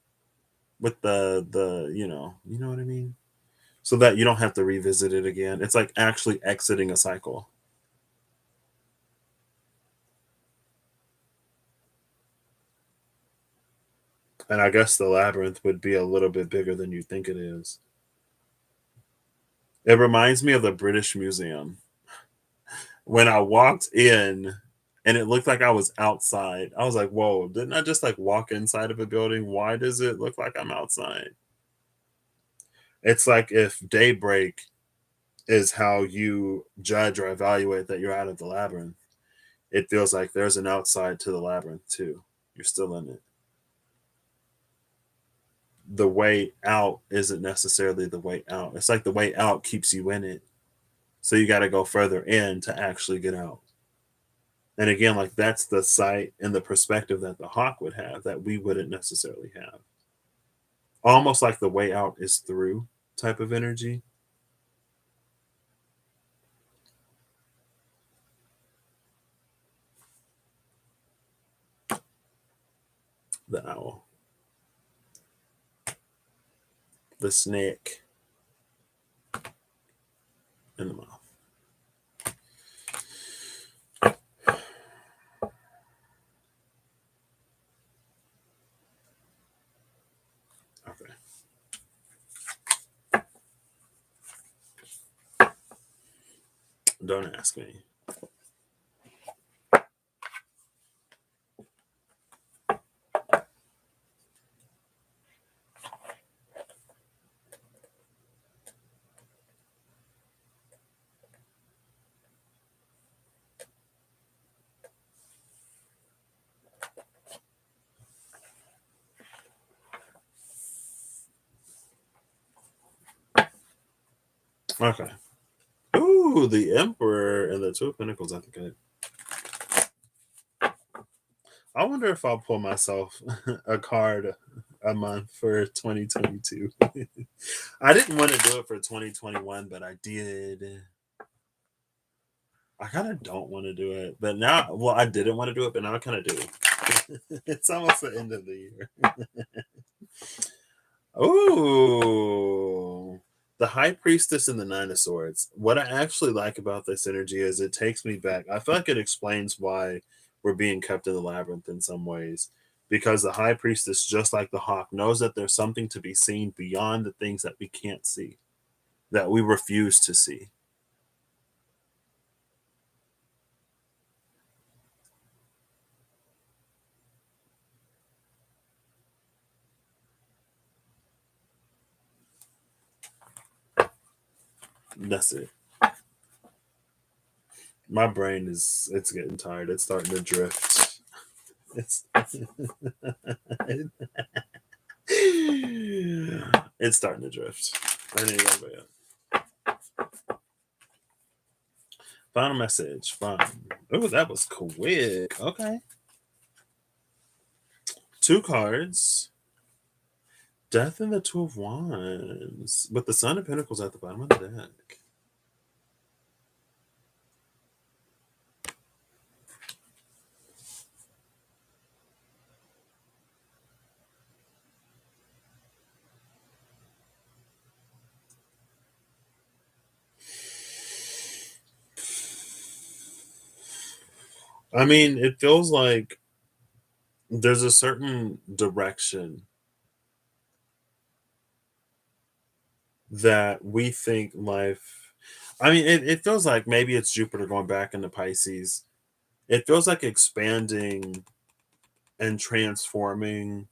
with the you know what I mean, so that you don't have to revisit it again. It's like actually exiting a cycle. And I guess the labyrinth would be a little bit bigger than you think it is. It reminds me of the British Museum. When I walked in and it looked like I was outside, I was like, whoa, didn't I just like walk inside of a building? Why does it look like I'm outside? It's like if daybreak is how you judge or evaluate that you're out of the labyrinth, it feels like there's an outside to the labyrinth too. You're still in it. The way out isn't necessarily the way out. It's like the way out keeps you in it. So you got to go further in to actually get out. And again, like that's the sight and the perspective that the hawk would have that we wouldn't necessarily have. Almost like the way out is through type of energy. The owl. The snake in the mouth. Okay. Don't ask me. Okay. Ooh, the Emperor and the Two of Pentacles. I think I wonder if I'll pull myself a card a month for 2022. I didn't want to do it for 2021, but I did. I kind of don't want to do it, but now, well, I didn't want to do it, but now I kind of do. It's almost the end of the year. Ooh, the High Priestess and the Nine of Swords. What I actually like about this energy is it takes me back. I feel like it explains why we're being kept in the labyrinth in some ways. Because the High Priestess, just like the hawk, knows that there's something to be seen beyond the things that we can't see, that we refuse to see. That's it. My brain it's getting tired. It's starting to drift. It's it's starting to drift. I need a little bit. Final message. Fine. Oh, that was quick. Okay. Two cards. Death and the Two of Wands. But the Sun of Pentacles at the bottom of the deck. I mean, it feels like there's a certain direction that we think life. I mean, it feels like maybe it's Jupiter going back into Pisces. It feels like expanding and transforming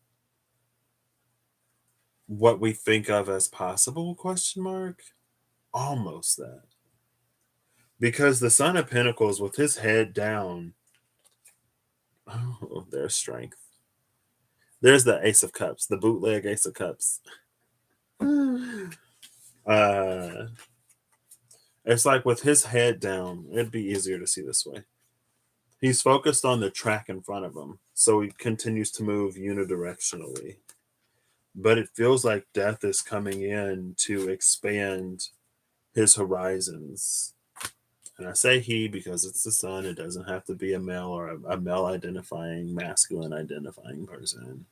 what we think of as possible, question mark. Almost that. Because the Son of Pentacles with his head down, oh, there's strength. There's the Ace of Cups, the bootleg Ace of Cups. uh it's like with his head down, it'd be easier to see this way. He's focused on the track in front of him, so he continues to move unidirectionally. But it feels like death is coming in to expand his horizons. And I say he because it's the sun. It doesn't have to be a male or a male identifying, masculine identifying person.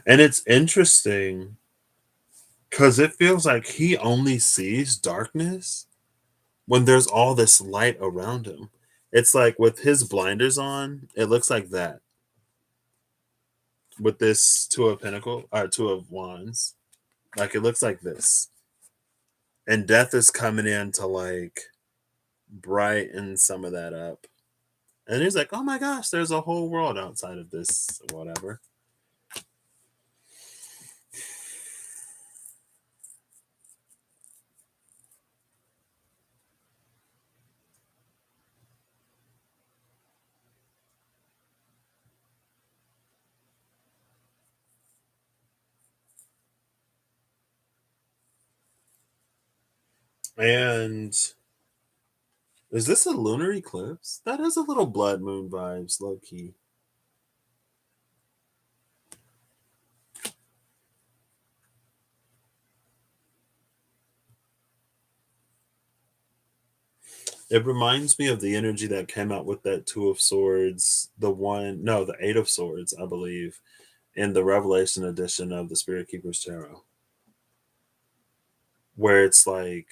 And it's interesting because it feels like he only sees darkness when there's all this light around him. It's like with his blinders on, it looks like that. With this Two of Pentacles or Two of Wands, like it looks like this. And death is coming in to like brighten some of that up. And he's like, oh my gosh, there's a whole world outside of this, whatever. And is this a lunar eclipse? That has a little blood moon vibes, low key. It reminds me of the energy that came out with that Two of Swords, the Eight of Swords, I believe, in the Revelation edition of the Spirit Keeper's Tarot, where it's like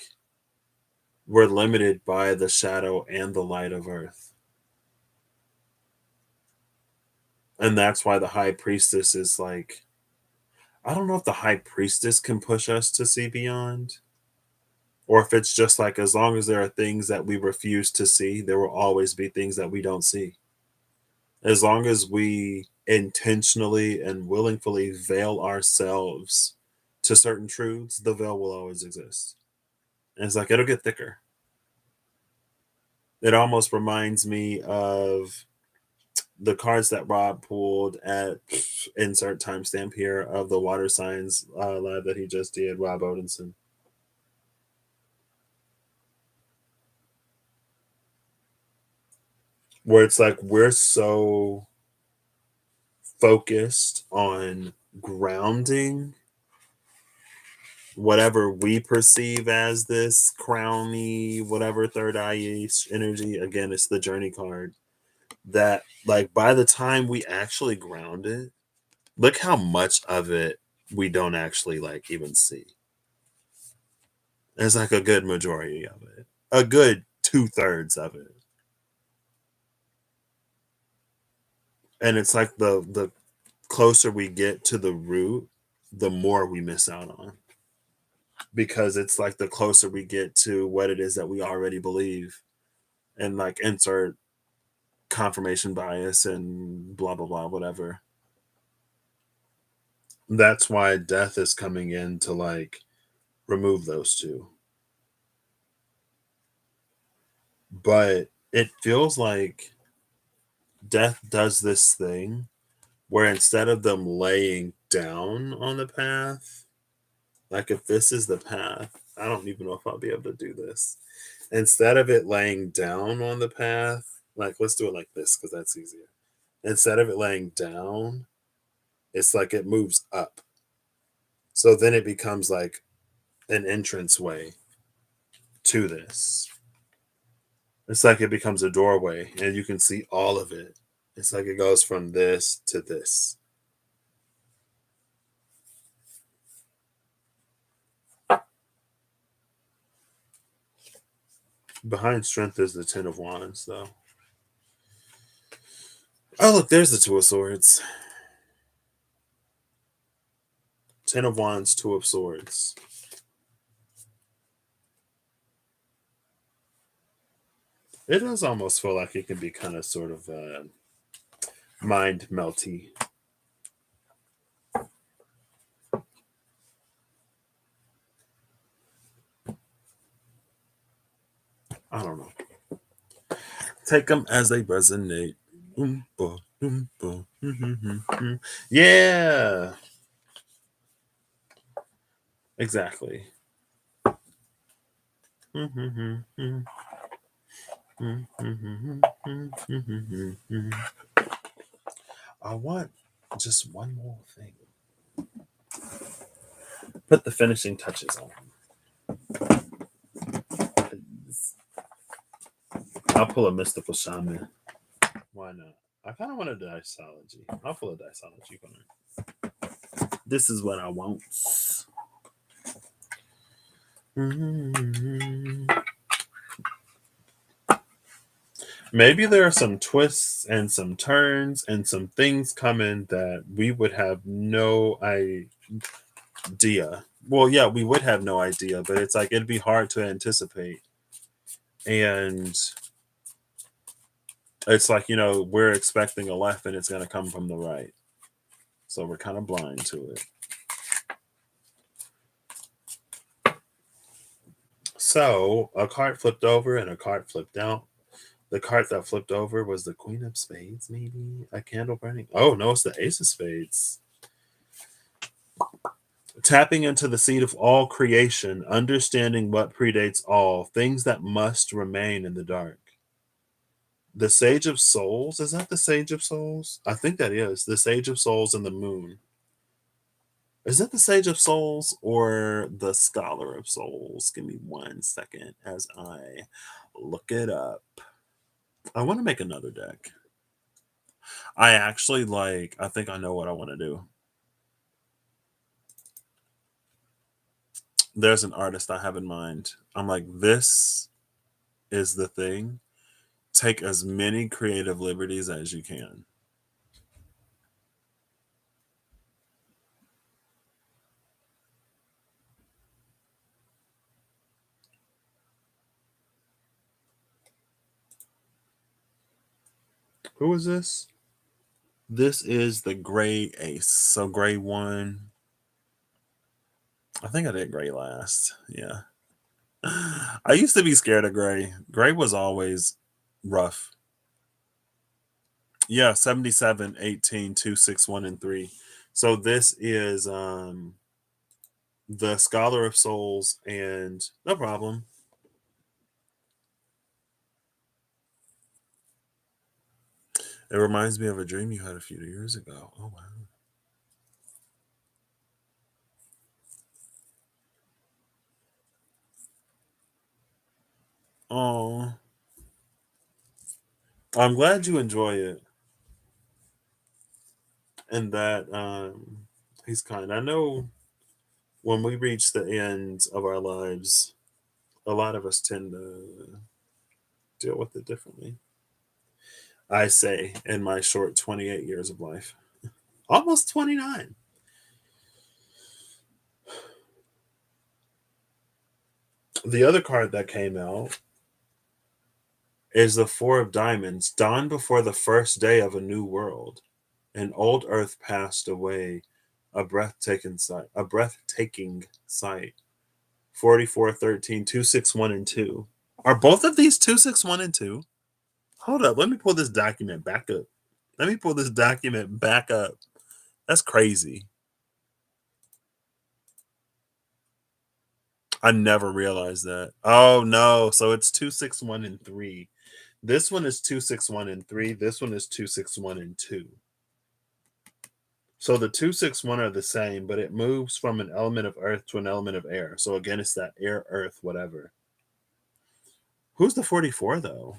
we're limited by the shadow and the light of Earth. And that's why the High Priestess is like, I don't know if the High Priestess can push us to see beyond, or if it's just like as long as there are things that we refuse to see, there will always be things that we don't see. As long as we intentionally and willingly veil ourselves to certain truths, the veil will always exist. And it's like it'll get thicker. It almost reminds me of the cards that Rob pulled at insert timestamp here of the water signs live that he just did, Rob Odinson. Where it's like we're so focused on grounding whatever we perceive as this crowny, whatever third eye energy. Again, it's the journey card. That, like, by the time we actually ground it, look how much of it we don't actually like even see. There's like a good majority of it, a good 2/3 of it. And it's like the closer we get to the root, the more we miss out on. Because it's like the closer we get to what it is that we already believe, and like insert confirmation bias and blah blah blah whatever. That's why death is coming in to like remove those two. But it feels like death does this thing where instead of them laying down on the path, like if this is the path, I don't even know if I'll be able to do this. Instead of it laying down on the path, like let's do it like this because that's easier. Instead of it laying down, it's like it moves up. So then it becomes like an entrance way to this. It's like it becomes a doorway and you can see all of it. It's like it goes from this to this. Behind strength is the Ten of Wands, though. Oh, look, there's the Two of Swords. Ten of Wands, Two of Swords. It does almost feel like it can be kind of sort of mind melty. I don't know. Take them as they resonate. Yeah, exactly. I want just one more thing. Put the finishing touches on. Please. I'll pull a mystical shaman. Why not? I kind of want a diceology. I'll pull a diceology card. This is what I want. Maybe there are some twists and some turns and some things coming that we would have no idea. Well, yeah, we would have no idea, but it's like it'd be hard to anticipate. And it's like, we're expecting a left and it's going to come from the right. So we're kind of blind to it. So a card flipped over and a card flipped out. The card that flipped over was the Queen of Spades, maybe? A candle burning? Oh, no, it's the Ace of Spades. Tapping into the seed of all creation, understanding what predates all, things that must remain in the dark. The Sage of Souls, is that the Sage of Souls? I think that is. The Sage of Souls and the Moon. Is that the Sage of Souls or the Scholar of Souls? Give me 1 second as I look it up. I want to make another deck. I actually like, I think I know what I want to do. There's an artist I have in mind. I'm like, this is the thing. Take as many creative liberties as you can. Who is this? This is the gray ace. So gray one. I think I did gray last. Yeah. I used to be scared of gray. Gray was always rough. Yeah, 77, 18, 2, 6, 1, and 3. So this is the Scholar of Souls, and no problem. It reminds me of a dream you had a few years ago. Oh wow. Oh, I'm glad you enjoy it and that he's kind. I know when we reach the end of our lives, a lot of us tend to deal with it differently. I say in my short 28 years of life, almost 29. The other card that came out is the Four of Diamonds, dawn before the first day of a new world. An old earth passed away, a breathtaking sight. 44, 13, 2, 6, 1, and 2. Are both of these 2, 6, 1, and 2? Hold up. Let me pull this document back up. Let me pull this document back up. That's crazy. I never realized that. Oh no. So it's 2, 6, 1, and 3. This one is 2, 6, 1, and 3. This one is 2, 6, 1, and 2. So the 2, 6, 1 are the same, but it moves from an element of earth to an element of air. So again, it's that air, earth, whatever. Who's the 44 though?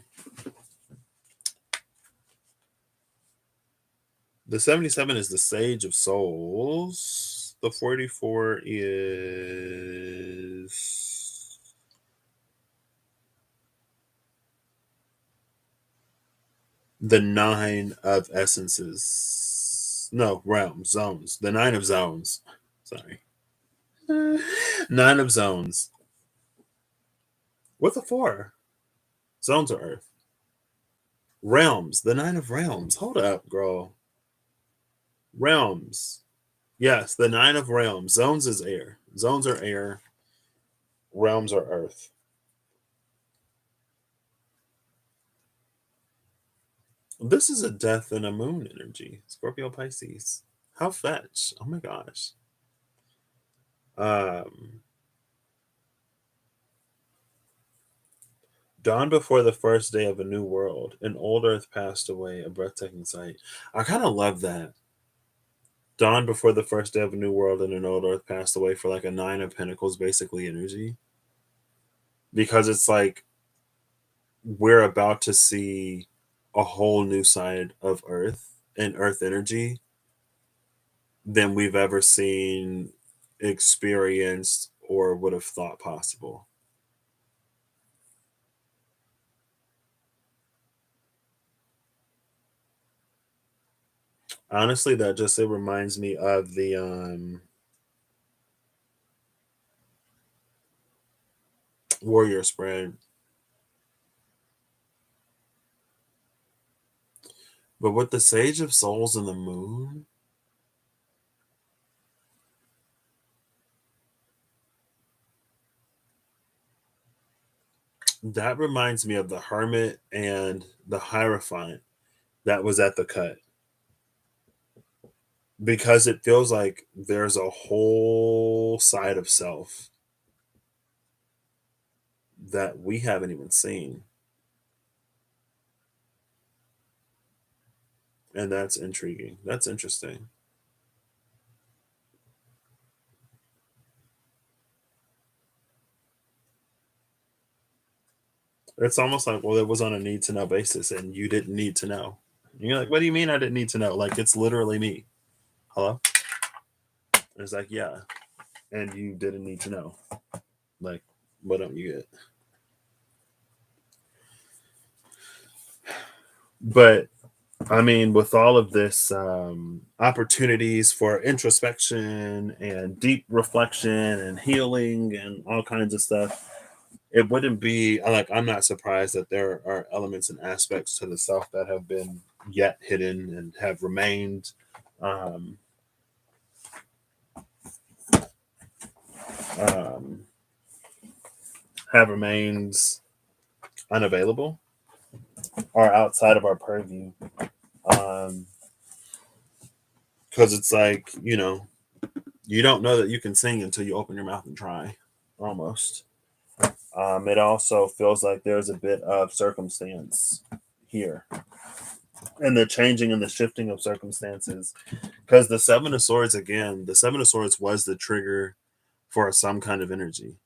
The 77 is the Sage of Souls. The 44 is the Nine of Essences. No, realms, zones. The Nine of Zones. Sorry. Nine of Zones. With a 4. Zones are Earth. Realms. The Nine of Realms. Hold up, girl. Realms. Yes, the Nine of Realms. Zones is air. Zones are air. Realms are Earth. This is a death and a moon energy. Scorpio Pisces. How fetch. Oh my gosh. Um Dawn before the first day of a new world. An old earth passed away, a breathtaking sight. I kind of love that. Dawn before the first day of a new world and an old earth passed away for like a nine of pentacles, basically energy. Because it's like we're about to see a whole new side of earth and earth energy than we've ever seen, experienced, or would have thought possible. Honestly, that just it reminds me of the warrior spread. But with the Sage of Souls and the Moon, that reminds me of the Hermit and the Hierophant that was at the cut. Because it feels like there's a whole side of self that we haven't even seen. And that's intriguing. That's interesting. It's almost like, well, it was on a need to know basis and you didn't need to know. And you're like, what do you mean I didn't need to know? Like, it's literally me. Hello? And it's like, yeah. And you didn't need to know. Like, what don't you get? But I mean, with all of this opportunities for introspection and deep reflection and healing and all kinds of stuff, it wouldn't be like I'm not surprised that there are elements and aspects to the self that have been yet hidden and have remained um, um, have remained unavailable or outside of our purview. Because it's like, you don't know that you can sing until you open your mouth and try, almost. It also feels like there's a bit of circumstance here and the changing and the shifting of circumstances. Because the Seven of Swords, again, the Seven of Swords was the trigger for some kind of energy.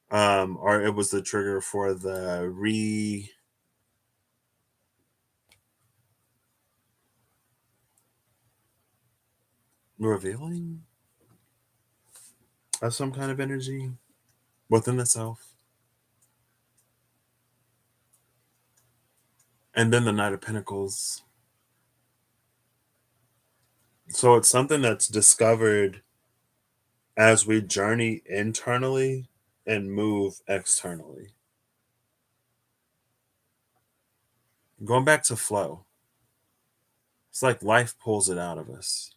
Or it was the trigger for the revealing of some kind of energy within the self. And then the Knight of Pentacles. So it's something that's discovered as we journey internally and move externally. Going back to flow, it's like life pulls it out of us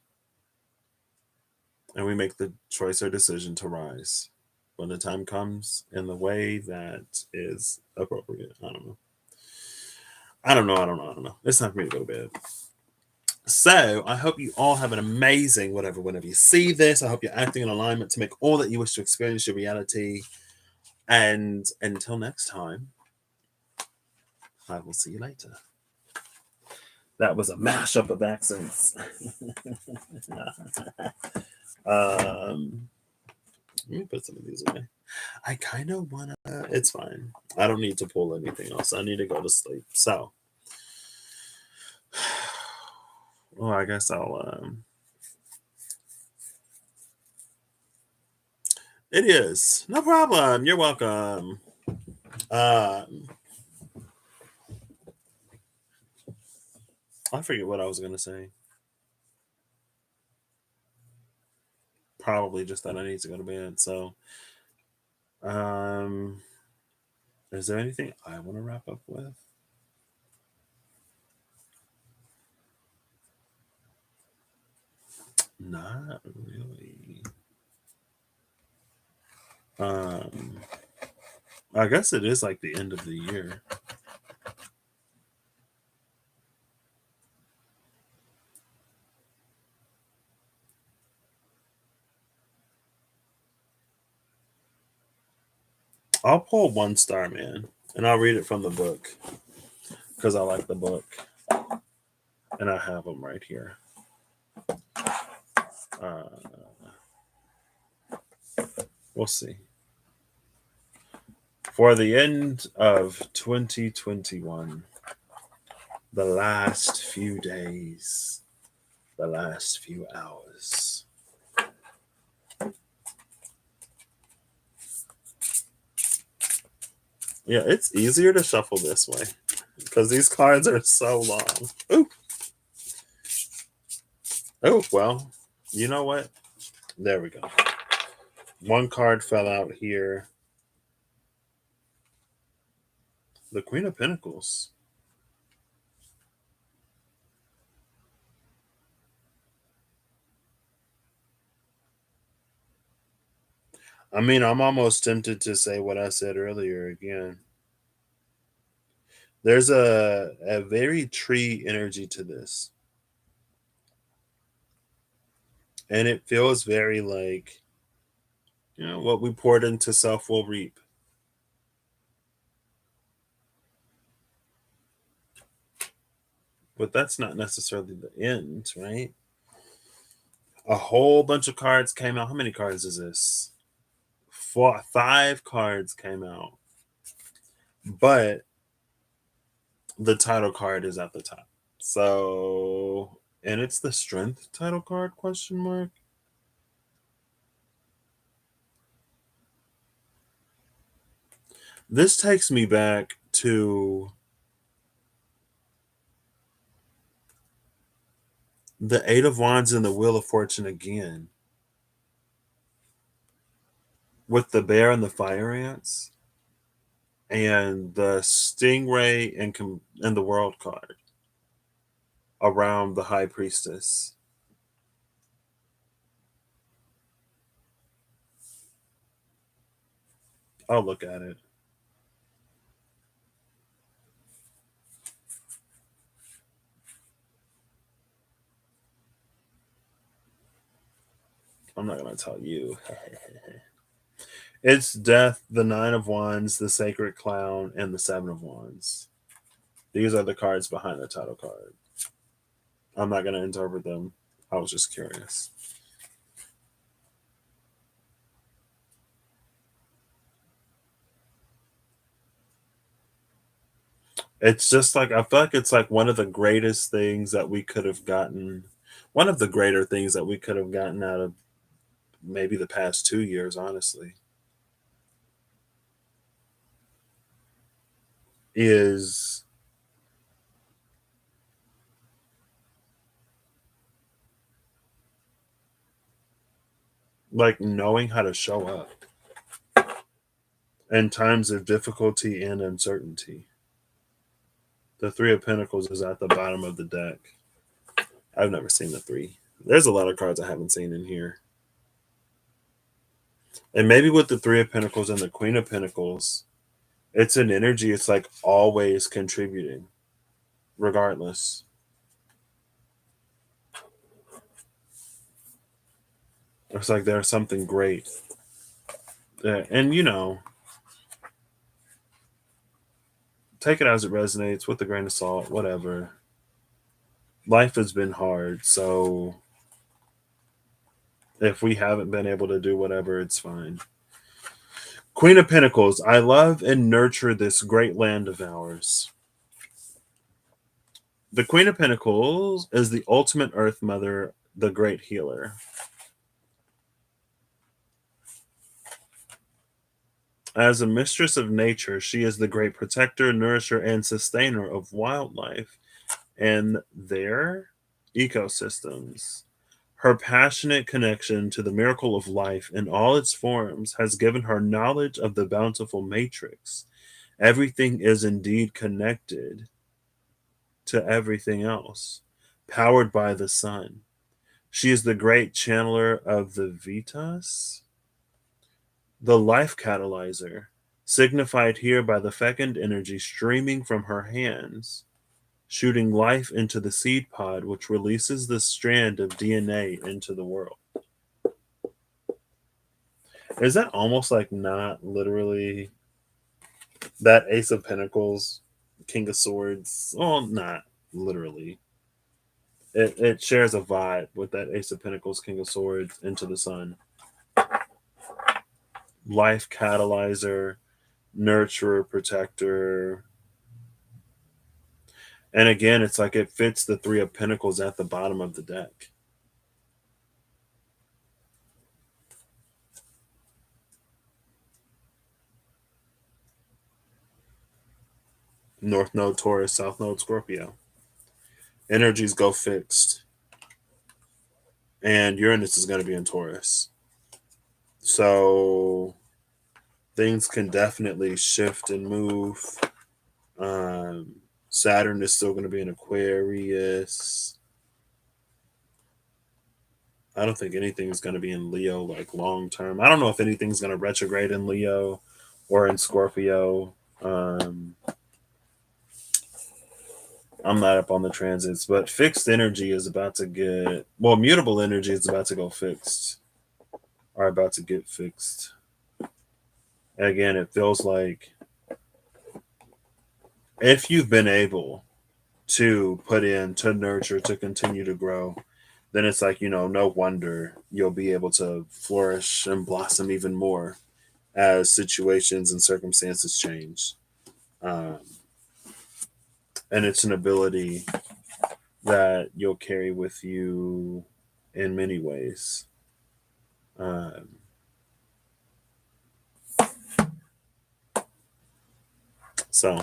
and we make the choice or decision to rise when the time comes in the way that is appropriate. I don't know. It's time for me to go to bed. So I hope you all have an amazing whenever you see this. I hope you're acting in alignment to make all that you wish to experience your reality. And until next time, I will see you later. That was a mashup of accents. Let me put some of these away. I kind of want to. It's fine. I don't need to pull anything else. I need to go to sleep. So, well, I guess I'll. It is no problem. You're welcome. I forget what I was gonna say. Probably just that I need to go to bed. So, um, is there anything I want to wrap up with? Not really. Um, I guess it is like the end of the year. I'll pull One Star Man and I'll read it from the book because I like the book and I have them right here. We'll see. For the end of 2021, the last few days, the last few hours. Yeah, it's easier to shuffle this way because these cards are so long. Ooh. Oh, well, you know what? There we go. One card fell out here. The Queen of Pentacles. I mean, I'm almost tempted to say what I said earlier again. There's a very tree energy to this. And it feels very like, what we poured into self will reap. But that's not necessarily the end, right? A whole bunch of cards came out. How many cards is this? 5 cards came out. but the title card is at the top. So, and it's the strength title card question mark. This takes me back to the Eight of Wands and the Wheel of Fortune again, with the bear and the fire ants, and the stingray and the world card around the high priestess. I'll look at it. I'm not going to tell you. It's Death, the Nine of Wands, the Sacred Clown, and the Seven of Wands. These are the cards behind the title card. I'm not going to interpret them. I was just curious. It's just like, I feel like it's like one of the greatest things that we could have gotten, one of the greater things that we could have gotten out of maybe the past 2 years, honestly, is like knowing how to show up in times of difficulty and uncertainty. The Three of Pentacles is at the bottom of the deck. I've never seen the three. There's a lot of cards I haven't seen in here. And maybe with the Three of Pentacles and the Queen of Pentacles, it's an energy, it's like always contributing, regardless. It's like there's something great. And, you know, take it as it resonates with a grain of salt, whatever. Life has been hard, so if we haven't been able to do whatever, it's fine. Queen of Pentacles, I love and nurture this great land of ours. The Queen of Pentacles is the ultimate Earth Mother, the great healer. As a mistress of nature, she is the great protector, nourisher, and sustainer of wildlife and their ecosystems. Her passionate connection to the miracle of life in all its forms has given her knowledge of the bountiful matrix. Everything is indeed connected to everything else, powered by the sun. She is the great channeler of the Vitas, the life catalyzer, signified here by the fecund energy streaming from her hands, shooting life into the seed pod, which releases the strand of DNA into the world. Is that almost like not literally that Ace of Pentacles, King of Swords? Well, not literally. It shares a vibe with that Ace of Pentacles, King of Swords, Into the Sun. Life catalyzer, nurturer, protector. And again, it's like it fits the Three of Pentacles at the bottom of the deck. North Node Taurus, South Node Scorpio. Energies go fixed. And Uranus is going to be in Taurus. So things can definitely shift and move. Saturn is still going to be in Aquarius. I don't think anything's going to be in Leo like long term. I don't know if anything's going to retrograde in Leo or in Scorpio. I'm not up on the transits, but fixed energy is about to get, well, mutable energy is about to go fixed, or about to get fixed. And again, it feels like if you've been able to put in, to nurture, to continue to grow, then it's like, you know, no wonder you'll be able to flourish and blossom even more as situations and circumstances change. Um, and it's an ability that you'll carry with you in many ways. Um, so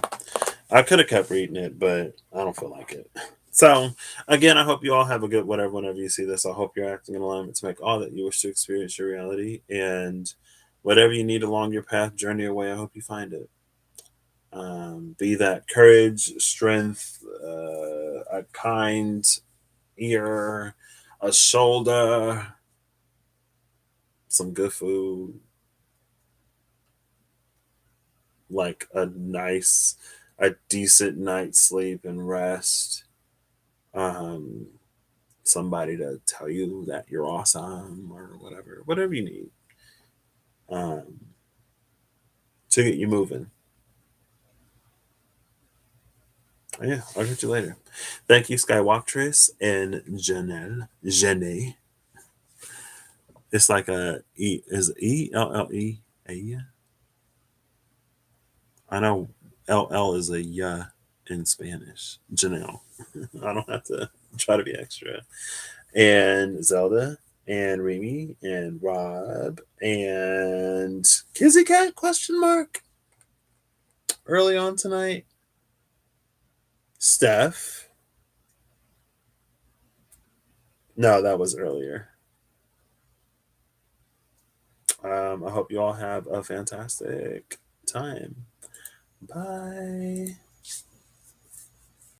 I could have kept reading it, but I don't feel like it. So again, I hope you all have a good whatever whenever you see this. I hope you're acting in alignment to make all that you wish to experience your reality. And whatever you need along your path, journey away, I hope you find it. Be that courage, strength, a kind ear, a shoulder, some good food, like a decent night's sleep and rest. Um, Somebody to tell you that you're awesome or whatever you need um, to get you moving. Yeah, I'll catch you later. Thank you, Skywalktress and Janelle. Jenny. It's like a E. A. I know LL is a yeah in Spanish. Janelle. I don't have to try to be extra. And Zelda and Remy and Rob and Kizzy Cat question mark early on tonight. Steph. No, that was earlier. I hope you all have a fantastic time. Bye.